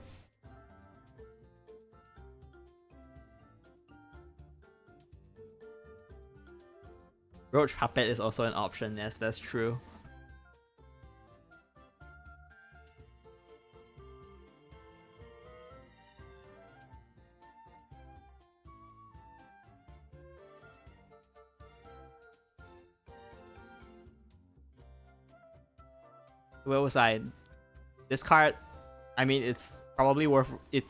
Roach Puppet is also an option, yes, that's true. Where was I? This card, I mean, it's probably worth. You're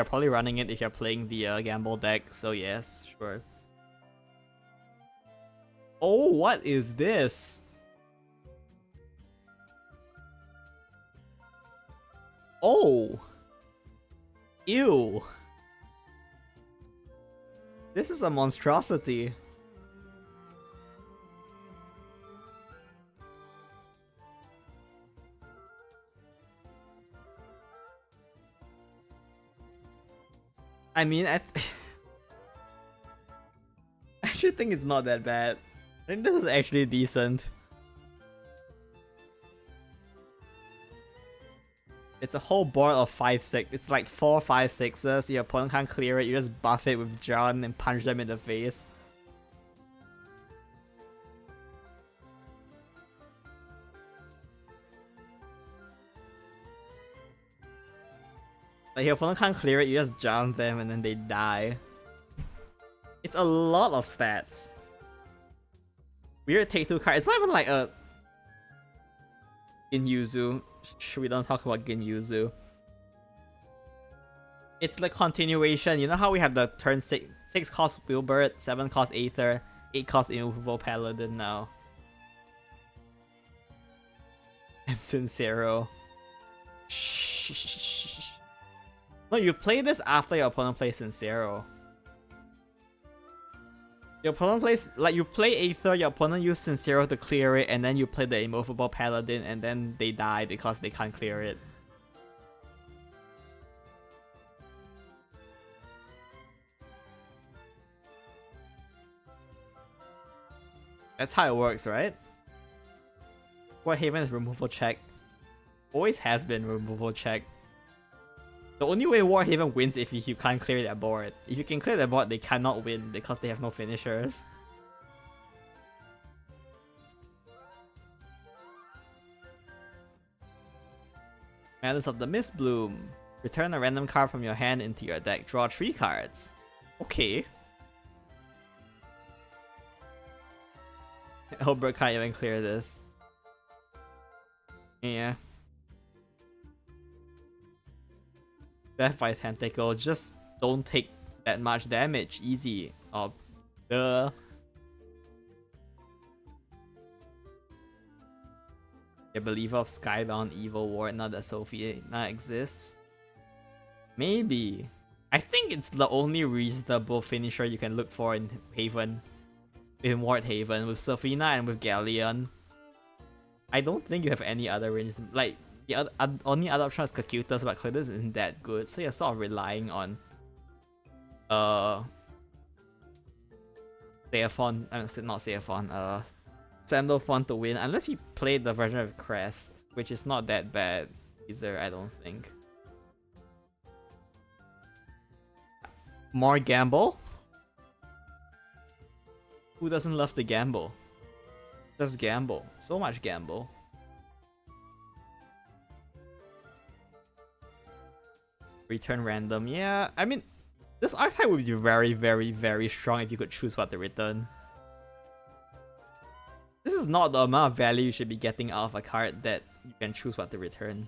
probably running it if you're playing the gamble deck. So yes, sure. Oh, what is this? Oh, ew. This is a monstrosity. I mean, I actually think it's not that bad. I think this is actually decent. It's a whole board of 5/6. It's like 4 5/6s. Your opponent can't clear it. You just buff it with John and punch them in the face. Like your opponent can't clear it. You just John them and then they die. It's a lot of stats. Weird take 2 card. It's not even like a Ginyuzu. We don't talk about Ginyuzu. It's the continuation. You know how we have the turn 6 cost Wilbert, 7 cost Aether, 8 cost Immovable Paladin now. And Sincero. Shh. No, you play this after your opponent plays Sincero. Your opponent plays, like, you play Aether, your opponent uses Sincero to clear it, and then you play the Immovable Paladin, and then they die because they can't clear it. That's how it works, right? Warhaven is removal check. Always has been removal check. The only way Warhaven wins if you can't clear that board. If you can clear that board, they cannot win because they have no finishers. Malice of the Mistbloom. Return a random card from your hand into your deck. Draw 3 cards. Okay. Hilbert can't even clear this. Yeah. Death by Tentacle, just don't take that much damage. Easy. Oh, duh. A believer of Skybound Evil Ward, not that Sophie not exists. Maybe. I think it's the only reasonable finisher you can look for in Haven. In Ward Haven, with Sophina and with Galleon. I don't think you have any other ranges. Like, the only other option is Kakutas, but Kakutas isn't that good, so you're sort of relying on Seaphon, not Seaphon, Sandalphon to win, unless he played the version of Crest, which is not that bad either, I don't think. More gamble? Who doesn't love to gamble? Just gamble. So much gamble. Return random. Yeah, I mean, this archetype would be very, very, very strong if you could choose what to return. This is not the amount of value you should be getting out of a card that you can choose what to return.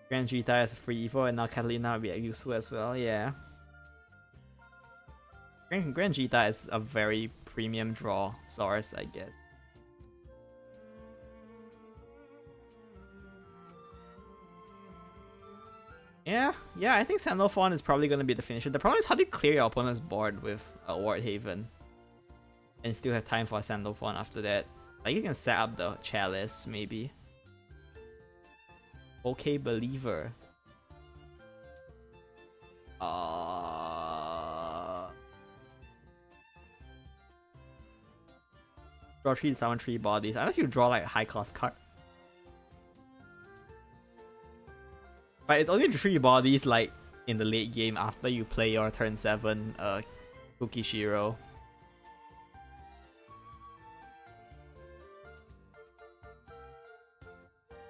Grand Jita is a free evo, and now Catalina will be useful as well, yeah. Grand Jita is a very premium draw source, I guess. Yeah, I think Sandalphon is probably going to be the finisher. The problem is how do you clear your opponent's board with Ward Haven? And still have time for Sandalphon after that. Like, you can set up the Chalice, maybe. Okay, Believer. Draw 3 to summon 3 bodies. Unless you draw like a high cost card. But it's only 3 bodies like in the late game after you play your turn 7 Kukishiro.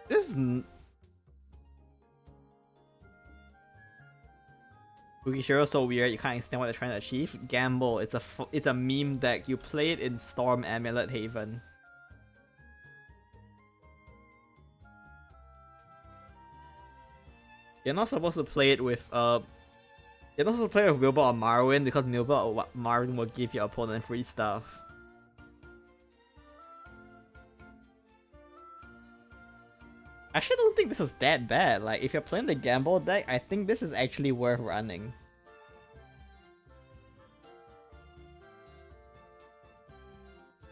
This Kukishiro is so weird, you can't understand what they're trying to achieve. Gamble, it's a meme deck. You play it in Storm Amulet Haven. You're not supposed to play it with you're not supposed to play it with Wilbur or Marwyn because Wilbur or Marwyn will give your opponent free stuff. I actually don't think this is that bad. Like, if you're playing the Gamble deck, I think this is actually worth running.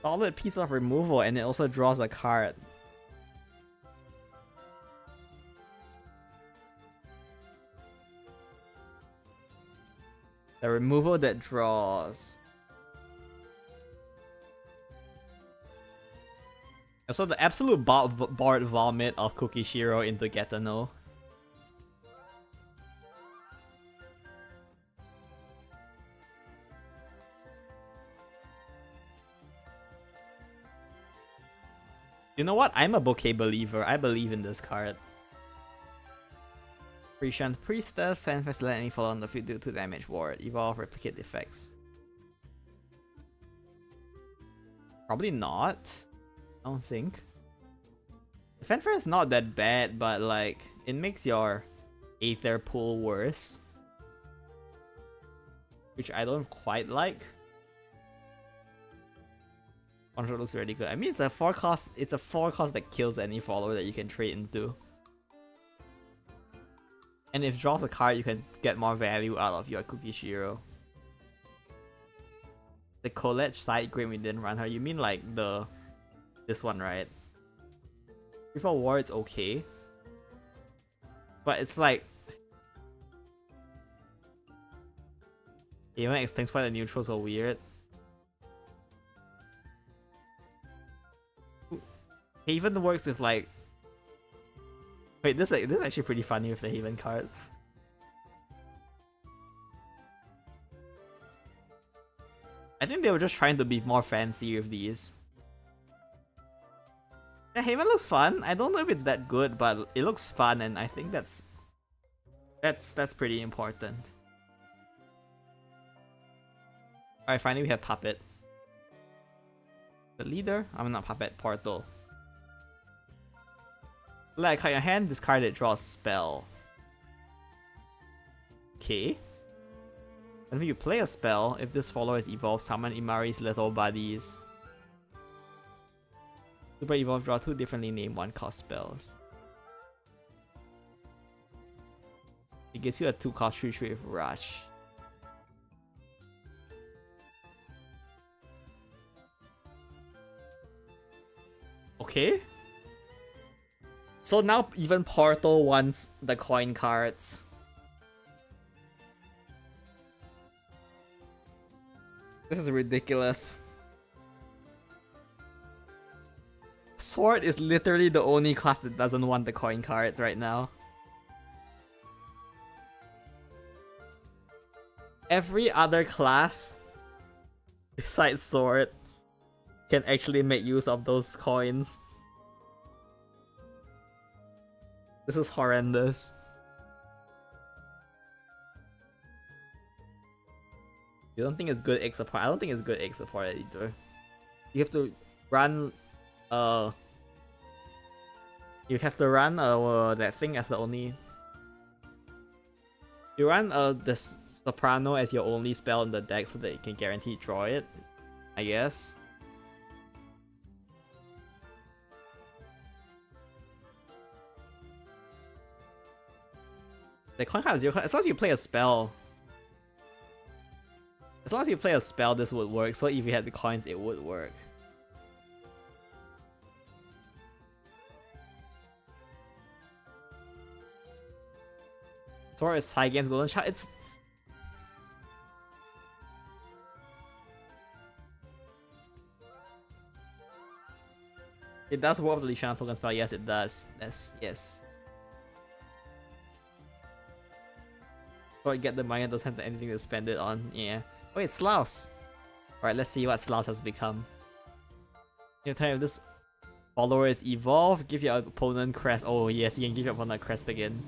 Solid piece of removal, and it also draws a card. The removal that draws. So the absolute bored vomit of Kukishiro into Getano. You know what? I'm a bouquet believer. I believe in this card. Prescient Priestess, send first let any fall on the field due to damage ward. Evolve, replicate effects. Probably not. I don't think. The fanfare is not that bad, but like it makes your Aether pool worse, which I don't quite like. Control looks really good. I mean, it's a 4 cost. It's a 4 cost that kills any follower that you can trade into. And if it draws a card, you can get more value out of your Kukishiro. The Colette side grade we didn't run her. You mean like this one, right? Before war, it's okay, but it's like even explains why the neutrals are weird. It even works with like. Wait, this is actually pretty funny with the Haven card. I think they were just trying to be more fancy with these. Yeah, Haven looks fun. I don't know if it's that good, but it looks fun, and I think that's pretty important. Alright, finally we have Puppet. The leader? I'm not Puppet, Portal. Like how your hand discard it, draws spell. Okay. Whenever you play a spell, if this follower is evolved, summon Imari's little buddies. Super Evolve, draw 2 differently named 1-cost spells. It gives you a 2-cost 3/3 with Rush. Okay. So now even Portal wants the coin cards. This is ridiculous. Sword is literally the only class that doesn't want the coin cards right now. Every other class besides Sword can actually make use of those coins. This is horrendous. You don't think it's good egg support? I don't think it's good egg support either. You have to run you have to run that thing as the only. You run the Soprano as your only spell in the deck so that you can guarantee draw it, I guess. The coin card is 0 as long as you play a spell. As long as you play a spell, this would work. So if you had the coins, it would work. Sword is high games golden shot. It's it does work with the Lishana token spell. Yes, it does. Yes. Or get the money and doesn't have anything to spend it on. Yeah. Oh, it's Slouse. Alright, let's see what Slouse has become. Anytime if this follower is evolved, give your opponent crest. Oh yes, you can give your opponent crest again.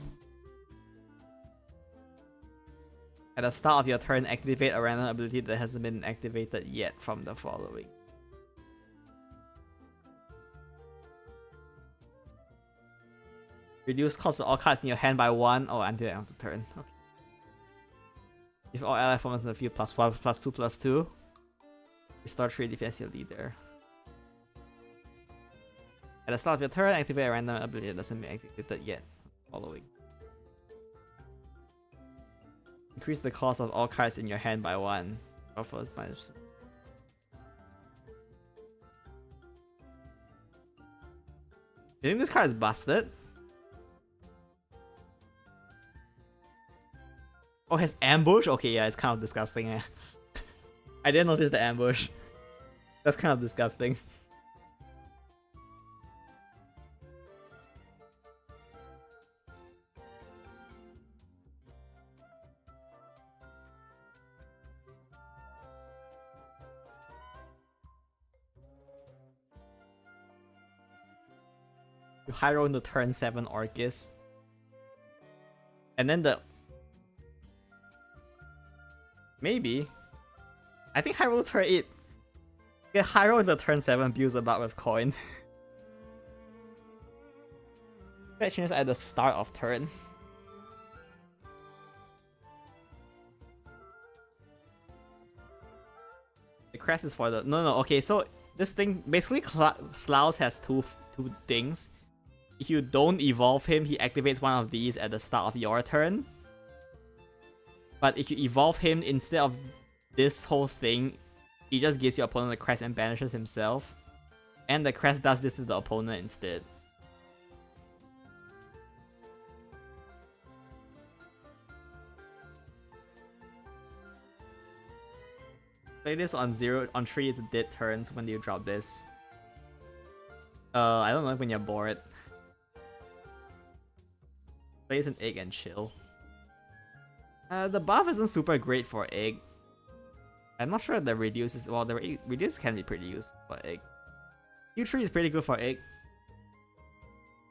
At the start of your turn, activate a random ability that hasn't been activated yet from the following. Reduce cost of all cards in your hand by 1 until the end of the turn. Okay. If all ally formats in the field +1, +2, +2. Restore 3 defense to your leader. At the start of your turn, activate a random ability that hasn't been activated yet. Following. Increase the cost of all cards in your hand by 1. Offers minus. You think this card is busted? Oh, his ambush? Okay, yeah, it's kind of disgusting. Eh? I didn't notice the ambush. That's kind of disgusting. You high roll into turn 7 Orcus. And then the... Maybe. I think high roll turn 8. Get high roll into turn 7 builds about with coin. That changes at the start of turn. The crest is for the... No, okay, so this thing... Basically, Slouch has two things. If you don't evolve him, he activates one of these at the start of your turn. But if you evolve him instead of this whole thing, he just gives your opponent the crest and banishes himself. And the crest does this to the opponent instead. Play this on 3, it's dead turns when you drop this. I don't know when you're bored. Plays an egg and chill. The buff isn't super great for egg. I'm not sure the reduce is... Well, the reduce can be pretty useful for egg. Q3 is pretty good for egg.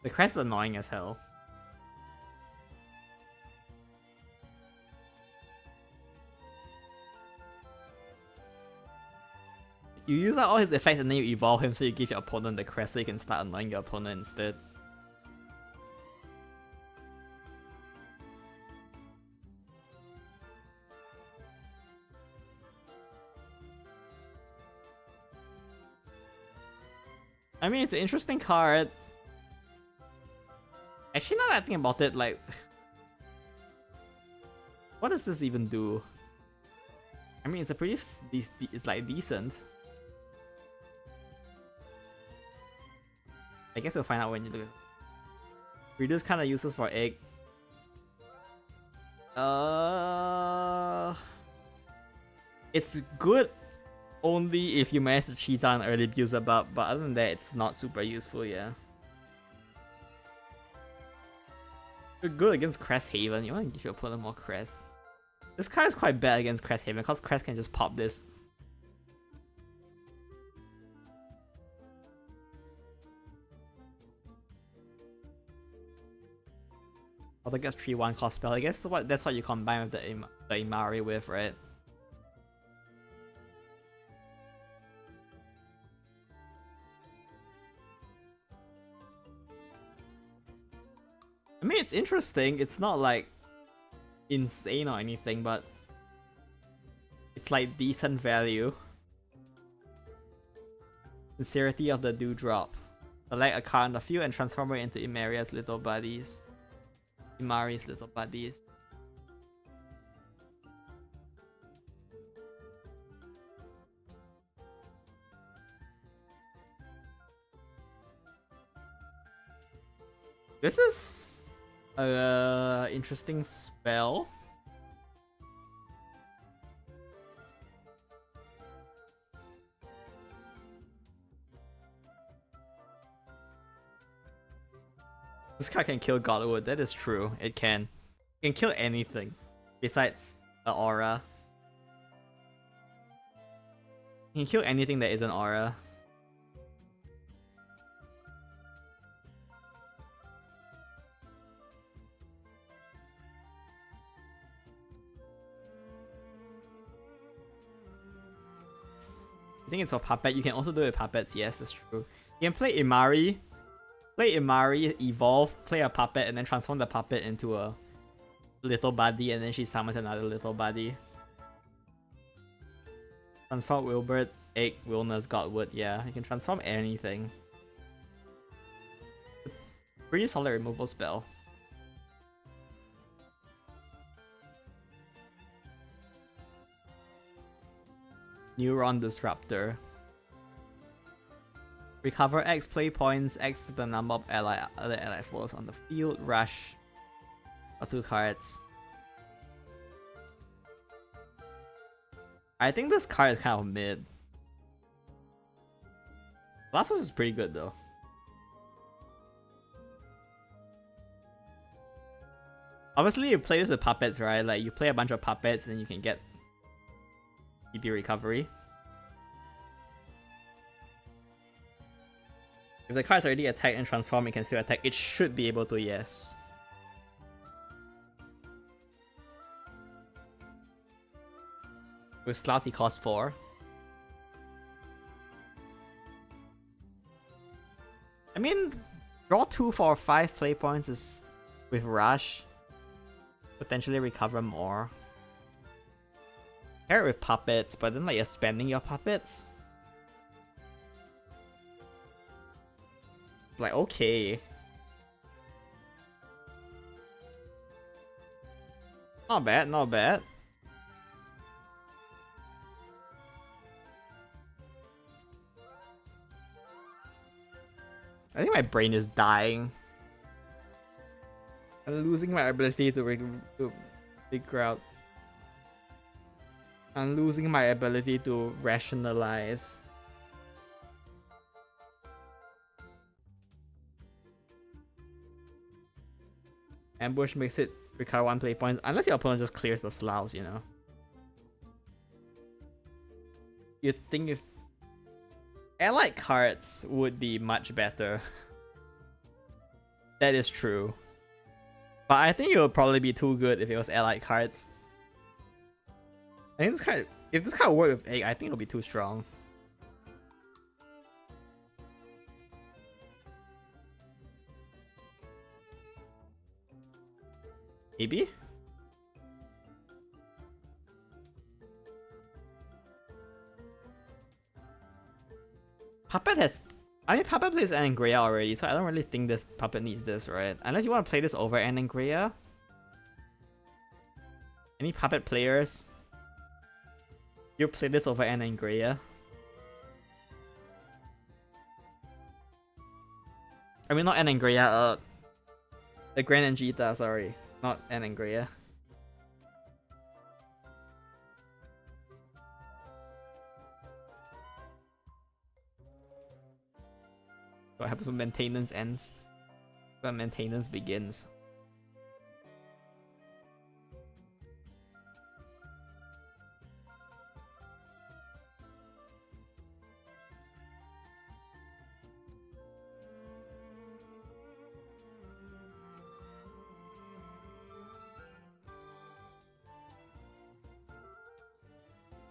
The crest is annoying as hell. You use out all his effects and then you evolve him so you give your opponent the crest so you can start annoying your opponent instead. I mean, it's an interesting card. Actually, now that I think about it, like... What does this even do? I mean, it's a pretty... It's like decent. I guess we'll find out when you look at it. Reduce kind of useless for egg. It's good only if you manage to cheese on an early abuser buff, but other than that, it's not super useful, yeah. You're good against Crest Haven. You want to give your opponent more Crest. This card is quite bad against Crest Haven because Crest can just pop this. Although it gets 3-1 cost spell. I guess that's what you combine with the Imari with, right? I mean, it's interesting. It's not like insane or anything, but it's like decent value. Sincerity of the Dewdrop. Select a card on the field and transform it into Imari's little buddies. Imari's little buddies. This is a interesting spell. This card can kill Godwood, that is true. It can. It can kill anything besides the aura. It can kill anything that isn't aura. I think it's for puppet. You can also do it with puppets, yes, that's true. You can play Imari. Play Imari, evolve, play a puppet, and then transform the puppet into a little buddy, and then she summons another little buddy. Transform Wilbert, Egg, Wilness, Godwood, yeah. You can transform anything. Pretty solid removal spell. Neuron Disruptor. Recover X play points, X is the number of other ally foes on the field. Rush. Or 2 cards. I think this card is kind of mid. Last one is pretty good though. Obviously you play this with puppets, right? Like you play a bunch of puppets and then you can get PP recovery. If the card's already attacked and transform, it can still attack. It should be able to, yes. With Slouse, he costs 4. I mean, draw 2 for 5 play points is with Rush. Potentially recover more. Pair it with Puppets, but then like you're spending your Puppets. Like, okay. Not bad, not bad. I think my brain is dying. I'm losing my ability to figure out. I'm losing my ability to rationalize. Ambush makes it recover 1 play points, unless your opponent just clears the Slouse, you know. You'd think if allied cards would be much better. That is true. But I think it would probably be too good if it was allied cards. I think this card, if this card worked with Egg, I think it'll be too strong. Maybe? Puppet has... I mean, Puppet plays Anangrea already, so I don't really think this Puppet needs this, right? Unless you want to play this over Anangrea? Any Puppet players? You play this over Anangrea? I mean, not Anangrea, the Grand Angita, sorry. Not Anangrea. What happens when maintenance ends? When maintenance begins.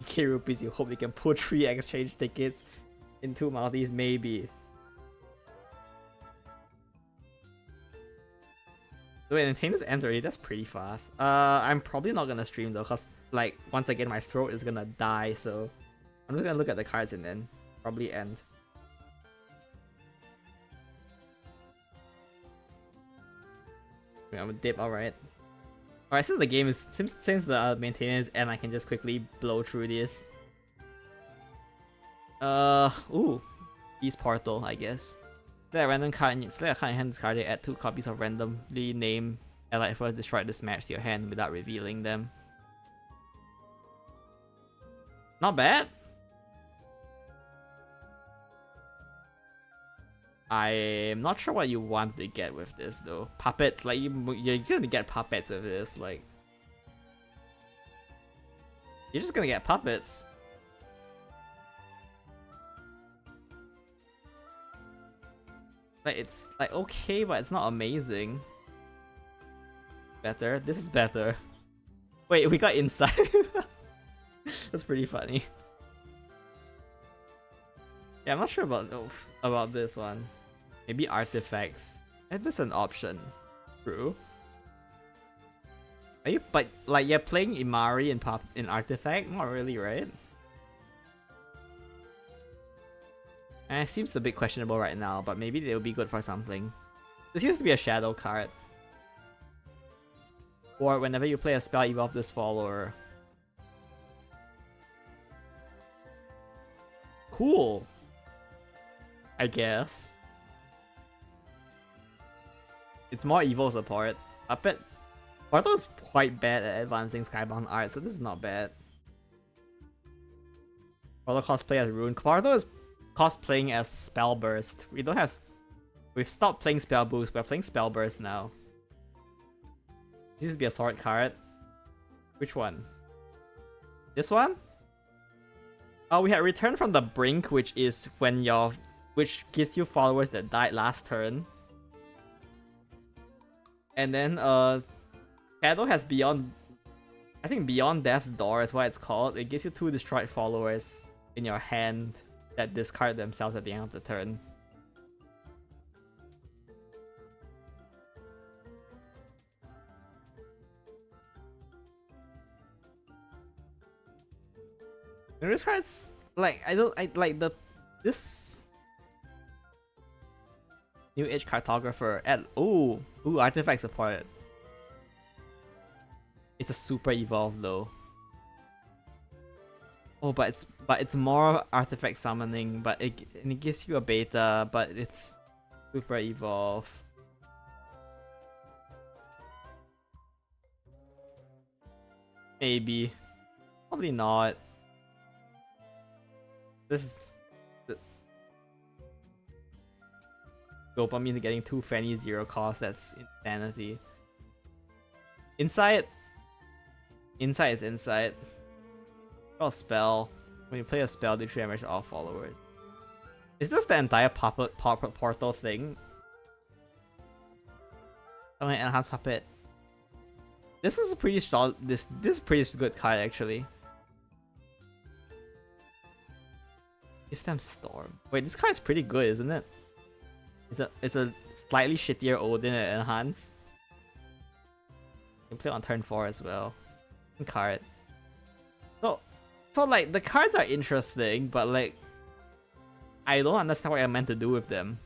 K rupees, you hope you can pull 3 exchange tickets in 2 multis, maybe. Wait, maintenance ends already? That's pretty fast. I'm probably not gonna stream though, cause like once again my throat is gonna die, so I'm just gonna look at the cards and then probably end. Wait, I'm gonna dip, alright. Alright, since the game is since the maintenance end, I can just quickly blow through this. Ooh. Beast Portal, I guess. Select a random card and select a card in hand discard it, add 2 copies of randomly named allied first destroy this match to your hand without revealing them. Not bad. I'm not sure what you want to get with this though. Puppets, like you're gonna get puppets with this, like you're just gonna get puppets. Like it's like okay, but it's not amazing. Better? This is better. Wait, we got inside. That's pretty funny. Yeah, I'm not sure about this one. Maybe artifacts. Is this an option? True. Are you but like you're playing Imari in artifact? Not really, right? And it seems a bit questionable right now, but maybe they'll be good for something. This used to be a shadow card. Or whenever you play a spell, evolve this follower. Cool. I guess. It's more evil support. Puppet. Portal's quite bad at advancing Skybound art, so this is not bad. Portal cosplay as Rune. Portal is cosplaying as Spellburst. We don't have... We've stopped playing Spell Boost, we're playing Spellburst now. This used to be a sword card. Which one? This one? Oh, we had Return from the Brink, which is when which gives you followers that died last turn. And then Shadow has Beyond, I think Beyond Death's Door is what it's called. It gives you 2 destroyed followers in your hand that discard themselves at the end of the turn. And this card's like I like this New Age Cartographer at ooh artifact supported. It's a super evolve though. Oh, but it's more artifact summoning, but it gives you a beta, but it's super evolve. Maybe, probably not. This is dopamine getting 2 Fanny 0 cost. That's insanity. Insight is insight. Oh, spell. When you play a spell, do 3 damage to all followers. Is this the entire portal thing? Oh, enhanced puppet. This is a pretty solid. This is a pretty good card actually. System Storm. Wait, this card is pretty good, isn't it? It's a slightly shittier Odin and enhance. You can play on turn 4 as well. Card. So like the cards are interesting, but like I don't understand what I'm meant to do with them.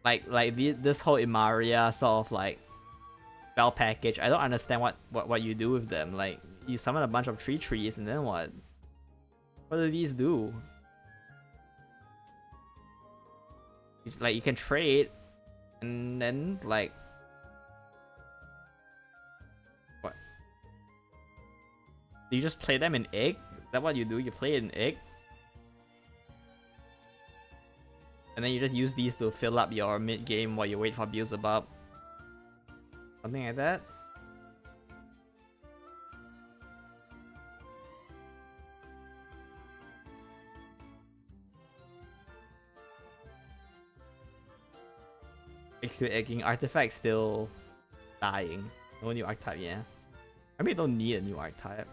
Like this whole Imaria sort of like spell package. I don't understand what you do with them. Like you summon a bunch of trees and then what? What do these do? It's like you can trade and then like what? Do you just play them in egg? Is that what you do? You play it in egg? And then you just use these to fill up your mid game while you wait for Beelzebub. Something like that. Still egging, artifact still dying. No new archetype, yeah. I mean, don't need a new archetype.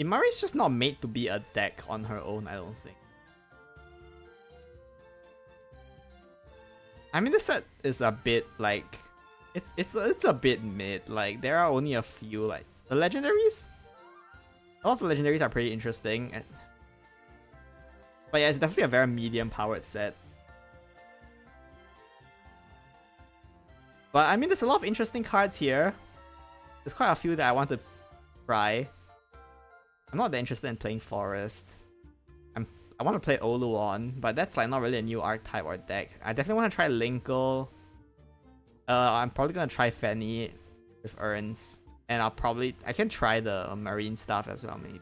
Imari's just not made to be a deck on her own, I don't think. I mean, this set is a bit like it's a bit mid. Like there are only a few like the legendaries. A lot of the legendaries are pretty interesting. But yeah, it's definitely a very medium powered set. But I mean, there's a lot of interesting cards here. There's quite a few that I want to try. I'm not that interested in playing Forest. I want to play Oluon, but that's like not really a new archetype or deck. I definitely want to try Linkle. I'm probably gonna try Fanny with Urns, and I can try the marine stuff as well maybe.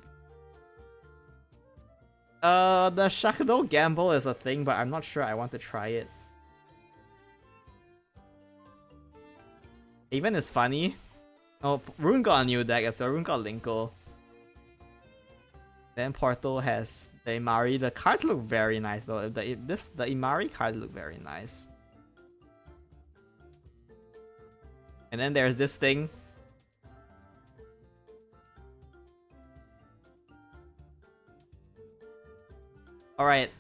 The Shadow Gamble is a thing, but I'm not sure I want to try it. Even is funny. Oh, Rune got a new deck as well. Rune got Linkle. Then Portal has the Imari. The cards look very nice though. The Imari cards look very nice. And then there's this thing. Alright.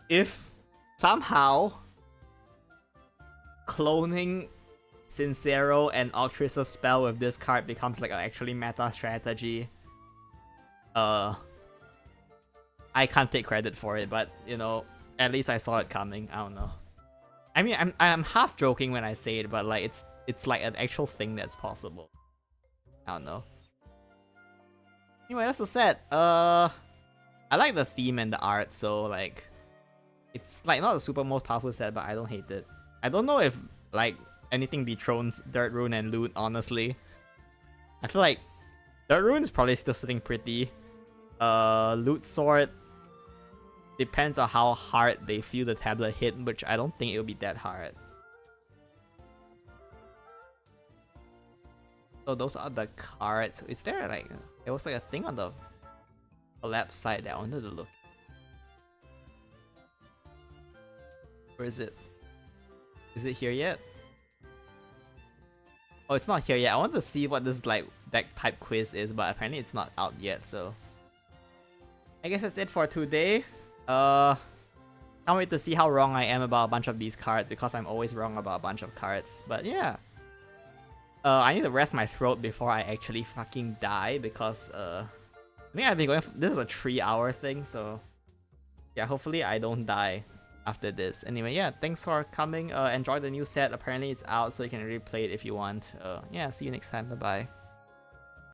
If somehow cloning Sincero and Octrisa's spell with this card becomes like an actually meta strategy, I can't take credit for it, but you know, at least I saw it coming. I don't know. I mean, I'm half joking when I say it, but like it's like an actual thing that's possible. I don't know. Anyway, that's the set. I like the theme and the art, so like it's like not the super most powerful set, but I don't hate it. I don't know if like anything dethrones Dirt Rune and Loot, honestly. I feel like Dirt Rune is probably still sitting pretty. Loot Sword depends on how hard they feel the tablet hit, which I don't think it'll be that hard. So those are the cards. Is there like there was like a thing on the left side that I wanted to look. Where is it? Is it here yet? Oh, it's not here yet. I want to see what this like deck type quiz is, but apparently it's not out yet. So I guess that's it for today. Can't wait to see how wrong I am about a bunch of these cards because I'm always wrong about a bunch of cards. But yeah. I need to rest my throat before I actually fucking die because I think I've been going this is a 3-hour thing, so yeah, hopefully I don't die after this. Anyway, yeah, thanks for coming. Enjoy the new set. Apparently it's out, so you can replay it if you want. Yeah, see you next time. Bye bye.